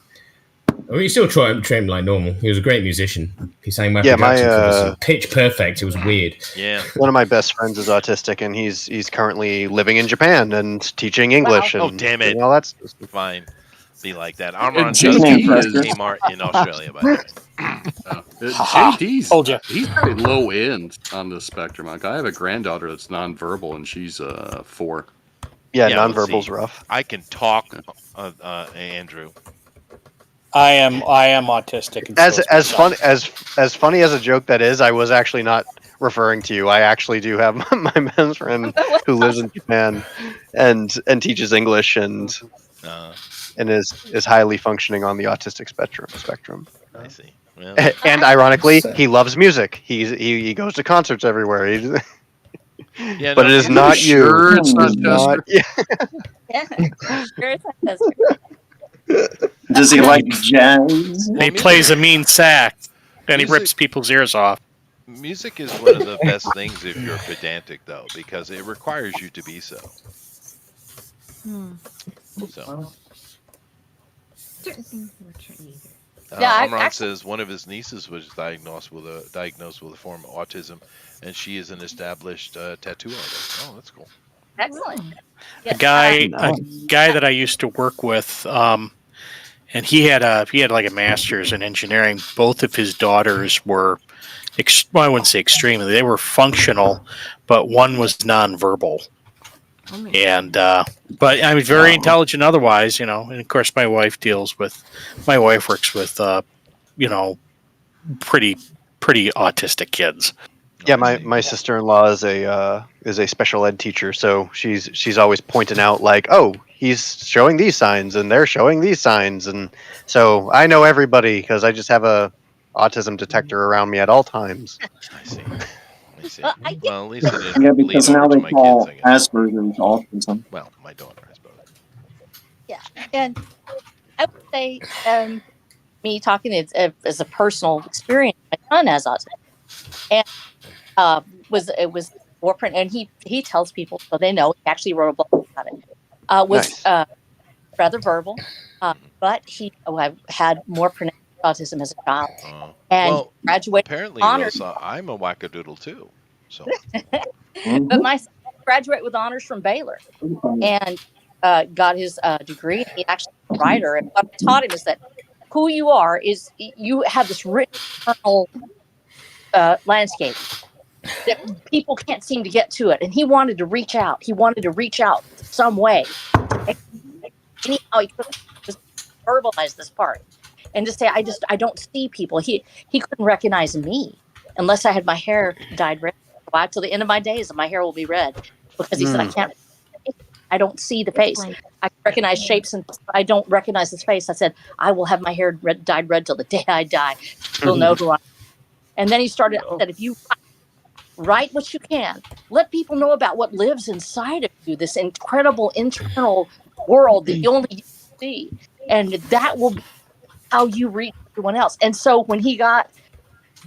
I mean, he still trained like normal. He was a great musician. He sang Michael Yeah, my, Jackson covers, pitch perfect. It was weird. Yeah. One of my best friends is autistic, and he's currently living in Japan and teaching English. Oh, And damn it. Well, that's Fine. Be like that. Amaran JD does keep is- Kmart in Australia, by the way. JD's Told ya. he's very low end on the spectrum. Like, I have a granddaughter that's nonverbal, and she's 4. yeah, Yeah, well, nonverbal's see, rough. I can talk, Andrew. I am autistic. And so As funny as a joke that is, I was actually not referring to you. I actually do have my best friend who lives in Japan and teaches English and is highly functioning on the autistic spectrum. I see. Well, And ironically, he loves music. He goes to concerts everywhere. yeah, But no, it is music- not you. Sure, it's not Not Chester. Yeah, sure it's not Chester. Does he like jazz? He plays a mean sax, and he Music- rips people's ears off. Music is one of the best things if you're pedantic, though, because it requires you to be so. So. Certain things were trendy. Yeah, Amran says one of his nieces was diagnosed with a form of autism, and she is an established tattoo artist. Oh, that's cool. Excellent. A guy that I used to work with, and he had like a master's in engineering. Both of his daughters were, I wouldn't say extremely, they were functional, but one was nonverbal. And but I mean, very intelligent otherwise, and of course my wife works with pretty autistic kids. Yeah, my sister-in-law is a special ed teacher, so she's always pointing out like, oh, he's showing these signs and they're showing these signs, and so I know everybody because I just have a autism detector around me at all times. I see. Well, Well, at least it didn't Yeah, bleed because over now to they my call kids, I guess. Asperger's autism. Well, my daughter has both. Yeah, and I would say, me talking as a personal experience, my son has autism, and it was more print, and he tells people so they know. He actually wrote a blog about it. Was Nice. rather verbal, but he had more pronounced autism as a child, and Well, graduated apparently, honors. Rosa, I'm a wackadoodle too. So. But my son graduated with honors from Baylor, and got his degree. He actually is a writer, and what I taught him is that who you are is you have this rich internal landscape that people can't seem to get to it, and he wanted to reach out. He wanted to reach out some way. Anyhow, he couldn't just verbalize this part and just say, I don't see people. He couldn't recognize me unless I had my hair dyed red. Well, till the end of my days, my hair will be red because he said I don't see the face. I recognize shapes, and I don't recognize his face. I said I will have my hair dyed red till the day I die. You'll know who I am. And then he started. I said, if you write what you can, let people know about what lives inside of you, this incredible internal world that you only see, and that will be how you reach everyone else. And so when he got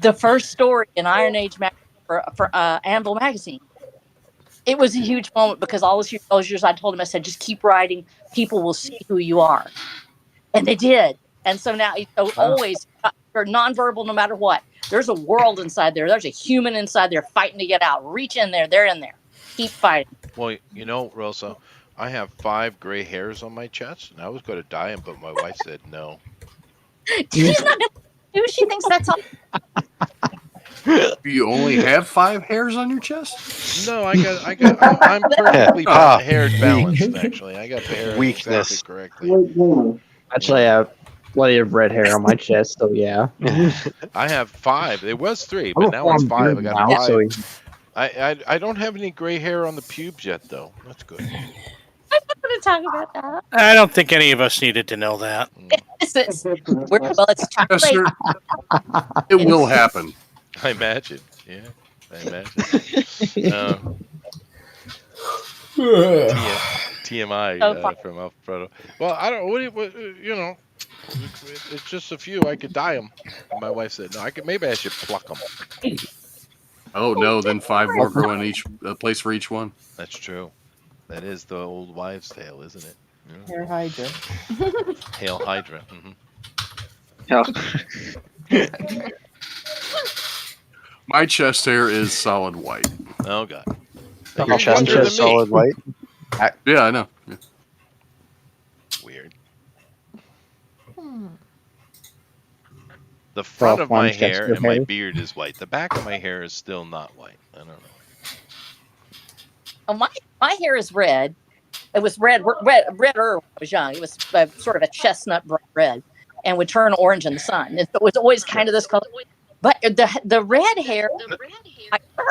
the first story in Iron Age for Anvil magazine, it was a huge moment because all those years I told him, I said, just keep writing. People will see who you are. And they did. And so now, always, you're nonverbal no matter what. There's a world inside there. There's a human inside there fighting to get out. Reach in there. They're in there. Keep fighting. Well, Rosa, I have 5 gray hairs on my chest, and I was going to dye them, but my wife said no. She's not going to do. She thinks that's all. You only have 5 hairs on your chest? No, I'm perfectly haired balanced, actually. I got the hair Weakness. correctly. Actually, I have plenty of red hair on my chest, so yeah. I have 5. There was 3, I'm but a now it's farm 5. I dude got now, 5. so I don't have any gray hair on the pubes yet, though. That's good. I'm not going to talk about that. I don't think any of us needed to know that. It's too late. It will happen. I imagine. Yeah, I imagine. TMI from Alfredo. Well, I don't. It's just a few. I could dye them. And my wife said, "No, maybe I should pluck them." Oh no! Then 5 more grow in each place for each one. That's true. That is the old wives' tale, isn't it? Yeah. Hair Hydra. Hail Hydra. My chest hair is solid white. Oh god. Your chest hair is solid white. Yeah, I know. Yeah. Weird. The front of my hair and my beard is white. The back of my hair is still not white. I don't know. Oh, my hair is red. It was redder when I was young. It was sort of a chestnut bright red. and would turn orange in the sun. And so it was always kind of this color. But the red hair,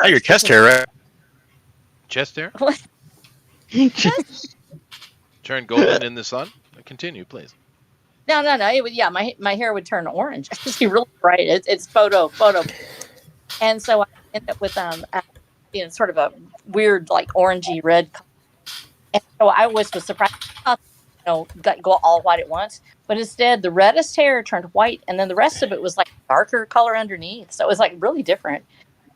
Oh, your chest hair, right? Chest hair? Yes. Turn golden in the sun? Continue, please. No. It would, my hair would turn orange. It's really bright. It's photo. And so I ended up with sort of a weird like orangey red color. And so I was surprised. I thought, go all white at once, but instead the reddest hair turned white, and then the rest of it was like darker color underneath. So it was like really different.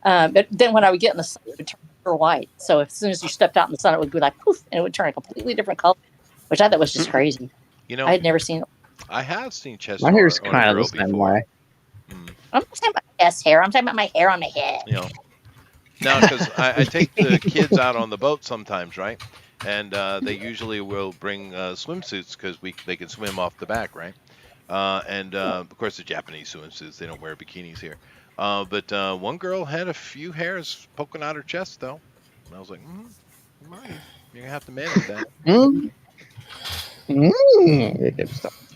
But then when I would get in the sun, it would turn pure white. So as soon as you stepped out in the sun, it would be like poof, and it would turn a completely different color, which I thought was just crazy. I had never seen it. I have seen chest My hair hair's on a kind of girl the same before. way. I'm not talking about chest hair. I'm talking about my hair on my head. Now, because I take the kids out on the boat sometimes, right? And they usually will bring swimsuits because they can swim off the back, right? Of course, the Japanese swimsuits, they don't wear bikinis here. But one girl had a few hairs poking out her chest, though. And I was like, you're going to have to manage that.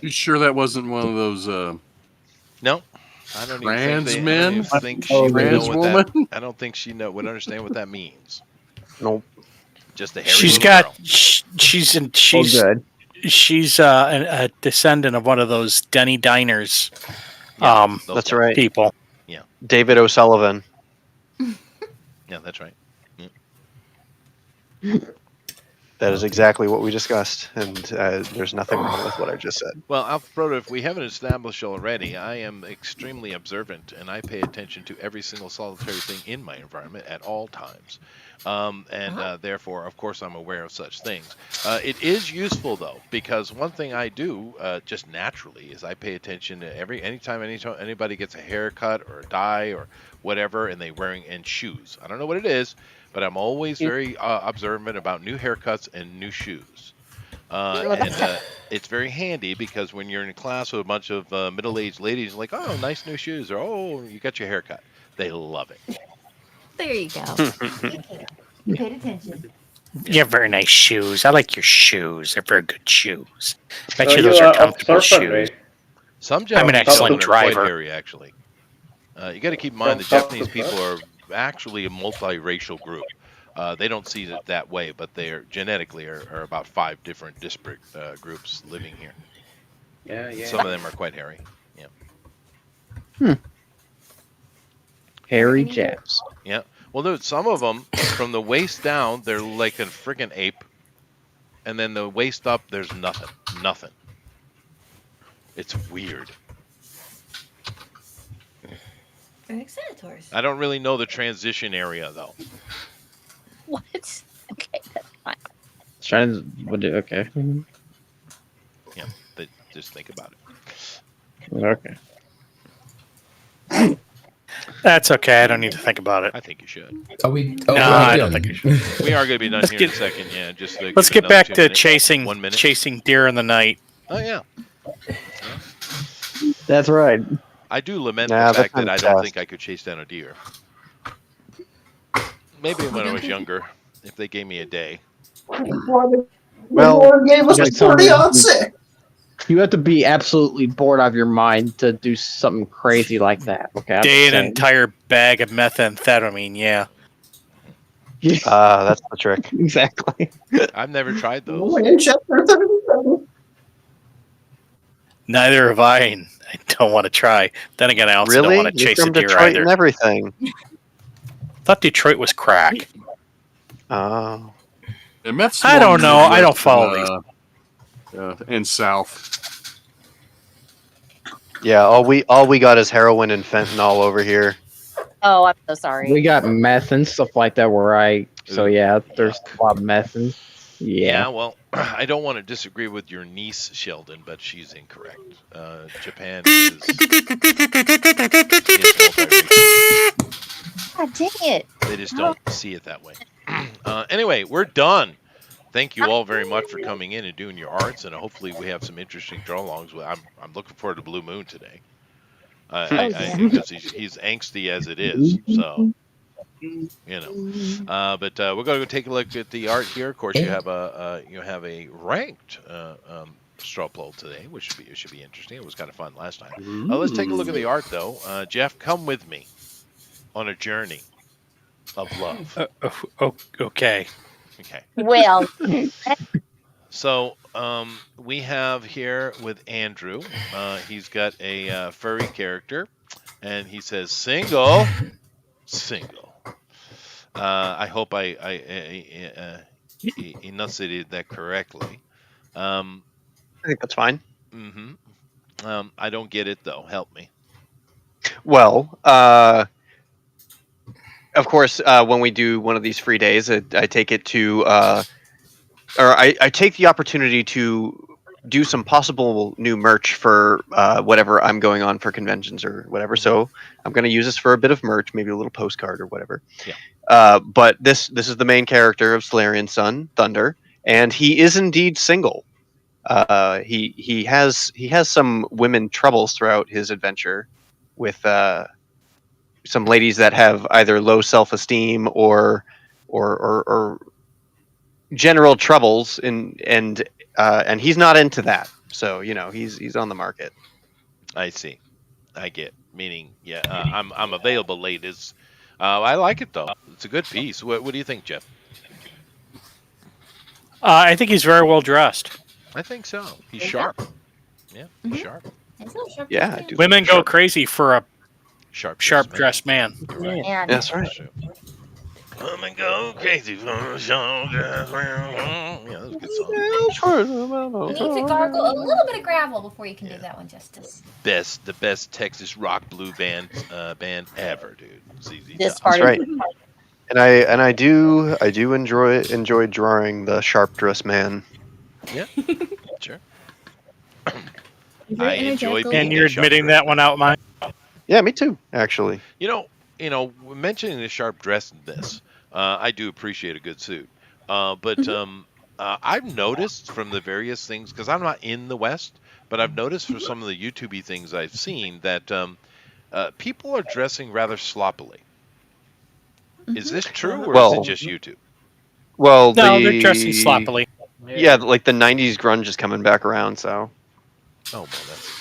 You sure that wasn't one of those No. I don't trans even men? think she would know what that. woman? I don't think she would understand what that means. Nope. Just a hairy She's little got. girl. She's a descendant of one of those Denny Diners. That's right. People. Yeah. David O'Sullivan. Yeah, that's right. That is exactly what we discussed, and there's nothing wrong with what I just said. Well, Alfredo, if we haven't established already, I am extremely observant, and I pay attention to every single solitary thing in my environment at all times. Therefore, of course, I'm aware of such things. It is useful, though, because one thing I do just naturally is I pay attention to anytime anybody gets a haircut or a dye or whatever, and they're wearing shoes. I don't know what it is, but I'm always very observant about new haircuts and new shoes. It's very handy because when you're in a class with a bunch of middle-aged ladies, like, oh, nice new shoes, or oh, you got your haircut. They love it. There you go. You paid attention. You have very nice shoes. I like your shoes. They're very good shoes. Bet So you those you are are comfortable observant, shoes. Some I'm an Japanese excellent people are quite driver. hairy, actually. You got to keep in mind the Japanese people are actually a multiracial group. They don't see it that way, but they are genetically are about 5 different disparate groups living here. Yeah. Some of them are quite hairy. Hairy Japs. Yeah. Well, dude, some of them from the waist down, they're like a freaking ape, and then the waist up, there's nothing. It's weird. They're like senators. I don't really know the transition area though. What? Okay, that's fine. Okay. Yeah, just think about it. Okay. That's okay. I don't need to think about it. I think you should. Are we? No, I don't think you should. We are going to be done Let's here in get- a second. Yeah, just Let's get back to 1 minute. chasing deer in the night. Oh yeah. That's right. I do lament Nah, the fact that's that I not don't fast. think I could chase down a deer. Maybe when I was younger, if they gave me a day. Well, Lord gave us like 40 something- on 6. You have to be absolutely bored out of your mind to do something crazy like that. Okay. I'm Day just an saying. entire bag of methamphetamine. Yeah. that's the trick. Exactly. I've never tried those. Winchester 37. Neither have I. And I don't want to try. Then again, I also Really? don't want to You're chase a from deer Detroit either. and everything. Thought Detroit was crack. Oh. And meth's I don't know. I don't follow in South. Yeah, all we got is heroin and fentanyl over here. Oh, I'm so sorry. We got meth and stuff like that where so yeah, there's a lot of meth and Yeah, well, I don't want to disagree with your niece, Sheldon, but she's incorrect. Japan is multiracial. God dang it. They just don't see it that way. Anyway, we're done. Thank you all very much for coming in and doing your arts, and hopefully we have some interesting draw-alongs. I'm looking forward to Blue Moon today. Because he's angsty as it is, so you know. But we're going to go take a look at the art here. Of course, you have a ranked straw poll today, which should be interesting. It was kind of fun last time. Let's take a look at the art, though. Jeff, come with me on a journey of love. Okay. Okay. Well, So we have here with Andrew. He's got a furry character, and he says single. I hope I enunciated that correctly. I think that's fine. I don't get it though. Help me. Well, of course, when we do one of these free days, I take it to, or I take the opportunity to do some possible new merch for whatever I'm going on for conventions or whatever. So I'm going to use this for a bit of merch, maybe a little postcard or whatever. Yeah. But this is the main character of Solarian's son, Thunder, and he is indeed single. He has some women troubles throughout his adventure with some ladies that have either low self-esteem or general troubles, and he's not into that. So he's on the market. I see. I get. Meaning, yeah, I'm available late. I like it though. It's a good piece. What do you think, Jeff? I think he's very well dressed. I think so. He's sharp. Yeah, he's sharp. Yeah, women go crazy for a sharp dressed man. Right. Man. That's right. Women go crazy for a sharp dressed man. Yeah, that was a good song. You need to gargle a little bit of gravel before you can do that one justice. The best Texas rock blue band ever, dude. This That's right. And I do enjoy drawing the sharp dressed man. Yeah, sure. I enjoy being And you're a sharp admitting dressed that one out, Mike? Yeah, me too. Actually, You know, mentioning the sharp dressedness, I do appreciate a good suit. But I've noticed from the various things, because I'm not in the West, but I've noticed from some of the YouTube things I've seen that people are dressing rather sloppily. Is this true, or is it just YouTube? Well, No, they're dressing sloppily. Yeah, like the '90s grunge is coming back around. So, oh well,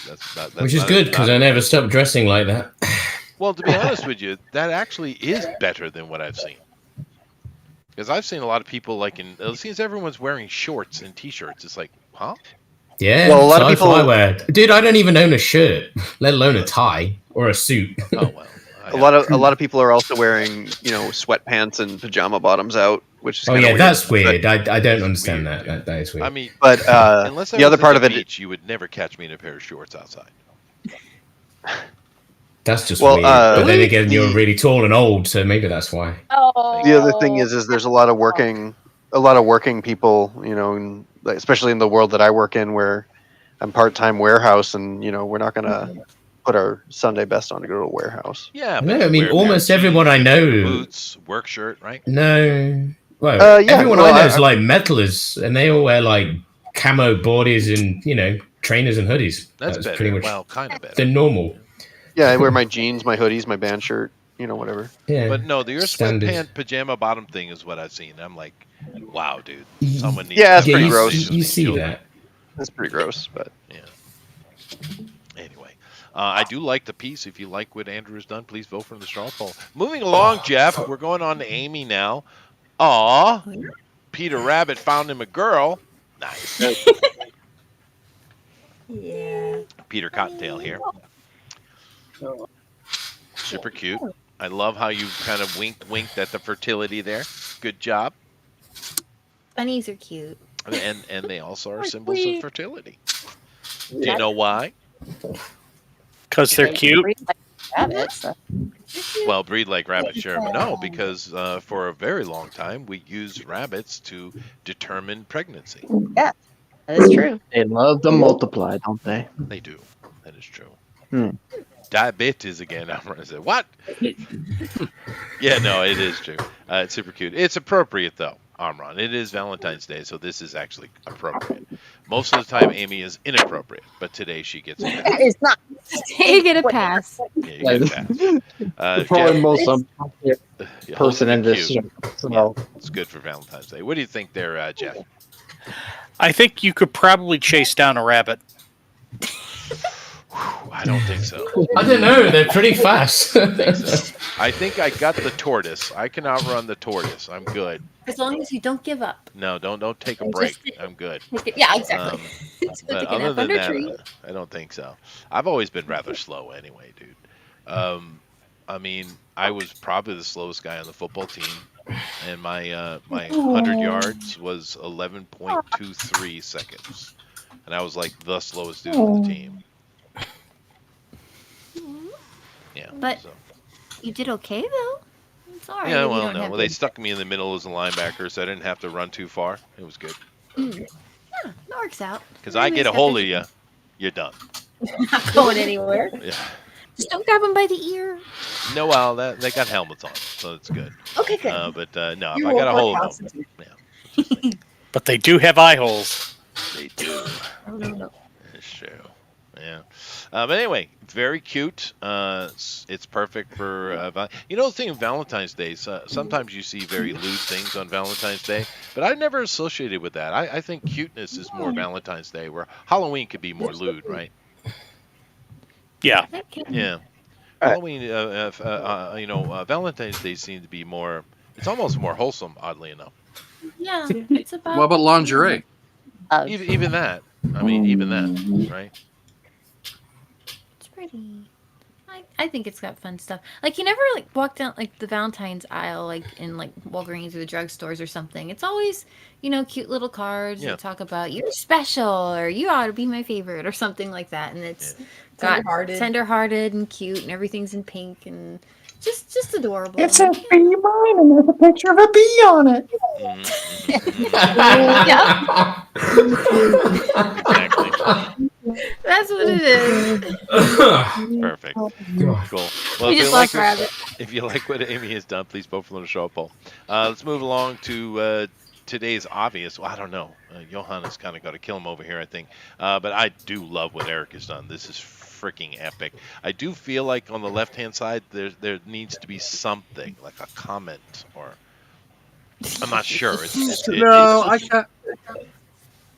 that's which is good because I never stopped dressing like that. Well, to be honest with you, that actually is better than what I've seen. Because I've seen a lot of people it seems everyone's wearing shorts and t-shirts. It's like, huh? Yeah, well, a lot of that's people. what I wear. Dude, I don't even own a shirt, let alone a tie or a suit. Oh well. A lot of people are also wearing sweatpants and pajama bottoms out, which is weird. That's weird. But, I don't understand that. That is weird. I mean, but unless the other part of it, beach, you would never catch me in a pair of shorts outside. That's just weird. But then again, you're really tall and old, so maybe that's why. Oh. The other thing is there's a lot of working people, especially in the world that I work in, where I'm part-time warehouse, and we're not gonna put our Sunday best on to go to a warehouse. Yeah, no, I mean almost everyone I know. Boots, work shirt, right? No, well, everyone I know is like metalers, and they all wear like camo bodies and trainers and hoodies. That's better. Pretty much kind of better. the normal. Yeah, I wear my jeans, my hoodies, my band shirt, whatever. Yeah, but no, the sweatpants pajama bottom thing is what I've seen. I'm like, wow, dude, someone needs. Yeah, it's pretty gross. You see that? That's pretty gross, but yeah. Anyway, I do like the piece. If you like what Andrew has done, please vote for the straw poll. Moving along, Jeff. We're going on to Amy now. Aw, Peter Rabbit found him a girl. Nice. Yeah. Peter Cottontail here. Super cute. I love how you kind of winked at the fertility there. Good job. Bunnies are cute. And they also are symbols of fertility. Do you know why? Because they're cute. Well, breed like rabbits, sure. But no, because for a very long time, we used rabbits to determine pregnancy. Yeah, that is true. They love to multiply, don't they? They do. That is true. Diabetes again. I'm going to say, what? Yeah, no, it is true. It's super cute. It's appropriate, though, Amron. It is Valentine's Day, so this is actually appropriate. Most of the time, Amy is inappropriate, but today she gets a pass. It's not. You get a pass. Yeah, you get a pass. Probably Jeff, most person in this show. So. Yeah, it's good for Valentine's Day. What do you think there, Jeff? I think you could probably chase down a rabbit. I don't think so. I don't know. They're pretty fast. I think I got the tortoise. I can outrun the tortoise. I'm good. As long as you don't give up. No, don't take a And break. just- I'm good. Yeah, exactly. Just go But take a other nap than under a that, tree. I don't think so. I've always been rather slow anyway, dude. I mean, I was probably the slowest guy on the football team, and my 100 yards was 11.23 seconds, and I was like the slowest dude on the team. Yeah. But so. you did okay though. It's all right. Yeah, if you well, don't no. have Well, they to- stuck me in the middle as a linebacker, so I didn't have to run too far. It was good. Yeah, that works out. Because I get a hold of you, you're done. Not going anywhere. Yeah. Just don't grab them by the ear. No, well, they got helmets on, so it's good. Okay, good. But no, You if I got a won't hold work of them, But they do have eye holes. they do. No. It's true. Yeah. But anyway, very cute. It's perfect for you know the thing of Valentine's Day. Sometimes you see very lewd things on Valentine's Day, but I never associated with that. I think cuteness is more Valentine's Day, where Halloween could be more lewd, right? Yeah. Yeah. Halloween, Valentine's Day seems to be more. It's almost more wholesome, oddly enough. Yeah, it's about. What about lingerie? Even that. I mean, even that, right? It's pretty. I think it's got fun stuff. Like you never like walk down like the Valentine's aisle like in like Walgreens or the drugstores or something. It's always cute little cards that talk about you're special or you ought to be my favorite or something like that. And it's got tender-hearted and cute and everything's in pink and just adorable. It says "Be mine" and there's a picture of a bee on it. Exactly. That's what it is. Perfect. Cool. Well, We just love rabbit. if you like what Amy has done, please vote for the straw poll. Let's move along to today's obvious. Well, I don't know. Johan has kind of got to kill him over here, I think. But I do love what Eric has done. This is freaking epic. I do feel like on the left-hand side, there needs to be something, like a comment or... I'm not sure.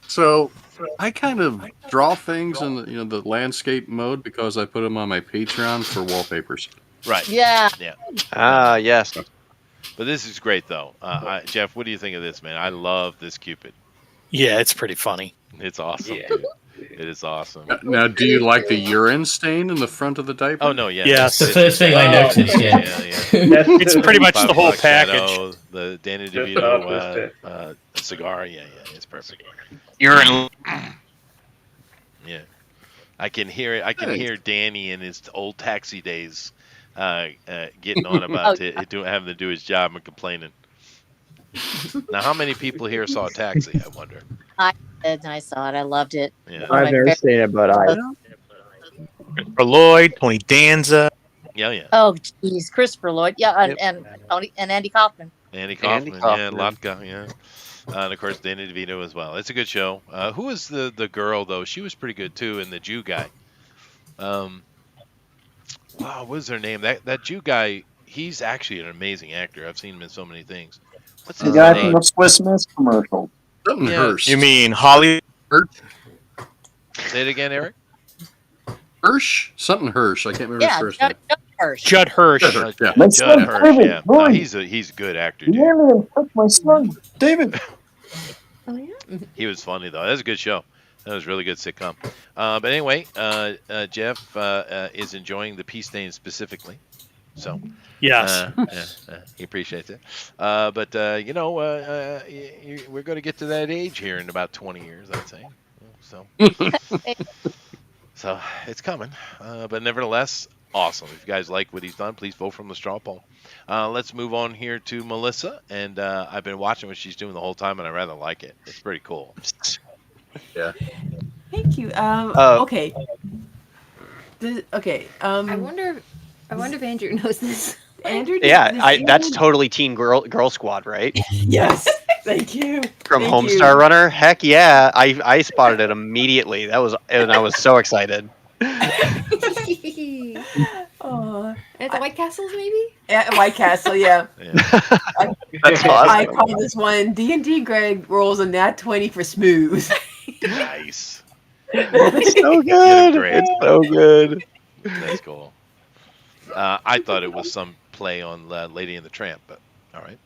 So I kind of draw things in the landscape mode because I put them on my Patreon for wallpapers. Right. Yeah. Yeah. Ah, yes. But this is great, though. Jeff, what do you think of this, man? I love this Cupid. Yeah, it's pretty funny. It's awesome. Dude. It is awesome. Now, do you like the urine stain in the front of the diaper? Oh no, yeah. Yes. That's the first thing I noticed. Yeah. It's pretty much the whole package. Shadow, the Danny DeVito cigar. Yeah, it's perfect. Urine. Yeah, I can hear it. I can hear Danny in his old taxi days getting on about having to do his job and complaining. Now, how many people here saw Taxi? I wonder. I did, and I saw it. I loved it. Yeah. I've never seen it, but I. Christopher Lloyd, Tony Danza. Yeah. Oh, geez, Christopher Lloyd. Yeah, and Andy Kaufman. Andy Kaufman. Yeah, Latka. Yeah. And of course, Danny DeVito as well. It's a good show. Who was the girl though? She was pretty good too, and the Jew guy. Wow, what was her name? That Jew guy. He's actually an amazing actor. I've seen him in so many things. What's The his guy name? from the Swiss Miss commercial. Something Yeah. Hirsch. You mean Holly? Say it again, Eric. Hirsch? Something Hirsch. I can't remember Yeah, his first name. Judd Hirsch. Judd Hirsch. Judd Hirsch, yeah. Let's Judd go, Hirsch. David, Yeah, boy. he's a good actor, You dude. nearly took my son, David. Oh yeah. He was funny though. That was a good show. That was a really good sitcom. But anyway, Jeff is enjoying the pea stain specifically. So Yes. he appreciates it. But we're going to get to that age here in about 20 years, I'd say. So it's coming. But nevertheless, awesome. If you guys like what he's done, please vote from the straw poll. Let's move on here to Melissa. And I've been watching what she's doing the whole time, and I rather like it. It's pretty cool. Yeah. Thank you. Okay. I wonder if Andrew knows this. Andrew. Yeah, that's totally Teen Girl Squad, right? Yes. Thank you. From Thank you. Homestar Runner. Heck yeah, I spotted it immediately. And I was so excited. Oh, At the White Castles, maybe? at White Castle, yeah. That's I awesome. call this one D&D Greg rolls a nat 20 for smooth. Nice. It's so Get him, good. Greg. It's so good. That's cool. I thought it was some play on Lady and the Tramp, but all right.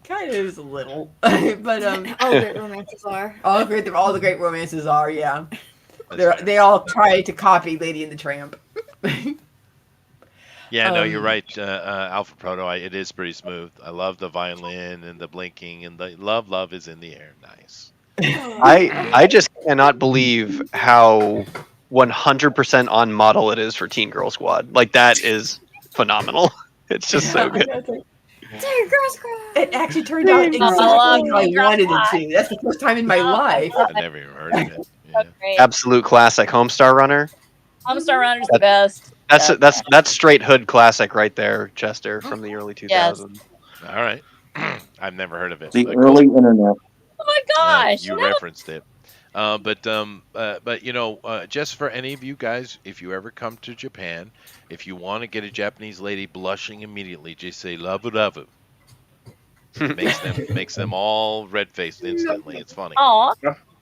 Kind of is a little, but All great romances are. all the great romances are, yeah. That's They all try to copy Lady and the Tramp. Yeah, no, you're right, Alpha Proto. It is pretty smooth. I love the violin and the blinking and the love is in the air. Nice. I just cannot believe how 100% on model it is for Teen Girl Squad. Like that is phenomenal. It's just so good. It actually turned out exactly how I wanted it to. That's the first time in my life. I never even heard of it. Absolute classic. Homestar Runner. Homestar Runner's the best. That's straight hood classic right there, Chester, from the early 2000s. Yes. All right. I've never heard of it. The but early internet. Oh my gosh! you referenced it. But you know, just for any of you guys, if you ever come to Japan, if you want to get a Japanese lady blushing immediately, just say "love love." Makes them all red faced instantly. It's funny. Aw.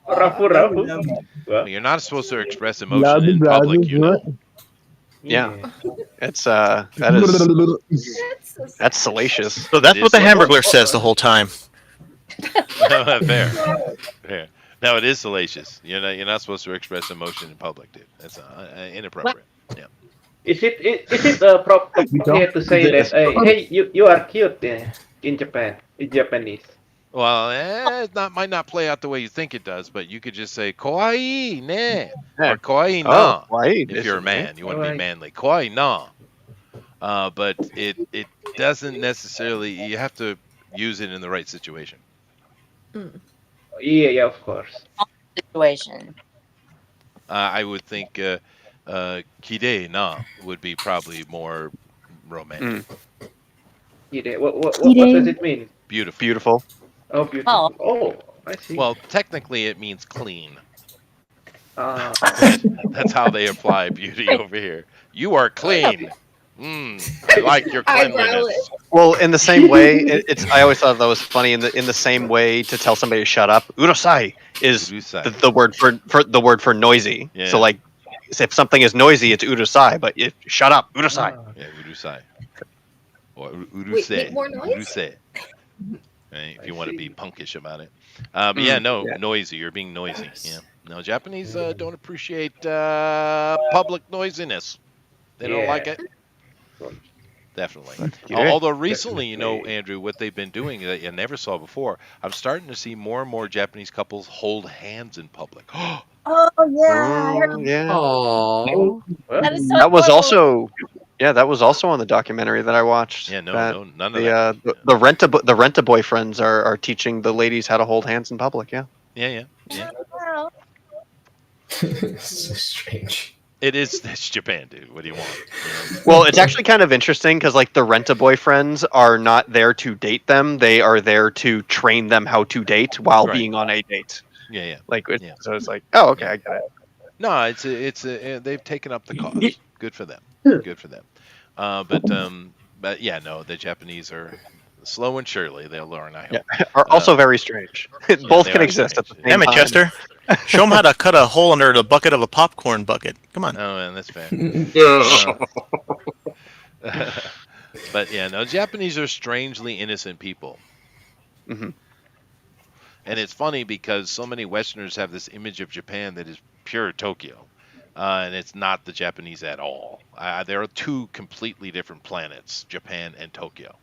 Well, you're not supposed to express emotion in public, you know. Yeah, it's that is that's salacious. So that's what the Hamburglar says the whole time. Fair. No, it is salacious. You're not supposed to express emotion in public, dude. That's inappropriate. Yeah. Is it appropriate to say that hey you are cute in Japan in Japanese? Well, might not play out the way you think it does, but you could just say "kawaii ne" or "kawaii na" if you're a man. You want to be manly. "Kawaii na," but it doesn't necessarily. You have to use it in the right situation. Yeah, of course. Situation. I would think "kidei na" would be probably more romantic. What does it mean? Beautiful. Beautiful. Oh, beautiful. Oh, I see. Well, technically, it means clean. That's how they apply beauty over here. You are clean. I like your cleanliness. Well, in the same way, I always thought that was funny. In the same way, to tell somebody to shut up, urusai is the word for noisy. Yeah. So like, if something is noisy, it's urusai. But if shut up, urusai. Yeah, urusai. Or Wait, make more noise? urusei. Right, if you want to be punkish about it. But noisy. You're being noisy. Yeah. No, Japanese don't appreciate public noisiness. They don't like it. Definitely. Although recently, Andrew, what they've been doing that you never saw before, I'm starting to see more and more Japanese couples hold hands in public. Oh yeah. I heard Yeah. that is so That was adorable. also on the documentary that I watched. Yeah, none of that. The rent a boyfriends are teaching the ladies how to hold hands in public. Yeah. Yeah. Wow. So strange. It's Japan, dude. What do you want? Well, it's actually kind of interesting because like the rent a boyfriends are not there to date them; they are there to train them how to date while being on a date. Yeah. So it's like, oh, okay, I get it. No, they've taken up the cause. Good for them. Good for them. But yeah, no, the Japanese are slow and surely they'll learn. I hope. Are also very strange. Both can exist at the same Damn it, time. Chester. Show them how to cut a hole under the bucket of a popcorn bucket. Come on. Oh, man, that's fair. But yeah, no, Japanese are strangely innocent people. Mm-hmm. And it's funny because so many Westerners have this image of Japan that is pure Tokyo. And it's not the Japanese at all. There are two completely different planets, Japan and Tokyo.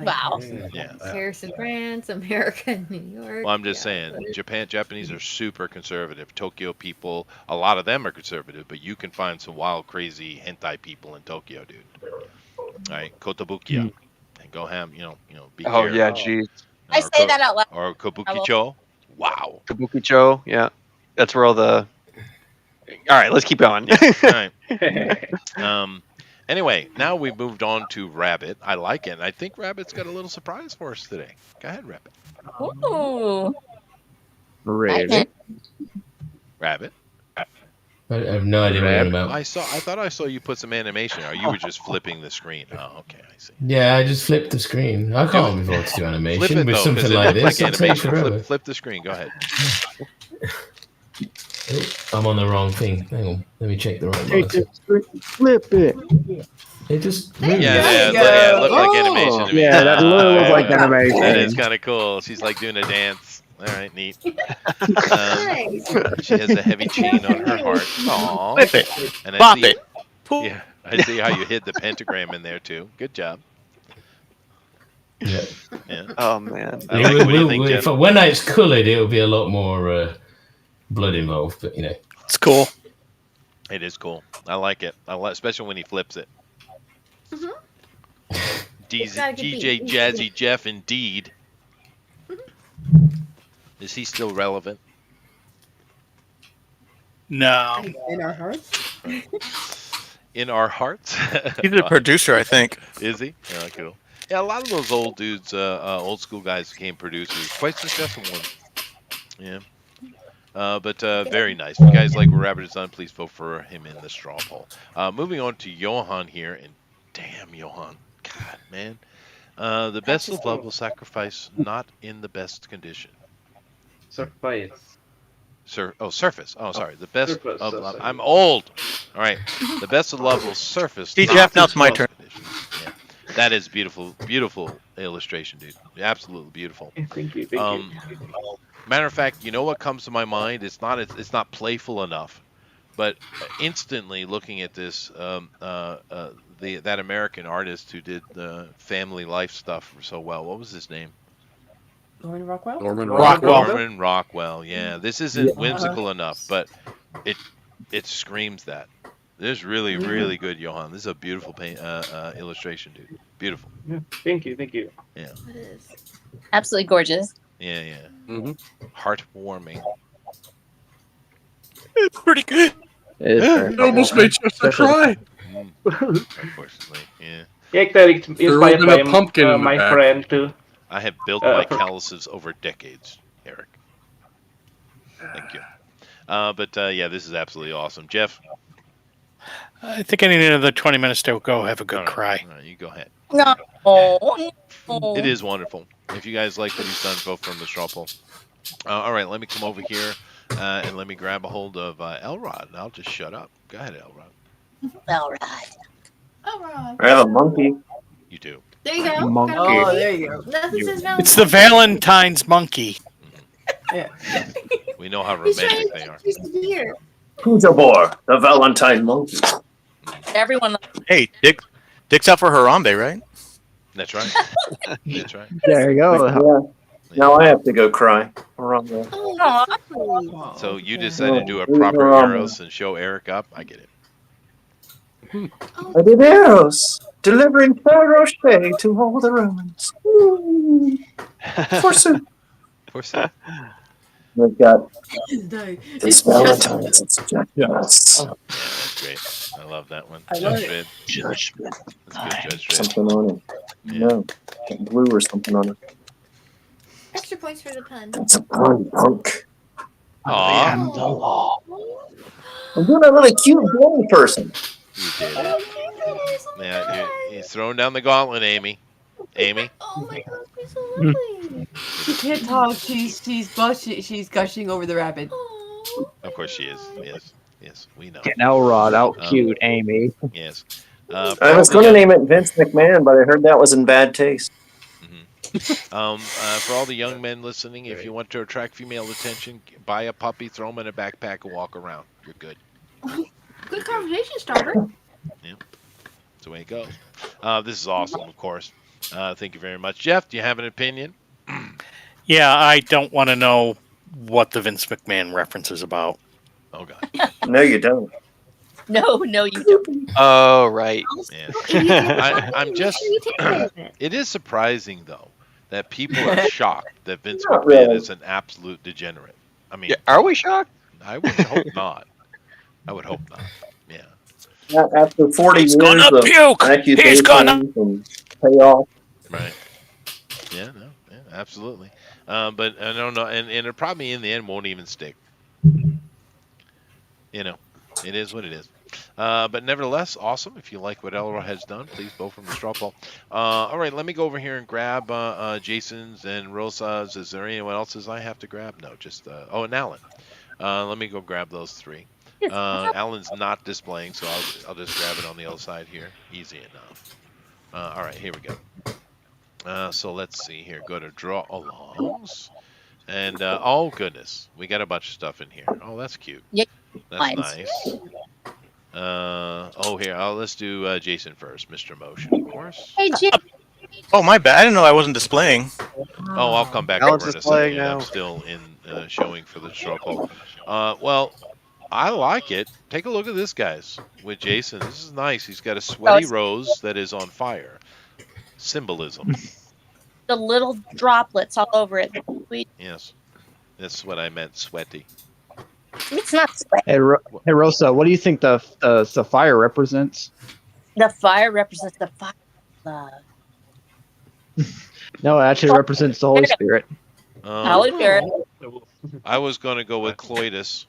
Wow. Yeah. Paris and France, America and New York. Well, I'm just saying, Japanese are super conservative. Tokyo people, a lot of them are conservative, but you can find some wild, crazy hentai people in Tokyo, dude. All right, Kotobukiya, and go ham, be Oh careful. yeah, geez. I say that out loud. Or Kabukicho. Wow. Kabukicho, yeah, that's where all the. All right, let's keep going. All right. Anyway, now we've moved on to Rabbit. I like it. And I think Rabbit's got a little surprise for us today. Go ahead, Rabbit. Ooh. Rabbit. Rabbit. I have no idea what you're on about. I thought I saw you put some animation, or you were just flipping the screen. Oh, okay, I see. Yeah, I just flipped the screen. I can't be bothered to do animation Flip it with though, something because it like looked this. like It'll take animation. forever. Flip the screen. Go ahead. Oh, I'm on the wrong thing. Hang on, let me check the right Take monitor. the flip it. It just Yeah, moves. it looked like animation to me. Yeah, that literally looked like animation. That is kind of cool. She's like doing a dance. All right, neat. She has a heavy chain on her heart. Aww. Flip it. And I Bop see, it. yeah, I see how you hid the pentagram in there too. Good job. Yeah. Yeah. Oh man. I like, what do you think, Jen? When it's coloured, it'll be a lot more blood involved. But it's cool. It is cool. I like it. Especially when he flips it. DJ Jazzy Jeff, indeed. Is he still relevant? No. In our hearts. In our hearts? He's a producer, I think. Is he? Yeah, cool. Yeah, a lot of those old dudes, old school guys became producers. Quite successful ones. Yeah. But very nice. If you guys like what Rabbit has done, please vote for him in the straw poll. Moving on to Johan here, and damn, Johan. God, man. The best of love will sacrifice not in the best condition. Surface. Surface. Oh, sorry. The best Surface, of so love. sorry. I'm old. All right. The best of love will surface. See, not Jeff, now in it's my best turn. condition. Yeah. That is beautiful, beautiful illustration, dude. Absolutely beautiful. Thank you. Thank you. Matter of fact, you know what comes to my mind? It's not playful enough, but instantly looking at this, that American artist who did the family life stuff so well. What was his name? Norman Rockwell. Norman Rockwell. Yeah, this isn't whimsical enough, but it screams that. This is really, really good, Johan. This is a beautiful illustration, dude. Beautiful. Yeah, thank you. Thank you. Yeah. It is. Absolutely gorgeous. Yeah. Mm-hmm. Heartwarming. It's pretty good. It almost made Chester cry. Unfortunately, yeah. Yeah, it's There would've inspired been a pumpkin in the my back. friend too. I have built my calluses over decades, Eric. Thank you. But yeah, this is absolutely awesome. Jeff? I think I need another 20 minutes to go have a good cry. All right, you go ahead. No. It is wonderful. If you guys like what he's done, vote from the straw poll. All right, let me come over here and let me grab a hold of Elrod, and I'll just shut up. Go ahead, Elrod. All right. All right. I have a monkey. You do. There you go. Monkey. Oh, there you go. Nothing says Valentine. It's the Valentine's monkey. Yeah. We know how He's trying romantic to they are. choose the deer. Kujabor, the Valentine monkey. Everyone. Hey, Dick's out for Harambe, right? That's right. That's right. There you go. Yeah. Now I have to go cry. Harambe. Oh, So you decided to do a proper Eros and show Eric up? I get it. I did Eros, delivering Pharaoh Shea to all the Romans. Forsooth. Forsooth. We've got No, this it's Valentine's. It's just us. Yeah, that's great. I love that one. I love Judge it. Dredd. Judgment. That's good, Judge Dredd. Something on it. No, blue or something on it. extra points for the pun. That's a pun, punk. Aw, And the law. I'm doing a really cute blonde person. you did it. Yeah, he's throwing down the gauntlet, Amy. Amy? Oh my god, he's so lovely. She can't talk. She's gushing over the rabbit. Aw. Of course she is. Yes, we know. Getting Elrod out cute, Amy. Yes. I was going to name it Vince McMahon, but I heard that was in bad taste. For all the young men listening, if you want to attract female attention, buy a puppy, throw him in a backpack, and walk around. You're good. Good conversation starter. That's the way it goes. This is awesome, of course. Thank you very much. Jeff, do you have an opinion? Yeah, I don't want to know what the Vince McMahon reference is about. Oh, God. No, you don't. No, you don't. Oh, right. Yeah. I'm just... It is surprising, though, that people are shocked that Vince Not McMahon really. is an absolute degenerate. I mean, Are we shocked? I would hope not. I would hope not. Yeah. After 40 He's years gonna of puke! accusations He's gonna... and payoff. Right. Yeah, absolutely. But I don't know, and it probably in the end won't even stick. You know, It is what it is. But nevertheless, awesome. If you like what Elrod has done, please vote from the straw poll. All right, let me go over here and grab Jason's and Rosa's. Is there anyone else's I have to grab? No, just and Alan. Let me go grab those three. Alan's not displaying, so I'll just grab it on the other side here. Easy enough. All right, here we go. So let's see here. Go to draw alongs. And oh goodness, we got a bunch of stuff in here. Oh, that's cute. Yeah, That's nice. Oh, here. Let's do Jason first. Mr. Motion, of course. Hey, Jim. Oh, my bad. I didn't know I wasn't displaying. Oh, I'll come back Alan's over in a displaying second. now. I'm still in showing for the straw poll. Well, I like it. Take a look at this, guys. With Jason, this is nice. He's got a sweaty rose that is on fire. Symbolism. The little droplets all over it. Yes, that's what I meant. Sweaty. It's not sweat. Hey, hey Rosa, what do you think the fire represents? The fire represents the fire of love. No, it actually represents the Holy Spirit. Holy Spirit. I was going to go with Cloitus.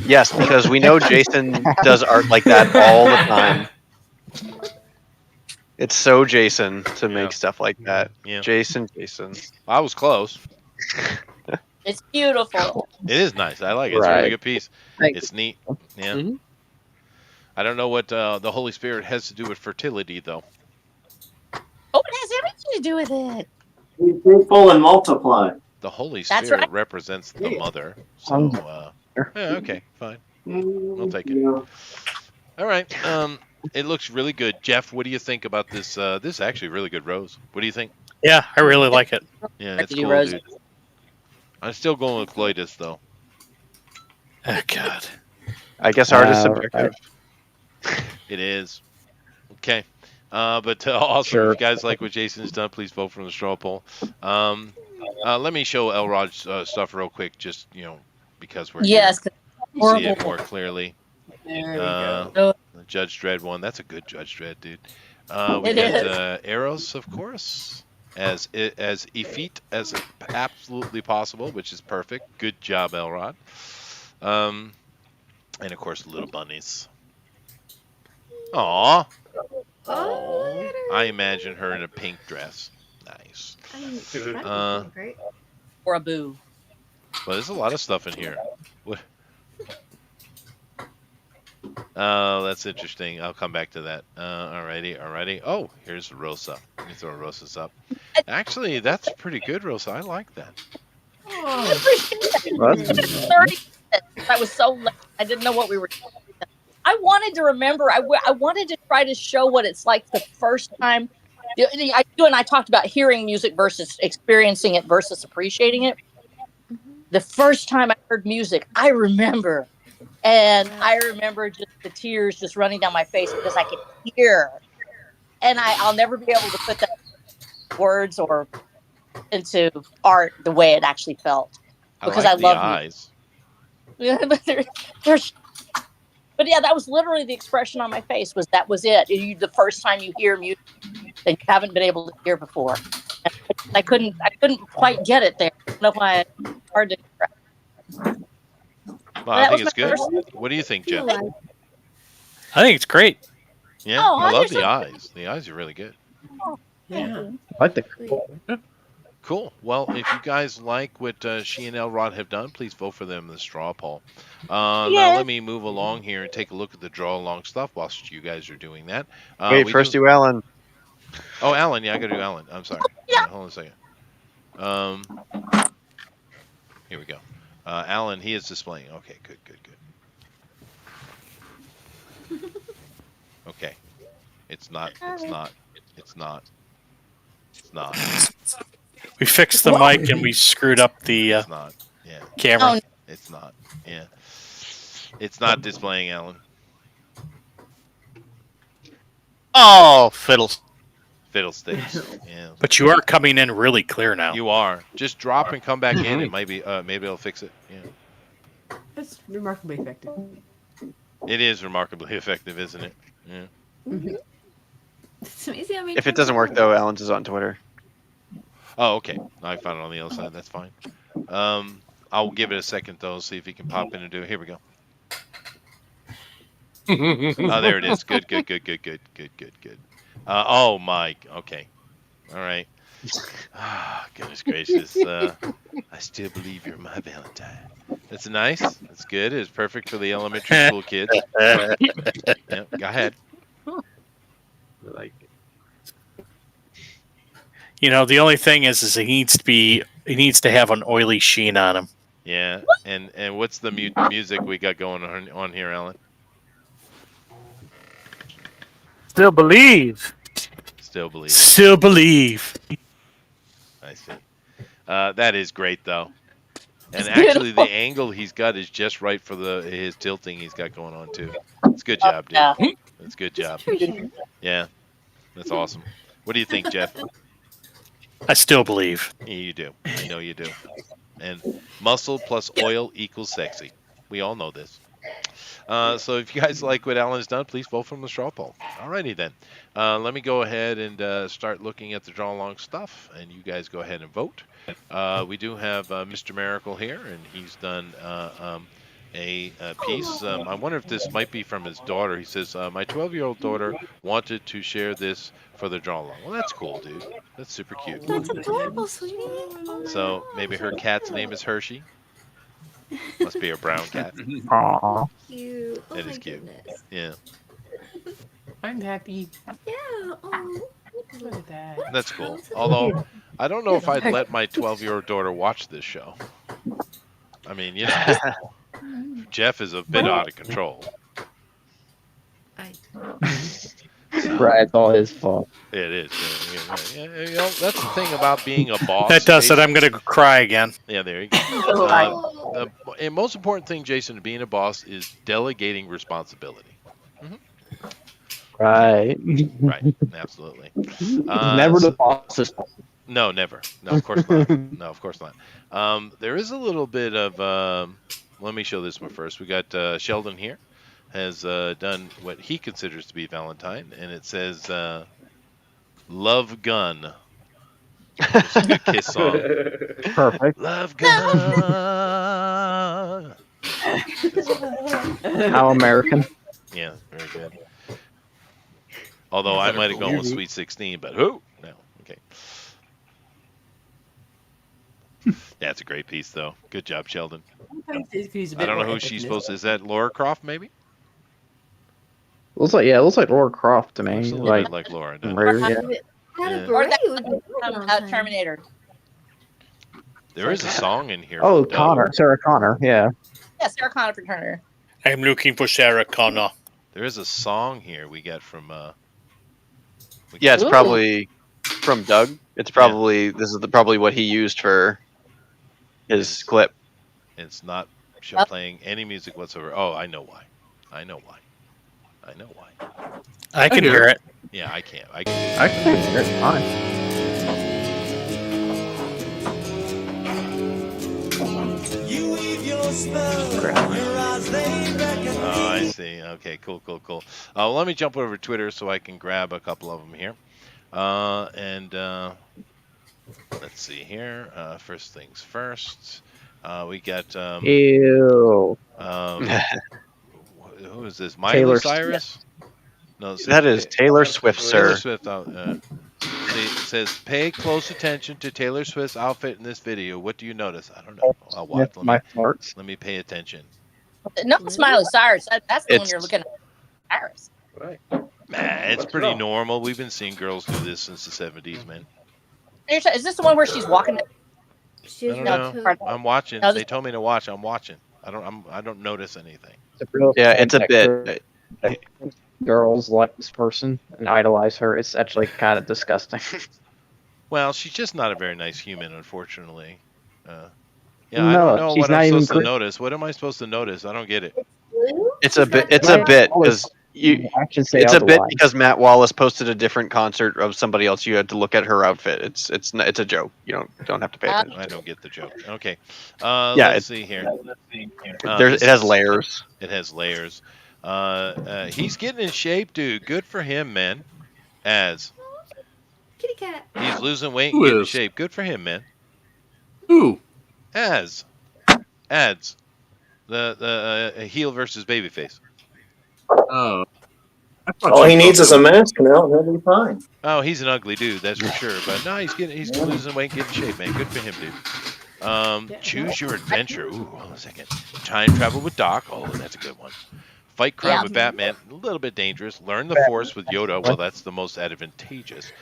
Yes, because we know Jason does art like that all the time. It's so Jason to make stuff like that. Yeah. Jason. I was close. It's beautiful. It is nice. I like it. It's a really good piece. It's neat. Yeah. Mm-hmm. I don't know what the Holy Spirit has to do with fertility, though. Oh, it has everything to do with it. Be fruitful and multiply. The Holy That's Spirit right. represents the mother. So, yeah, okay, fine. We'll take it. All right. It looks really good. Jeff, what do you think about this? This is actually a really good rose. What do you think? Yeah, I really like it. Yeah, it's do cool, roses. dude. I'm still going with Cloitus, though. Oh God. I guess art is subjective. It is. Okay. But also, Sure. if you guys like what Jason's done, please vote from the straw poll. Let me show Elrod's stuff real quick, just, because we're Yes. here. See Horrible. it more clearly. There we go. The Judge Dredd one. That's a good Judge Dredd, dude. We It got Eros, of course, as effete as absolutely possible, which is perfect. Good job, Elrod. And of course, little bunnies. Aww. Oh, I imagine her in a pink dress. Nice. Great. Or a boo. Well, there's a lot of stuff in here. What? Oh, that's interesting. I'll come back to that. Alrighty. Oh, here's Rosa. Let me throw Rosa's up. Actually, that's pretty good, Rosa. I like that. I appreciate that. 30 minutes. I was so late. I didn't know what we were doing. I wanted to remember. I wanted to try to show what it's like the first time. You and I talked about hearing music versus experiencing it versus appreciating it. The first time I heard music, I remember. And I remember just the tears just running down my face because I could hear. And I'll never be able to put that in words or into art the way it actually felt. Because I the love eyes. But yeah, that was literally the expression on my face. That was it. The first time you hear music that you haven't been able to hear before. And I couldn't quite get it there. I don't know why it's hard to express. Well, I think it's good. What do you think, Jeff? I think it's great. Yeah, Oh, I love you're the so- eyes. The eyes are really good. Yeah. I like the Cool. Well, if you guys like what she and Elrod have done, please vote for them in the straw poll. Now let me move along here and take a look at the draw along stuff whilst you guys are doing that. Wait, first do Alan. Oh, Alan. Yeah, I got to do Alan. I'm sorry. Yeah, hold on a second. Here we go. Alan, he is displaying. Okay, good. Okay. It's not. We fixed the mic and we screwed up the It's not. Yeah. camera. Oh, It's not. Yeah. It's not displaying, Alan. Oh, fiddles. Fiddlesticks. Yeah. But you are coming in really clear now. You are. Just drop and come back in. It might be. Maybe it'll fix it. Yeah. That's remarkably effective. It is remarkably effective, isn't it? Yeah. Mm-hmm. It's amazing how many If it times doesn't work I've though, Alan's is on Twitter. Oh, okay. I found it on the other side. That's fine. I'll give it a second though. See if he can pop in and do it. Here we go. Oh, there it is. Good. Oh, Mike. Okay. All right. Ah, goodness gracious. I still believe you're my Valentine. That's nice. That's good. It's perfect for the elementary school kids. Yeah, go ahead. Like The only thing is he needs to have an oily sheen on him. Yeah, and what's the music we got going on here, Ellen? Still believe. Still believe. Still believe. I see. That is great though. And actually, the angle he's got is just right for his tilting he's got going on too. It's good job, dude. Yeah. That's good job. Appreciate Yeah, that's awesome. What do you think, Jeff? I still believe. Yeah, you do. I know you do. And muscle plus oil equals sexy. We all know this. So if you guys like what Alan has done, please vote from the straw poll. Alrighty then. Let me go ahead and start looking at the draw along stuff, and you guys go ahead and vote. We do have Mr. Miracle here, and he's done a piece. I wonder if this might be from his daughter. He says, my 12-year-old daughter wanted to share this for the draw along. Well, that's cool, dude. That's super cute. That's adorable, sweetie. So maybe her cat's name is Hershey. Must be a brown cat. Aww. Cute. Oh That my is cute. goodness. Yeah, I'm happy. Yeah. Oh, Look at that. that's cool. Although I don't know if I'd let my 12-year-old daughter watch this show. I mean, Jeff is a bit out of control. Right, it's all his fault. It is. Yeah, that's the thing about being a boss. That does it. Jason. I'm going to cry again. Yeah, there you go. The most important thing, Jason, to being a boss is delegating responsibility. Right. Right. Absolutely. Never the boss's fault. No, never. No, of course not. No, of course not. There is a little bit of. Let me show this one first. We got Sheldon here has done what he considers to be Valentine, and it says "Love Gun." It's a good Kiss song. Perfect. Love Gun. How American. Yeah, very good. Although I might have gone with Sweet 16, but who? No. Okay. Yeah, it's a great piece, though. Good job, Sheldon. I don't know who she's supposed to. Is that Laura Croft, maybe? Looks like Laura Croft to me. Looks a little bit like Laura. doesn't it? Rare, yeah. Or that Terminator. There is a song in here. Oh, from Connor, Sarah Connor, yeah. Yeah, Sarah Connor for Turner. I'm looking for Sarah Connor. There is a song here we got from. Yeah, it's probably from Doug. It's probably this is probably what he used for his clip. It's not playing any music whatsoever. Oh, I know why. I know why. I can hear it. Yeah, I can't. I can hear it. Fine. Oh, I see. Okay, cool. Let me jump over to Twitter so I can grab a couple of them here. Let's see here. First things first. We got. Ew. Who is this? Miley Cyrus? No, that is Taylor Swift, sir. Taylor Swift. It says, pay close attention to Taylor Swift's outfit in this video. What do you notice? I don't know. I'll watch. My farts. Let me pay attention. No, Miley Cyrus. That's the one you're looking at. Cyrus. Right. Man, it's pretty normal. We've been seeing girls do this since the 70s, man. Is this the one where she's walking? I don't know. I'm watching. They told me to watch. I'm watching. I don't notice anything. It's a bit. Girls like this person and idolize her. It's actually kind of disgusting. Well, she's just not a very nice human, unfortunately. I No, don't know she's what not I'm even supposed to notice. What am I supposed to notice? I don't get it. It's a bit because it's a bit because Matt Wallace posted a different concert of somebody else. You had to look at her outfit. It's a joke. You don't have to pay attention. I don't get the joke. Okay. Yeah, let's see here. It has layers. It has layers. He's getting in shape, dude. Good for him, man. As Kitty cat. he's losing weight Who and getting in is? shape. Good for him, man. Who? Ads. The heel versus babyface. Oh. I thought All you he needs felt is a mask now, and he'll be fine. Oh, he's an ugly dude, that's for sure. But no, he's losing weight, getting in shape, man. Good for him, dude. Choose your adventure. Ooh, hold on a second. Time travel with Doc. Oh, that's a good one. Fight crime Yeah. with Batman. A little bit dangerous. Learn the Force with Yoda. Well, that's the most advantageous.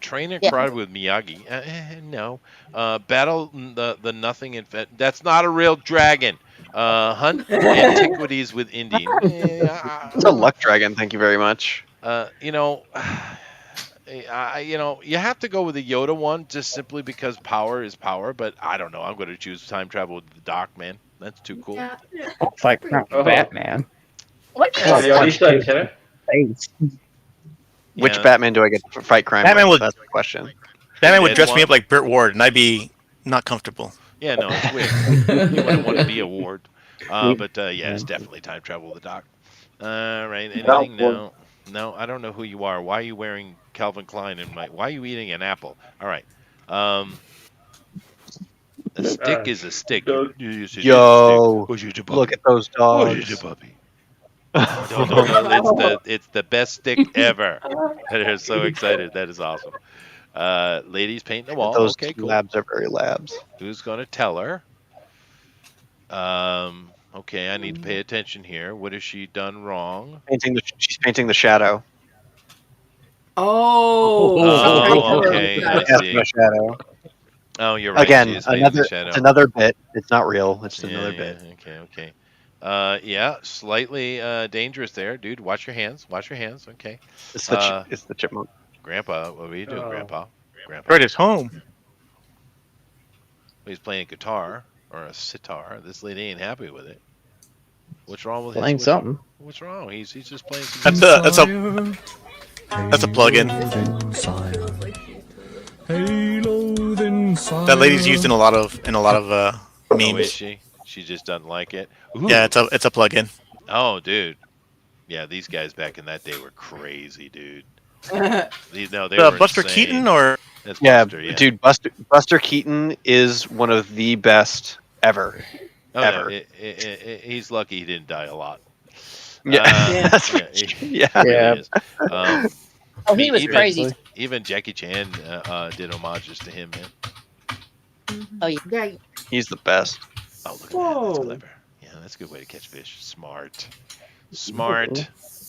Train and Yeah. karate with Miyagi. No. Battle the nothing. That's not a real dragon. Hunt antiquities with Indy. It's a luck dragon. Thank you very much. You know. You have to go with the Yoda one just simply because power is power. But I don't know. I'm going to choose time travel with the Doc, man. That's too cool. Yeah. Fight crime with Batman. What? Oh, your research, huh? Face. Which Yeah. Batman do I get to fight crime Batman with? would- That's the question. Batman would Dead dress me one? up like Burt Ward, and I'd be not comfortable. Yeah, no, it's weird. You wouldn't want to be a ward. But yeah, it's definitely time travel with the Doc. All right, anything? No. No, I don't know who you are. Why are you wearing Calvin Klein and why are you eating an apple? All right. A stick is a stick. Yo, Yo, Who's your look puppy? at those Who's your dogs. puppy? No, it's the best stick ever. They're so excited. That is awesome. Ladies painting the wall. Those Okay, cool. labs are very labs. Who's gonna tell her? Okay, I need to pay attention here. What has she done wrong? She's painting the shadow. Oh, okay, I Yes, see. the shadow. Oh, you're right. Again, she is painting the another shadow. it's another bit. It's not real. It's Yeah, another yeah, bit. okay. Yeah, slightly dangerous there, dude. Watch your hands. Watch your hands. Okay. It's the chipmunk. Grandpa, what are you doing, Oh. Grandpa? Fred is home. He's playing guitar or a sitar. This lady ain't happy with it. What's wrong with Playing his? something. What's wrong? He's just playing some. That's a plug-in. That lady's used in a lot of Oh, memes. is she? She just doesn't like it. Ooh. Yeah, it's a plug-in. Oh, dude. Yeah, these guys back in that day were crazy, dude. They were Buster insane. Keaton or That's Yeah, Buster, yeah. dude, Buster Keaton is one of the best ever. Oh, ever. Yeah, he's lucky he didn't die a lot. Yeah, that's yeah, right. he Yeah. really is. Oh, he was even, crazy. Even Jackie Chan did homages to him, man. Oh yeah. He's the best. Oh, look at that. That's clever. Yeah, that's a good way to catch fish. Smart.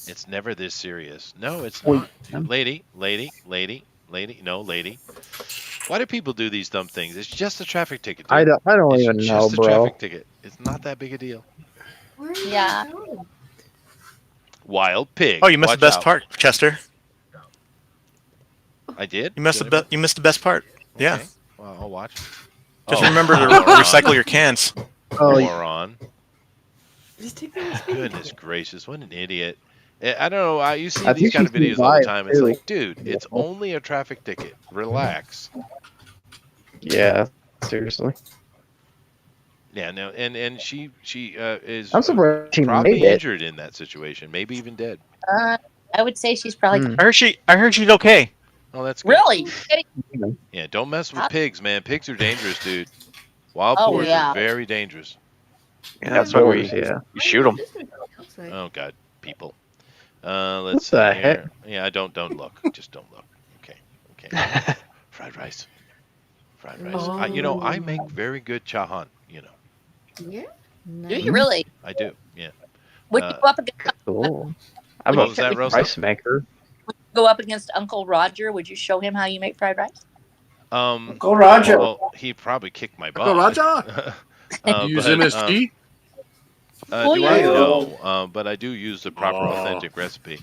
It's never this serious. No, it's not. Lady. No, lady. Why do people do these dumb things? It's just a traffic ticket, dude. I don't It's even know, just a bro. traffic ticket. It's not that big a deal. Yeah. Wild pig. Oh, you missed Watch the best out. part, Chester. I did? You missed the best part. Yeah. Okay. Well, I'll watch. Just Oh, remember to moron. recycle your cans. Moron. Just take the Goodness gracious, what an idiot. I don't know. You see I these think kind of she's videos all the live, time. It's too. like, dude, it's only a traffic ticket. Relax. Yeah, seriously. Yeah, no, and she is I'm surprised she probably made it. injured in that situation, maybe even dead. I would say she's probably I heard she's okay. Oh, that's good. really. Yeah, don't mess with pigs, man. Pigs are dangerous, dude. Wild Oh, boars yeah. are very dangerous. Yeah, that's why we Yeah. shoot them. Oh God, people. Let's see the here. heck? Yeah, don't look. Just don't look. Okay. Fried rice. Fried rice. I make very good chahan. Yeah. Do you really? I do. Yeah. Would you go up against Cool. I'm What a was that, Rosa? rice maker. go up against Uncle Roger? Would you show him how you make fried rice? Uncle Roger. Well, he'd probably kick my butt. Uncle Roger? Use MSG? Oh, Do yeah. I know? But I do use the proper, authentic recipe.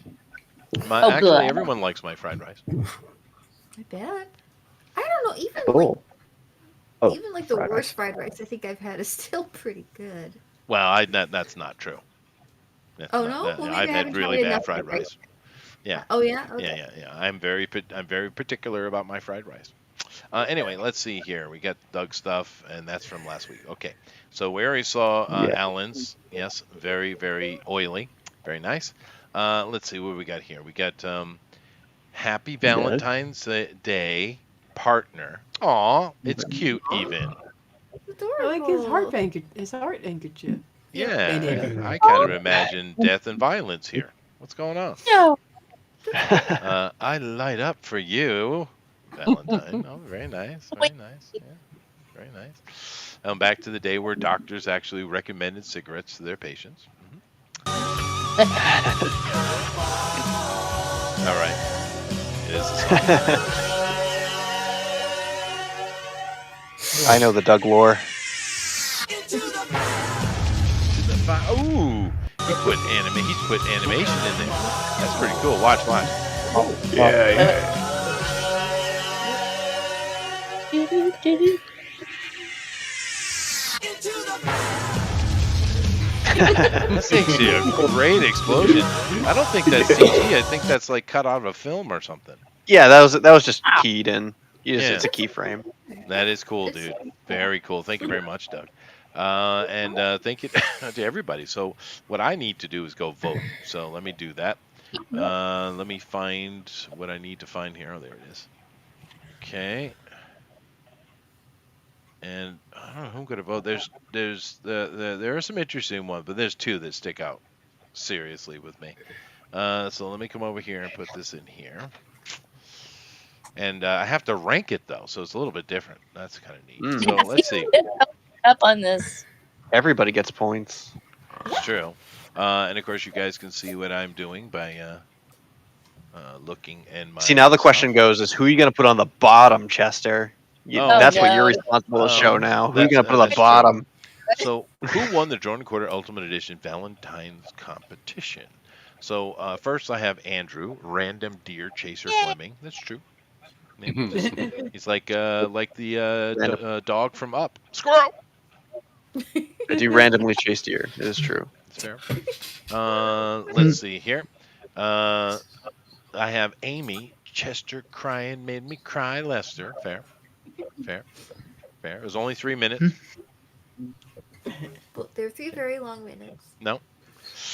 Actually, good. everyone likes my fried rice. I bet. I don't know. Even Cool. Oh, even like the fried worst rice. fried rice I think I've had is still pretty good. Well, that's not true. That's Oh, not- no? that- Well, maybe I've I had haven't really tried bad enough fried of it. rice. Yeah. Oh yeah. Okay. Yeah. I'm very particular about my fried rice. Anyway, let's see here. We got Doug's stuff, and that's from last week. Okay, so we already saw Yeah. Alan's. Yes, very, very oily. Very nice. Let's see what we got here. We got Happy Valentine's Day partner. Aw, it's cute even. It's adorable. I like his heart handkerchief. Yeah, I kind of imagine death and violence here. What's going on? No. I light up for you, Valentine. Oh, very nice, very nice. Yeah, very nice. Back to the day where doctors actually recommended cigarettes to their patients. All right, it is the song. I know the Doug lore. Ooh, he's put animation in there. That's pretty cool. Watch. Yeah. That's actually a great explosion. I don't think that's CG. I think that's like cut out of a film or something. Yeah, that was just keyed in. It's a keyframe. That is cool, dude. Very cool. Thank you very much, Doug. And thank you to everybody. So what I need to do is go vote. So let me do that. Let me find what I need to find here. Oh, there it is. Okay. And I don't know who I'm going to vote. There are some interesting ones, but there's two that stick out seriously with me. So let me come over here and put this in here. And I have to rank it though, so it's a little bit different. That's kind of neat. So let's see. Up on this. Everybody gets points. It's true. And of course, you guys can see what I'm doing by looking in my. See, now the question goes: is who are you going to put on the bottom, Chester? That's what you're responsible to show now. Who are you going to put on the bottom? So, who won the Jordan Quarter Ultimate Edition Valentine's competition? So, first I have Andrew, Random Deer Chaser Fleming. That's true. He's like the dog from Up. Squirrel. I do randomly chase deer. It is true. It's fair. Let's see here. I have Amy. Chester crying made me cry. Lester. Fair. It was only 3 minutes. Well, they're 3 very long minutes. No.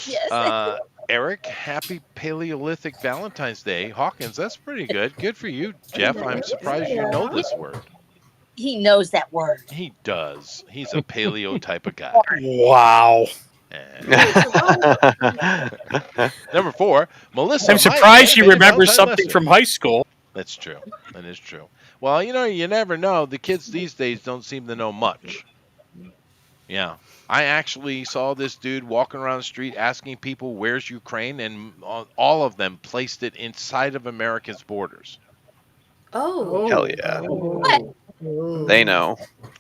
Yes. Eric, happy Paleolithic Valentine's Day. Hawkins, that's pretty good. Good for you, Jeff. I'm surprised you know this word. He knows that word. He does. He's a paleo type of guy. Wow. Number 4, Melissa. I'm surprised you remember something from high school. That's true. That is true. Well, you never know. The kids these days don't seem to know much. Yeah. I actually saw this dude walking around the street asking people, where's Ukraine? And all of them placed it inside of America's borders. Oh. Hell yeah. They know.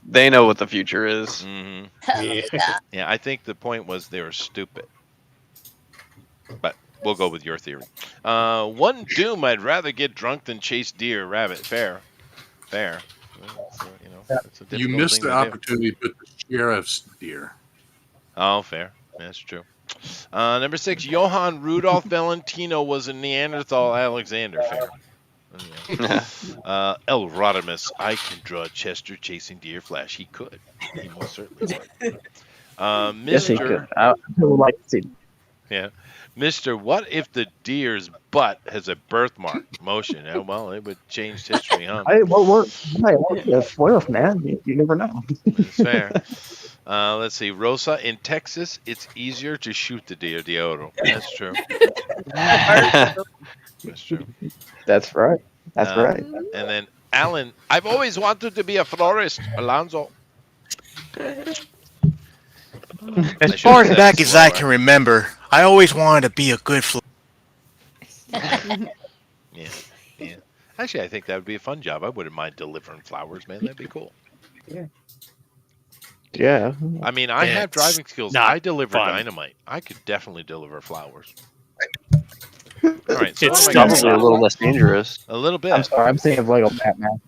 They know what the future is. Mm-hmm. Yeah, I think the point was they were stupid. But we'll go with your theory. One doom, I'd rather get drunk than chase deer, rabbit. Fair. So, you missed the opportunity to put the sheriff's deer. Oh, fair. That's true. Number 6, Johann Rudolph Valentino was a Neanderthal Alexander. Fair. El Rodimus, I can draw Chester chasing deer flash. He could. He most certainly would. Yes, he could. I would like to see. Yeah. Mr. What if the deer's butt has a birthmark motion? Well, it would change history, huh? What if, man? You never know. It's fair. Let's see. Rosa, in Texas, it's easier to shoot the deer de oro. That's true. That's true. That's right. That's right. And then Alan, I've always wanted to be a florist. Alonzo. As far back as I can remember, I always wanted to be a good Yeah. Actually, I think that would be a fun job. I wouldn't mind delivering flowers, man. That'd be cool. Yeah. I mean, I have driving skills. I deliver dynamite. I could definitely deliver flowers. All right, so it's probably a little less dangerous. A little bit. I'm sorry. I'm thinking of Lego Batman.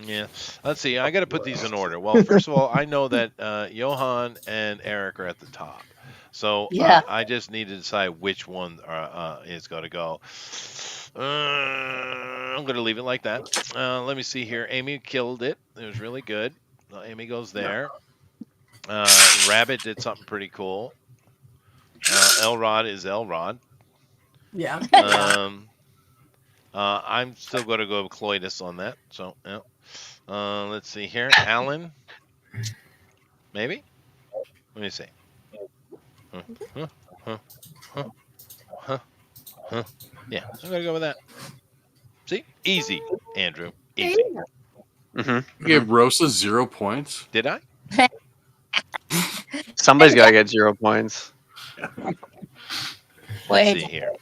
Yeah. Let's see. I got to put these in order. Well, first of all, I know that Johan and Eric are at the top. So I just need to decide which one is going to go. I'm going to leave it like that. Let me see here. Amy killed it. It was really good. Amy goes there. Rabbit did something pretty cool. Elrod is Elrod. Yeah. I'm still going to go with Cloydus on that. So, yeah. Let's see here. Alan? Maybe? Let me see. Yeah, I'm gonna go with that. See, easy, Andrew, easy. You gave Rosa 0 points. Did I? Somebody's got to get 0 points. Let's see here.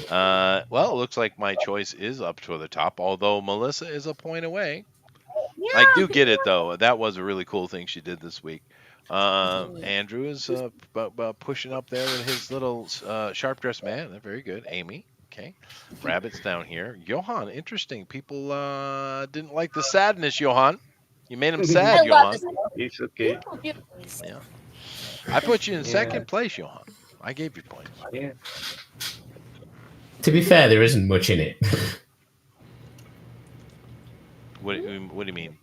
Well, it looks like my choice is up to the top, although Melissa is a point away. I do get it, though. That was a really cool thing she did this week. Andrew is pushing up there with his little sharp dressed man. They're very good. Amy. Okay. Rabbit's down here. Johan, interesting. People didn't like the sadness, Johan. You made him sad, Johan. It's okay. Yeah. I put you in second place, Johan. I gave you points. Yeah. To be fair, there isn't much in it. What do you mean?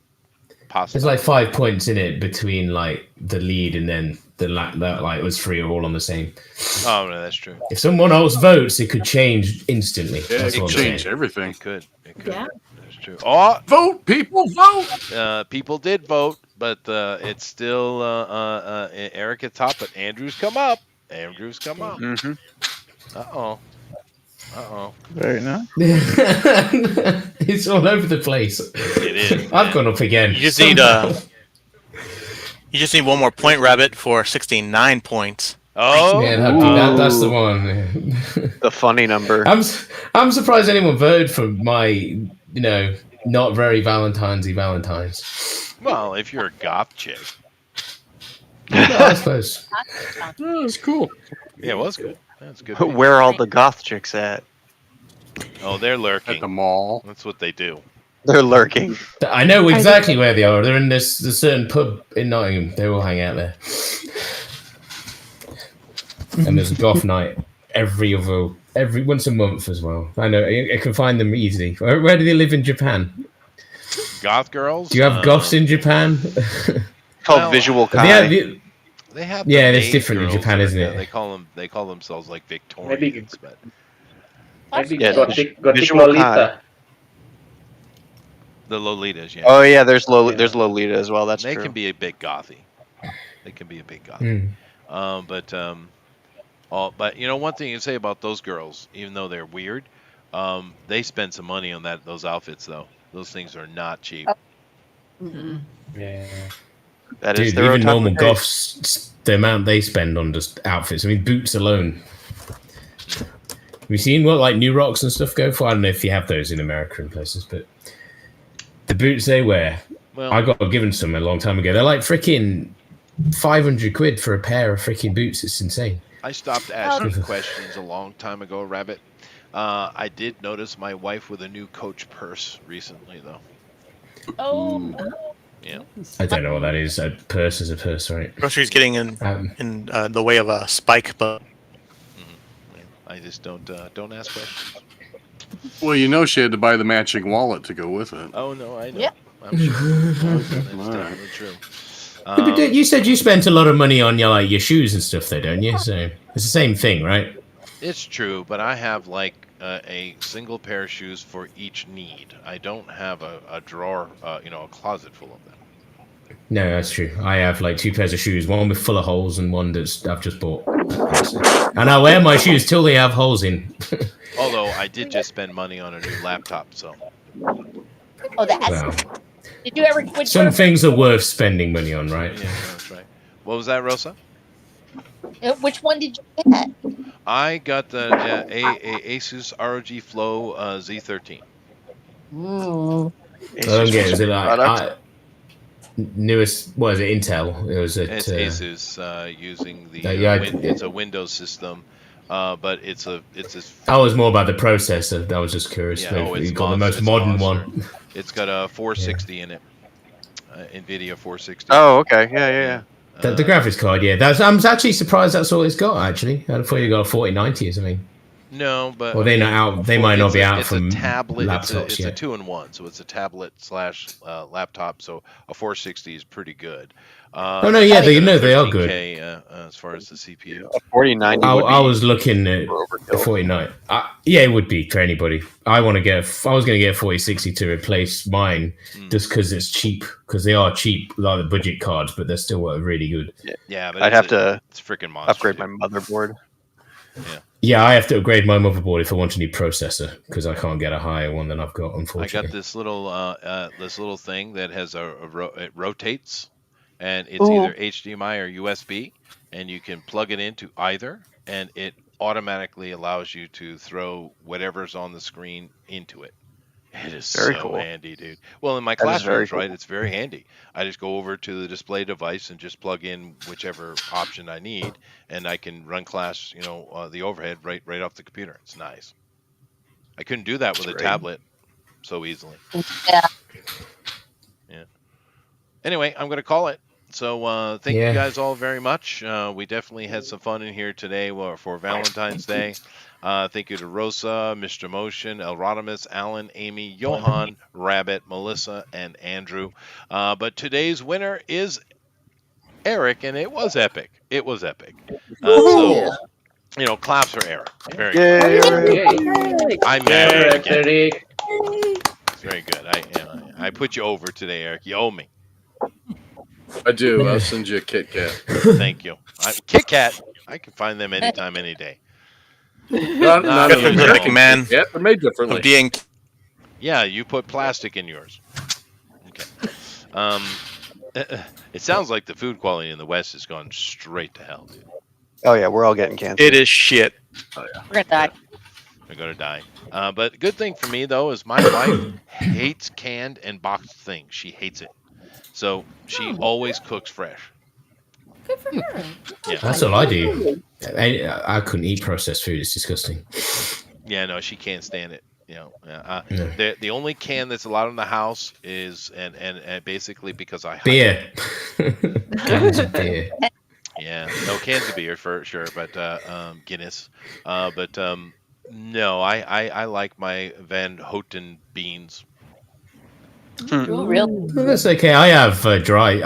Possible. There's like 5 points in it between like the lead and then the that like was 3 are all on the same. Oh no, that's true. If someone else votes, it could change instantly. Yeah, That's it what could I'm change saying. everything. It could. Yeah. That's true. Oh, vote, people, vote. People did vote, but it's still Eric at top, but Andrew's come up. Andrew's come up. Mm-hmm. Uh oh. Very nice. It's all over the place. It is. I've gone up again. You just need you just need one more point, Rabbit, for 69 points. Oh, yeah, that's the one. The funny number. I'm surprised anyone voted for my, not very Valentine's-y Valentines. Well, if you're a goth chick. I suppose. Oh, it's cool. Yeah, it was good. That's good. Where are all the goth chicks at? Oh, they're lurking. At the mall. That's what they do. They're lurking. I know exactly where they are. They're in this certain pub in Nottingham. They all hang out there. And there's a goth night every once a month as well. I know I can find them easily. Where do they live in Japan? Goth girls? Do you have goths in Japan? Called visual kai. They have. Yeah, the it's maid different in girls Japan, that- isn't it? They call themselves like Victorians, but Maybe Yeah, Gothic visual Lolita. the Lolitas, yeah. Oh yeah, there's Lolita as well. That's they true. can be a bit gothy. They can be a bit gothy. But one thing you can say about those girls, even though they're weird, they spend some money on those outfits though. Those things are not cheap. Yeah. That is Dude, their even type of normal taste. goths, the amount they spend on just outfits. I mean, boots alone. Have you seen what like New Rocks and stuff go for? I don't know if you have those in America and places, but the boots they wear, Well, I got given some a long time ago. They're like freaking 500 quid for a pair of freaking boots. It's insane. I stopped asking questions a long time ago, Rabbit. I did notice my wife with a new Coach purse recently, though. Oh. Yeah. I don't know what that is. A purse is a purse, right? Groceries getting in the way of a spike, but I just don't ask questions. Well, she had to buy the matching wallet to go with it. Oh no, I know. Yep. I'm sure. That's definitely true. But you said you spent a lot of money on your shoes and stuff, though, don't you? So it's the same thing, right? It's true, but I have like a single pair of shoes for each need. I don't have a drawer, a closet full of them. No, that's true. I have like 2 pairs of shoes, one with full of holes and one that's I've just bought. And I wear my shoes till they have holes in. Although I did just spend money on a new laptop, so. Oh, that's. Well, Did you ever quit? some things are worth spending money on, right? Yeah, that's right. What was that, Rosa? Which one did you get? I got the Asus ROG Flow Z13. Mm. I don't get it. Is it like newest? What is it? Intel? It was It's Asus using the it's a Windows system, but it's a. I was more about the processor. I was just curious. Yeah, You got the most modern one. It's got a 460 in it, NVIDIA 460. Oh, okay. Yeah. The graphics card, yeah. I'm actually surprised that's all it's got. Actually, I thought you got a 4090 or something. No, but Or they're not out. They might not be out it's from a tablet. laptops It's a yet. 2-in-1, so it's a tablet slash laptop. So a 460 is pretty good. Oh no, yeah, they are good. As far as the CPU. A 4090 I, would be I was looking at overkill. the 49. Yeah, it would be for anybody. I was going to get a 4060 to replace mine just because it's cheap. Because they are cheap, like the budget cards, but they're still really good. Yeah, but I'd have to it's freaking monster. upgrade my motherboard. Yeah. Yeah, I have to upgrade my motherboard if I want a new processor because I can't get a higher one than I've got. I Unfortunately, got this little thing that has it rotates, and it's Ooh. either HDMI or USB, and you can plug it into either, and it automatically allows you to throw whatever's on the screen into it. It is Very so cool. handy, dude. Well, in my That is very classrooms, right, cool. it's very handy. I just go over to the display device and just plug in whichever option I need, and I can run class, the overhead right off the computer. It's nice. I couldn't do that with a great. tablet so easily. Yeah. Yeah. Anyway, I'm going to call it. So thank you guys all very much. We definitely had some fun in here today for Valentine's Day. Thank you to Rosa, Mr. Motion, El Rodimus, Alan, Amy, Johan, Rabbit, Melissa, and Andrew. But today's winner is Eric, and it was epic. It was epic. Claps for Eric. Very good. I'm mad at Eric. It's very good. I put you over today, Eric. You owe me. I do. I'll send you a Kit Kat. Thank you. Kit Kat. I can find them anytime, any day. Not man. Yeah, they're made differently. Being. Yeah, you put plastic in yours. Okay. It sounds like the food quality in the West has gone straight to hell, dude. Oh yeah, we're all getting cancer. It is shit. Oh yeah. We're gonna die. We're gonna die. But good thing for me though is my wife hates canned and boxed things. She hates it. So she always cooks fresh. Good for her. Yeah. that's all I do. I couldn't eat processed food. It's disgusting. Yeah, no, she can't stand it. The only can that's allowed in the house is and basically because I beer. Cans of beer. Yeah, no cans of beer for sure, but Guinness. No, I like my Van Houten beans. Oh, really? Well, that's okay. I have dried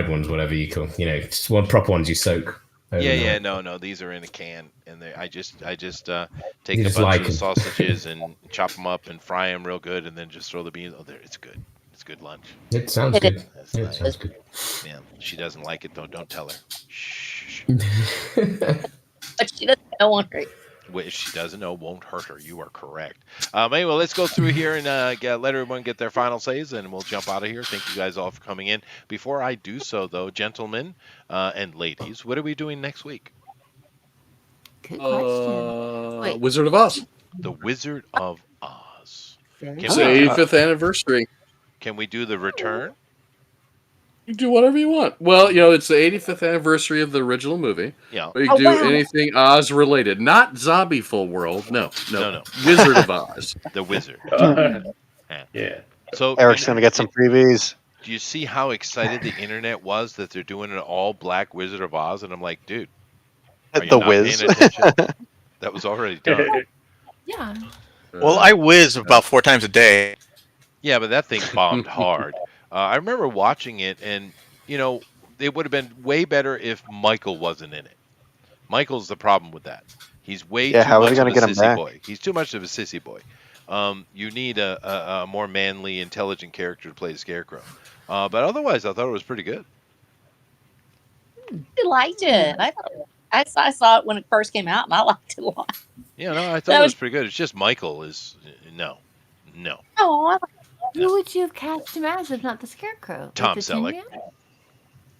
ones, whatever you call. Just one proper ones you soak. Yeah, no, these are in a can, and I just take You a just bunch like of 'em. sausages and chop them up and fry them real good, and then just throw the beans. Oh, there, it's good. It's good lunch. It sounds good. That's Yeah, it nice. sounds good. Yeah, she doesn't like it though. Don't tell her. Shh. But she doesn't know one. If she doesn't know, won't hurt her. You are correct. Anyway, let's go through here and let everyone get their final says, and we'll jump out of here. Thank you guys all for coming in. Before I do so, though, gentlemen and ladies, what are we doing next week? Good question. Wait. Wizard of Oz. The Wizard of Oz. It's the 85th anniversary. Can we do the return? You do whatever you want. Well, it's the 85th anniversary of the original movie. Yeah. But you can do anything Oz related, not Zombie Full World. No. Wizard of Oz. The Wizard. Yeah. So Eric's gonna get some freebies. do you see how excited the internet was that they're doing an all black Wizard of Oz? And I'm like, dude, are you The not Wiz. paying attention? That was already done. Yeah. Well, I whiz about 4 times a day. Yeah, but that thing bombed hard. I remember watching it, and it would have been way better if Michael wasn't in it. Michael's the problem with that. He's way too how are much they gonna of a get him sissy back? boy. He's too much of a sissy boy. You need a more manly, intelligent character to play the Scarecrow. But otherwise, I thought it was pretty good. I liked it. I saw it when it first came out, and I liked it a lot. Yeah, no, I thought it was pretty good. It's just Michael is no. Oh, I liked it. Who would you have cast him as if not the Scarecrow? Tom Like the Selleck. Tin Man?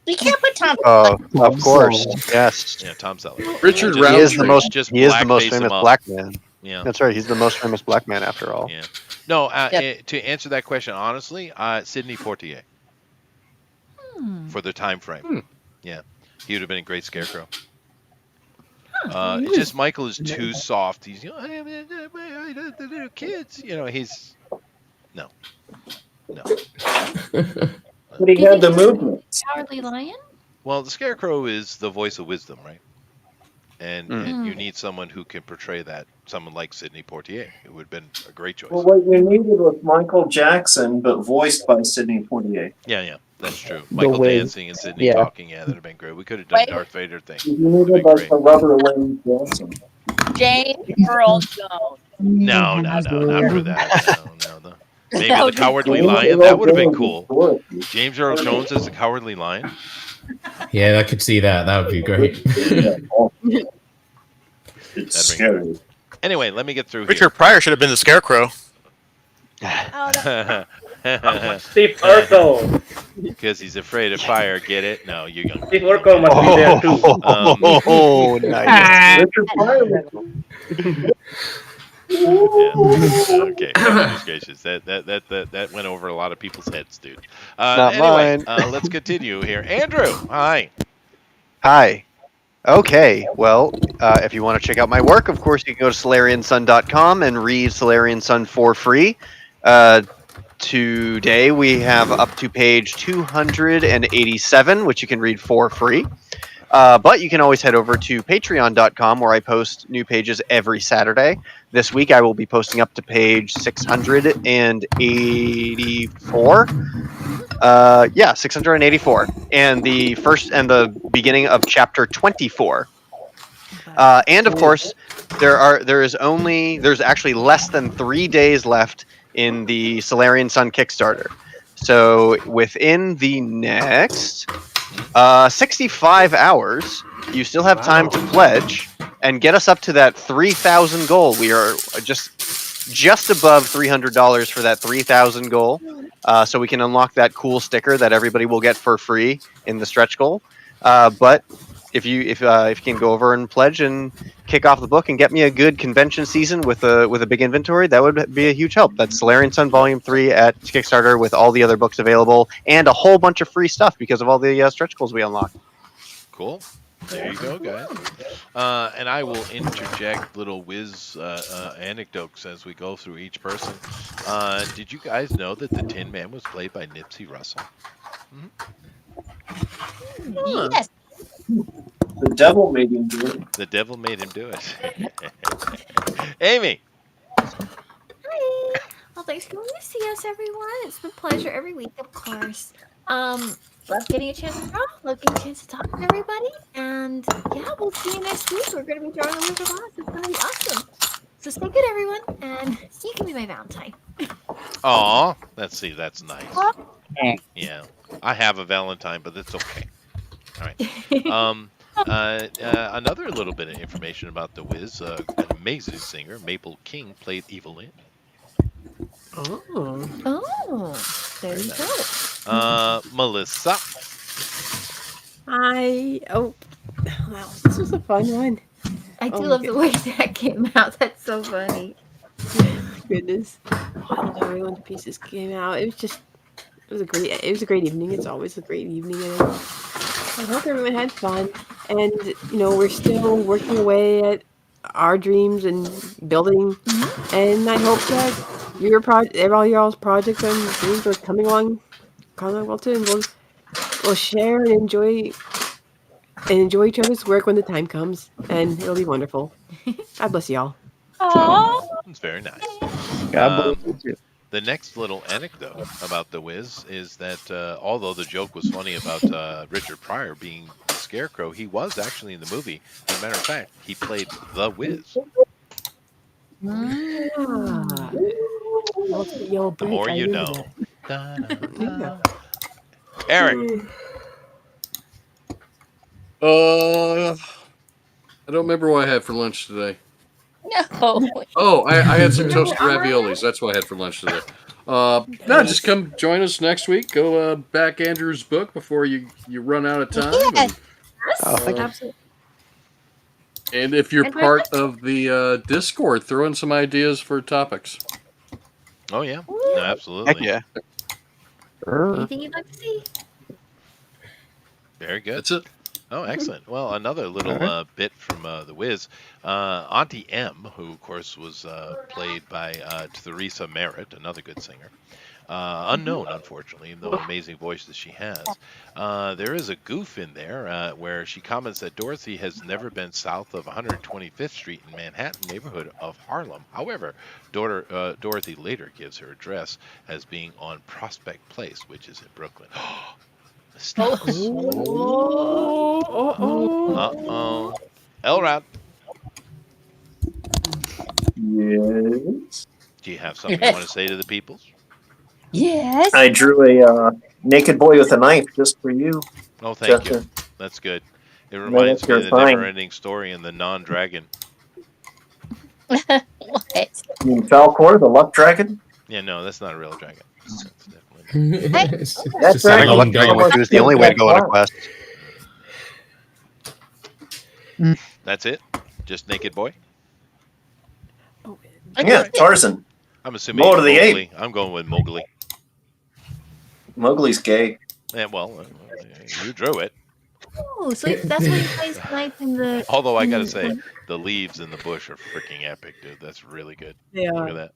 You can't put Tom. Oh, of course, yes. Yeah, Tom Selleck. Richard Just- He is the most. just He is the most blackface him famous up. black man. Yeah. That's right. He's the most famous black man after all. Yeah. No, Yep. to answer that question honestly, Sidney Poitier for the time frame. Yeah, he would have been a great Scarecrow. It's just Michael is too soft. He's the little kids. He's no. But he had the movement. Cowardly Lion? Well, the Scarecrow is the voice of wisdom, right? and you need someone who can portray that. Someone like Sidney Poitier, who would have been a great choice. Well, what you needed was Michael Jackson, but voiced by Sidney Poitier. Yeah, that's true. Michael dancing and Sidney talking. Yeah, that'd have been great. We could have done Darth Vader thing. You needed like the rubber Wayne Johnson. James Earl Jones. No, not for that. No. Maybe the Cowardly Lion. That would have been cool. James Earl Jones as the Cowardly Lion. Yeah, I could see that. That would be great. It's scary. Anyway, let me get through Richard Pryor should have been the Scarecrow. Steve Urkel. Because he's afraid of fire. Get it? No, you're young. Steve Urkel must be there too. Oh, nice. Richard Pryor. Okay, goodness gracious. That went over a lot of people's heads, dude. Not anyway, mine. Let's continue here. Andrew, hi. Hi. Okay, well, if you want to check out my work, of course, you can go to SolarianSun.com and read Solarian Sun for free. Today we have up to page 287, which you can read for free. But you can always head over to Patreon.com, where I post new pages every Saturday. This week I will be posting up to page 684. 684, and the beginning of chapter 24. And of course, there's actually less than 3 days left in the Solarian Sun Kickstarter. So within the next 65 hours, you still have time to pledge and get us up to that 3,000 goal. We are just above $300 for that 3,000 goal. So we can unlock that cool sticker that everybody will get for free in the stretch goal. But if you can go over and pledge and kick off the book and get me a good convention season with a big inventory, that would be a huge help. That's Solarian Sun Volume 3 at Kickstarter with all the other books available and a whole bunch of free stuff because of all the stretch goals we unlock. Cool. There you go, guys. And I will interject little whiz anecdotes as we go through each person. Did you guys know that the Tin Man was played by Nipsey Russell? Yes. The devil made him do it. The devil made him do it. Amy. Hi. Well, thanks for coming to see us, everyone. It's been a pleasure every week, of course. Love getting a chance to draw. Love getting a chance to talk to everybody. And yeah, we'll see you next week. We're going to be drawing a Wizard of Oz. It's going to be awesome. So stay good, everyone. And you can be my Valentine. Aw, that's nice. Yeah, I have a Valentine, but it's okay. All right. Another little bit of information about the Wiz. An amazing singer, Maple King, played Evelyn. Oh, there you go. Melissa. Wow, this was a fun one. I do love the way that came out. That's so funny. Goodness, I love how everyone pieces came out. It was a great evening. It's always a great evening, and I hope everyone had fun. And we're still working away at our dreams and building. And I hope that all y'all's projects and dreams are coming along well too. And we'll share and enjoy each other's work when the time comes, and it'll be wonderful. God bless y'all. Aww. It's very nice. God bless you. The next little anecdote about the Wiz is that although the joke was funny about Richard Pryor being the Scarecrow, he was actually in the movie. As a matter of fact, he played the Wiz. The more you know. Eric. I don't remember what I had for lunch today. No. Oh, I had some toasted raviolis. That's what I had for lunch today. Just come join us next week. Go back Andrew's book before you run out of time. Yes. Absolutely. And if you're part of the Discord, throw in some ideas for topics. Oh, yeah. No, absolutely. Heck yeah. Anything you'd like to see? Very good. That's it. Oh, excellent. Well, another little bit from The Wiz. Auntie M, who, of course, was played by Theresa Merritt, another good singer. Unknown, unfortunately, though an amazing voice that she has. There is a goof in there where she comments that Dorothy has never been south of 125th Street in Manhattan neighborhood of Harlem. However, Dorothy later gives her address as being on Prospect Place, which is in Brooklyn. Uh-oh. Elrod. Yes. Do you have something you want to say to the peoples? Yes. I drew a naked boy with a knife just for you. Oh, thank you. Justin. That's good. It No, reminds that's me your of the fine. never-ending story in the non-dragon. What? You mean Falcor, the luck dragon? Yeah, no, that's not a real dragon. It's That's just a right. Having a luck long dragon dog. with you is the only way to go on a quest. That's it? Just naked boy? Yeah, Tarzan. I'm assuming Lord of the Mowgli. Ape. I'm going with Mowgli. Mowgli's gay. Yeah, well, you drew it. Oh, so that's why he plays the knife in the. Although I gotta in say, the- the leaves in the bush are freaking epic, dude. That's really good. Yeah. Look at that.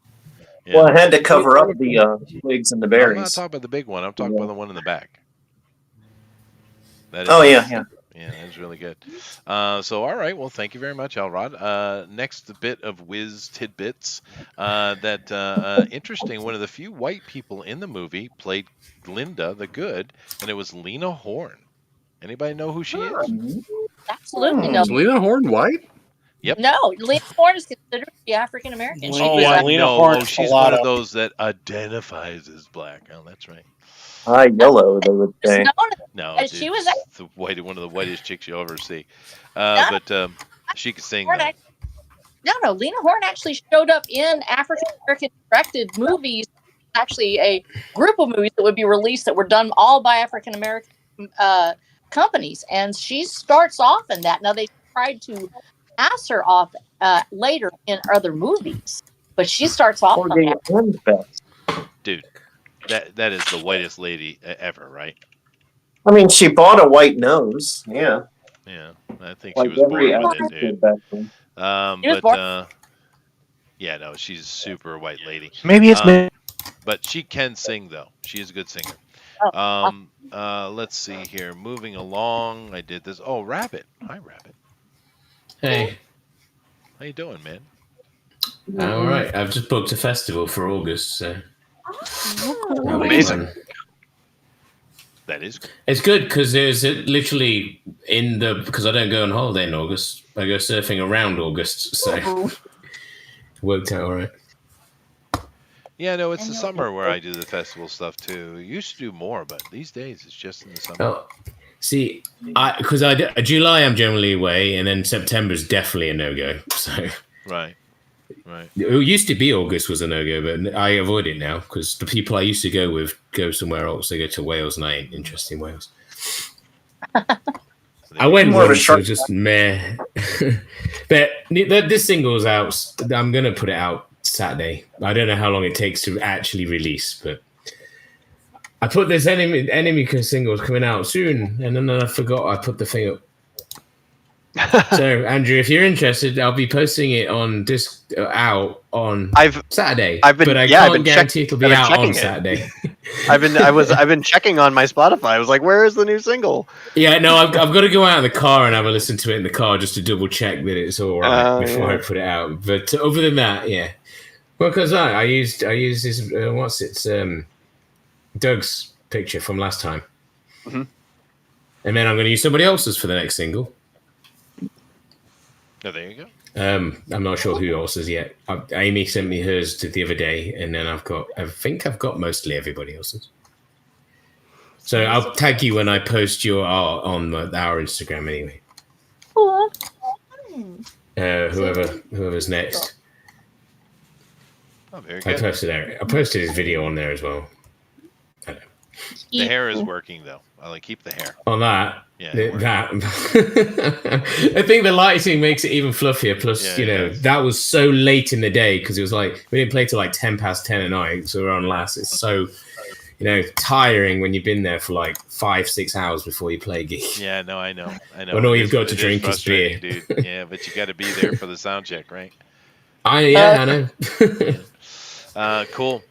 Well, I had to cover up the twigs and the I'm berries. not talking about the big one. I'm talking about the one in the back. That is Oh, yeah. Yeah, that's really good. So, all right. Well, thank you very much, Elrod. Next bit of whiz tidbits. Interesting. One of the few white people in the movie played Glinda the Good, and it was Lena Horne. Anybody know who she is? Absolutely no. Is Lena Horne white? Yep. No, Lena Horne is considered to be African American. Oh, I know. Oh, she's one of those that identifies as black. Oh, that's right. Yellow, they would say. No, And she was it's one of the whitest chicks you'll ever see. But she could sing. No, Lena Horne actually showed up in African American directed movies. Actually, a group of movies that would be released that were done all by African American companies, and she starts off in that. Now they tried to pass her off later in other movies, but she starts off on that. Dude, that is the whitest lady ever, right? I mean, she bought a white nose. Yeah. Yeah, I think Like she was born every with actress it, did dude. back then. Yeah, no, she's a super white lady. Maybe it's me. But she can sing, though. She is a good singer. Let's see here. Moving along, I did this. Oh, Rabbit. Hi, Rabbit. Hey. How you doing, man? All right. I've just booked a festival for August, so. Amazing. That is good. It's good because there's literally because I don't go on holiday in August. I go surfing around August, so it worked out all right. Yeah, no, it's the summer where I do the festival stuff too. Used to do more, but these days it's just in the summer. Oh, see, because July I'm generally away, and then September is definitely a no-go. So right. It used to be August was a no-go, but I avoid it now because the people I used to go with go somewhere else. They go to Wales, and I ain't interested in Wales. I went once, so just meh. But this single's out. I'm gonna put it out Saturday. I don't know how long it takes to actually release, but I put this enemy singles coming out soon, and then I forgot I put the thing up. So Andrew, if you're interested, I'll be posting it on out on Saturday. But I can't guarantee it'll be out on Saturday. I've been checking on my Spotify. I was like, where is the new single? Yeah, no, I've got to go out in the car and have a listen to it in the car just to double check that it's all right before I put it out. But other than that, yeah. Well, because I used this Doug's picture from last time, and then I'm going to use somebody else's for the next single. Oh, there you go. I'm not sure who else's yet. Amy sent me hers the other day, and then I think I've got mostly everybody else's. So I'll tag you when I post your art on our Instagram anyway. Whoever's next. Oh, very good. I posted his video on there as well. The hair is working though. I keep the hair. On that. Yeah. I think the lighting makes it even fluffier. Plus, that was so late in the day because it was like we didn't play till like 10 past 10 at night, so we're on last. It's so tiring when you've been there for like 5-6 hours before you play a gig. Yeah, no, I know. When all you've got to drink is beer. Dude. Yeah, but you got to be there for the sound check, right? I know. Cool.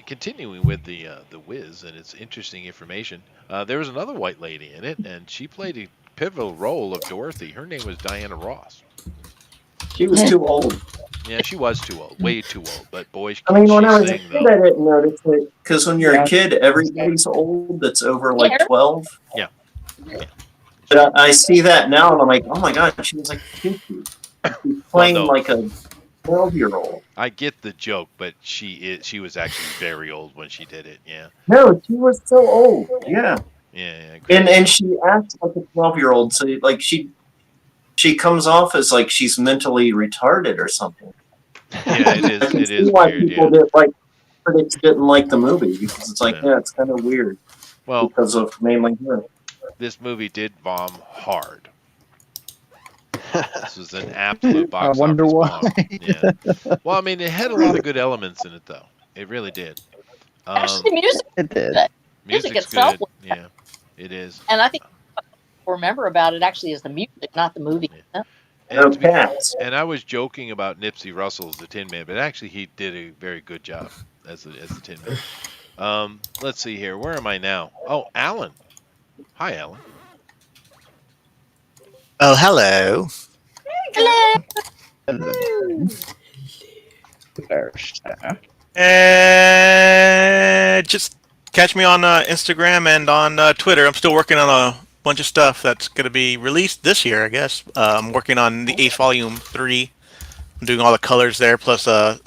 Continuing with the Wiz and its interesting information, there was another white lady in it, and she played a pivotal role of Dorothy. Her name was Diana Ross. She was too old. Yeah, she was too old, way too old. But boy, I mean, when she I was a sang kid, though. I didn't notice it because when you're a kid, everybody's old that's over like 12. Yeah. But I see that now, and I'm like, oh my god, she was like 50. She's playing like a 12-year-old. I get the joke, but she was actually very old when she did it. Yeah. No, she was so old. Yeah. Yeah. And she acts like a 12-year-old, so like she comes off as like she's mentally retarded or something. Yeah, it is. I can It see is why weird. people did, like critics didn't like the movie because it's like, yeah, it's kind of weird. Well, because of mainly her. This movie did bomb hard. This was an absolute box I wonder office why. bomb. Yeah. Well, I mean, it had a lot of good elements in it, though. It really did. Actually, music. It did. Music Music's itself. good. Yeah, it is. And I think what people remember about it actually is the music, not the movie. And I was joking about Nipsey Russell as the Tin Man, but actually he did a very good job as the Tin Man. Let's see here. Where am I now? Oh, Alan. Hi, Alan. Oh, hello. Just catch me on Instagram and on Twitter. I'm still working on a bunch of stuff that's going to be released this year, I guess. I'm working on the 8th volume 3. I'm doing all the colors there, plus a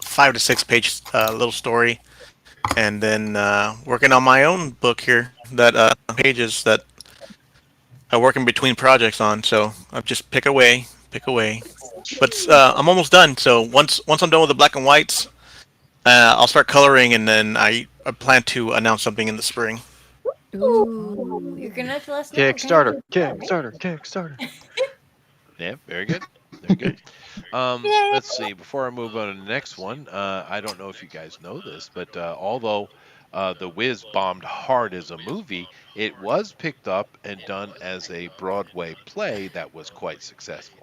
5 to 6 page little story. And then working on my own book here, that pages that I work in between projects on. So I just pick away. But I'm almost done. So once I'm done with the black and whites, I'll start coloring, and then I plan to announce something in the spring. Ooh, you're gonna have to let us know. Kickstarter. Yeah, very good. Very good. Let's see. Before I move on to the next one, I don't know if you guys know this, but although The Wiz bombed hard as a movie, it was picked up and done as a Broadway play that was quite successful.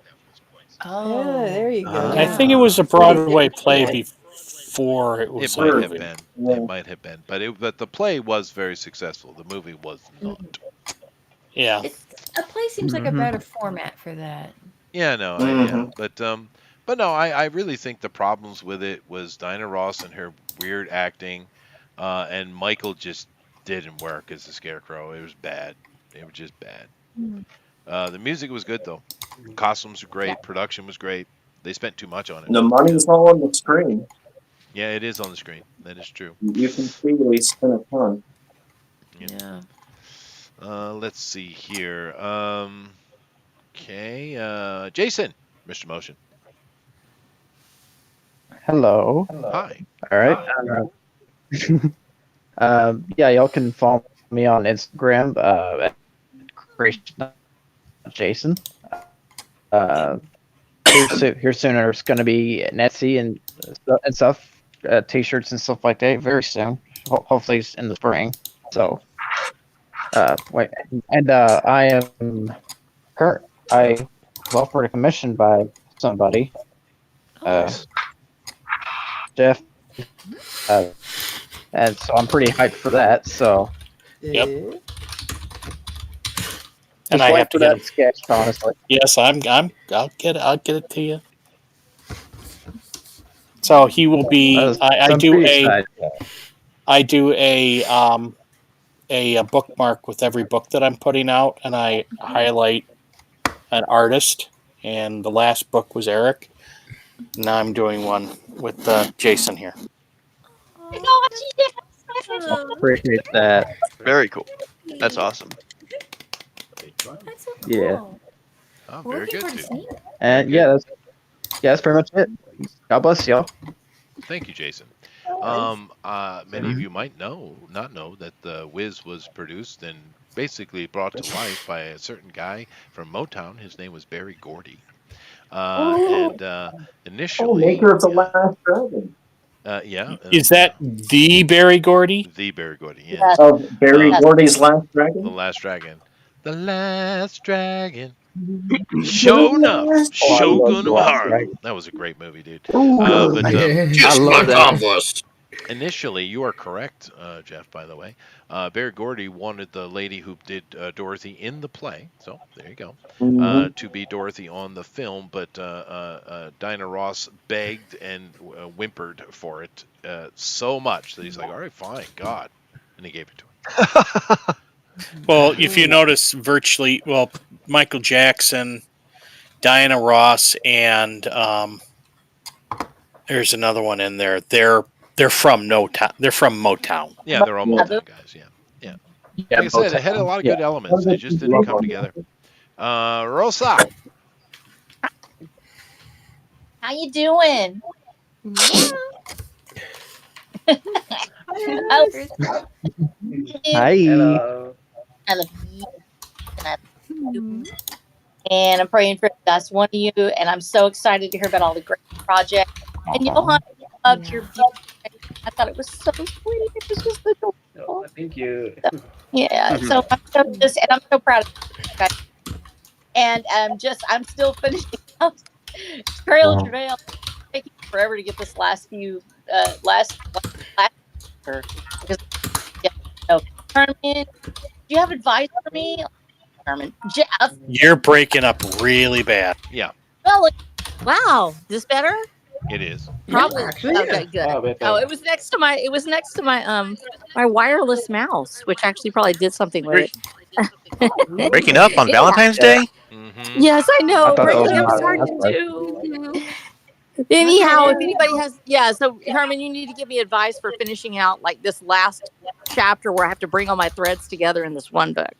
Oh, there you go. I think it was a Broadway play before it was. It might have been. It might have been, but the play was very successful. The movie was not. Yeah. A play seems like a better format for that. Yeah, no, but no, I really think the problems with it was Dinah Ross and her weird acting, and Michael just didn't work as the Scarecrow. It was bad. It was just bad. The music was good though. Costumes were great. Production was great. They spent too much on it. The money's all on the screen. Yeah, it is on the screen. That is true. You can see they spent a ton. Yeah. Let's see here. Okay. Jason, Mr. Motion. Hello. Hi. All right. Yeah, y'all can follow me on Instagram. Jason. Here soon there's going to be an Etsy and stuff, t-shirts and stuff like that very soon. Hopefully it's in the spring. So, wait, and I was offered a commission by somebody, Jeff, and so I'm pretty hyped for that. So, Yep. And I have to that get sketch, honestly. Yes, I'll get it to you. So he will be. I do a bookmark with every book that I'm putting out, and I highlight an artist. And the last book was Eric. Now I'm doing one with Jason here. Appreciate that. Very cool. That's awesome. That's so cool. Yeah. Oh, We're very looking good, forward to dude. seeing it. And that's pretty much it. God bless y'all. Thank you, Jason. Many of you might not know that The Wiz was produced and basically brought to life by a certain guy from Motown. His name was Berry Gordy. And initially, maker of The Last Dragon. Yeah. Is that the Barry Gordy? The Barry Gordy, yes. Yes. Oh, Barry Yes. Gordy's Last The Dragon. Last Dragon. The Last Dragon. Show enough. Shogun of Harlem. That was a great movie, dude. But Kiss my Converse. initially, you are correct, Jeff, by the way. Barry Gordy wanted the lady who did Dorothy in the play, so there you go, to be Dorothy on the film, but Diana Ross begged and whimpered for it so much that he's like, all right, fine, God. And he gave it to her. Well, if you notice, Michael Jackson, Diana Ross, and there's another one in there. They're from They're from Motown. Yeah, they're all Motown guys. Yeah. Like I said, it had a lot of good elements. They just didn't come together. Rosa. How you doing? Oh, Hi. Hello. I love you. And I love you. And I'm praying for that's one of you. And I'm so excited to hear about all the great projects. And Johan, I loved your video. I thought it was so sweet. It was just adorable. Oh, thank you. Yeah. So I'm so proud of you guys. And I'm still finishing up Trail of Travail. It's taking forever to get this last because Herman, do you have advice for me? Herman, Jeff. You're breaking up really bad. Yeah. Well, wow, is this better? It is. Probably. actually, Okay, yeah. good. Oh, it was next to my my wireless mouse, which actually probably did something with it. Breaking up on Valentine's Day? Mm-hmm. Yes, I know. I thought that was Breaking up is my- hard that's to right. do. Anyhow, if anybody has, so Herman, you need to give me advice for finishing out like this last chapter where I have to bring all my threads together in this one book.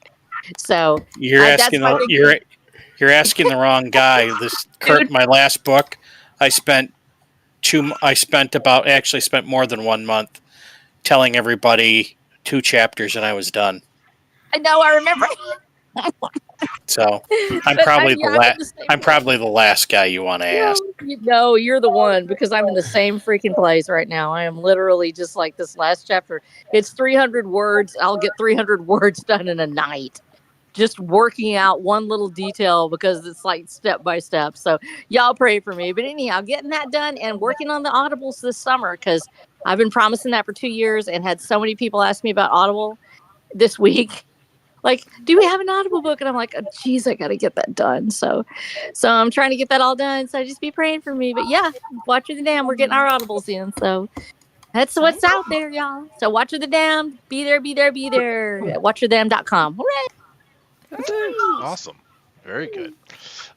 So You're asking that's my big you're asking the wrong guy. My last book, I spent more than 1 month telling everybody 2 chapters and I was done. I know, I remember. So I'm But probably I'm probably the last guy you want to ask. No, you're the one because I'm in the same freaking place right now. I am literally just like this last chapter. It's 300 words. I'll get 300 words done in a night. Just working out one little detail because it's like step by step. So y'all pray for me. But anyhow, getting that done and working on the Audibles this summer because I've been promising that for 2 years and had so many people ask me about Audible this week. Like, do we have an Audible book? And I'm like, oh, geez, I got to get that done. So I'm trying to get that all done. So just be praying for me. But yeah, Watcher the Dam, we're getting our Audibles in. So that's what's out there, y'all. So Watcher the Dam, be there at watcherthedam.com. Hooray! Awesome. Very good.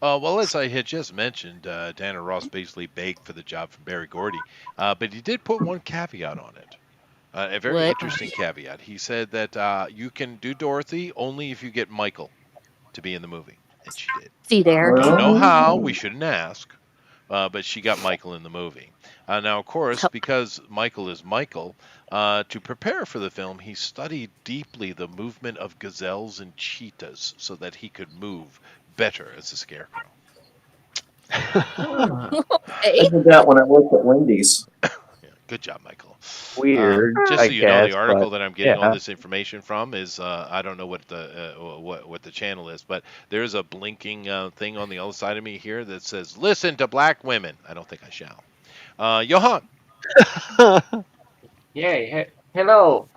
Well, as I had just mentioned, Dana Ross basically begged for the job from Barry Gordy, but he did put one caveat on it. A very What? interesting caveat. He said that you can do Dorothy only if you get Michael to be in the movie, and she did. See there. Don't know how. We shouldn't ask, but she got Michael in the movie. Now, of course, because Michael is Michael, to prepare for the film, he studied deeply the movement of gazelles and cheetahs so that he could move better as a scarecrow. I did that when I worked at Wendy's. Yeah, good job, Michael. Weird. Just so I you know, guess, the article but, that I'm getting all yeah. this information from is I don't know what the channel is, but there's a blinking thing on the other side of me here that says "Listen to black women." I don't think I shall. Johan. Yay. Hello.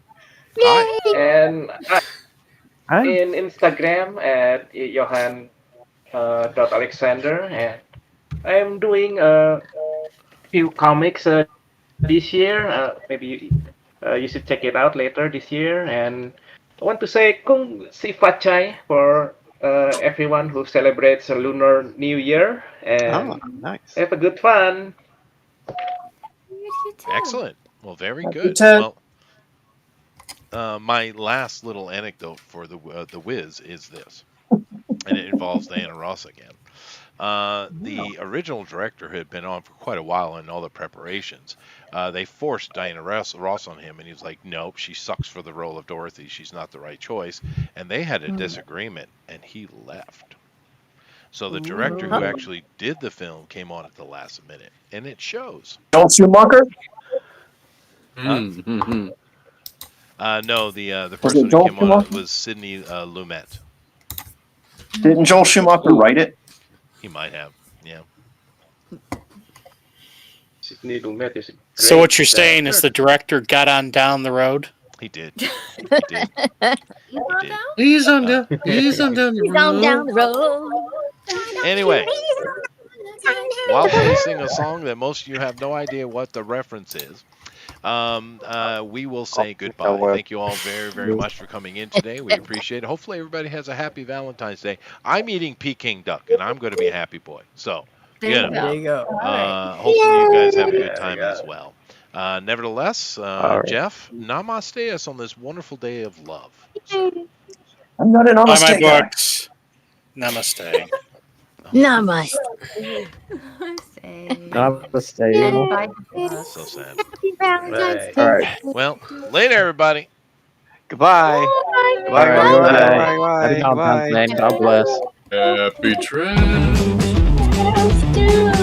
Hi. And Hi. in Instagram at Johan .alexander, and I'm doing a few comics this year. Maybe you should check it out later this year. And I want to say kung si Fachai for everyone who celebrates a Lunar New Year, and nice. have a good fun. Excellent. Well, very good. Ted. Well, my last little anecdote for the Wiz is this, and it involves Diana Ross again. The original director had been on for quite a while in all the preparations. They forced Diana Ross on him, and he was like, nope, she sucks for the role of Dorothy. She's not the right choice. And they had a disagreement, and he left. So the director who actually did the film came on at the last minute, and it shows. Joel Schumacher? Mm-hmm. No, the Was first it one that Joel came on Schumacher? was Sidney Lumet. Didn't Joel Schumacher write it? He might have. Yeah. Sidney Lumet is a So great what you're saying is actor. the director got on down the road? He did. He did. You on down? He's on down. He's on down the He's on down road. the road. Anyway, while they sing a song that most of you have no idea what the reference is, we will say goodbye. Thank you all very, very much for coming in today. We appreciate it. Hopefully everybody has a happy Valentine's Day. I'm eating Peking duck, and I'm going to be a happy boy. So, There you go. hopefully you guys have a good time as well. Nevertheless, Jeff, namaste us on this wonderful day of love. So, I'm not an Buy honest my guy. books. Namaste. Namaste. Namaste. Bye. so sad. Happy Valentine's Right. Day. All right. Well, later, everybody. Goodbye. Bye. Goodbye, All right, goodbye, goodbye. goodbye, Happy goodbye, Valentine's goodbye. Day. God bless. Happy trails. Let's do it.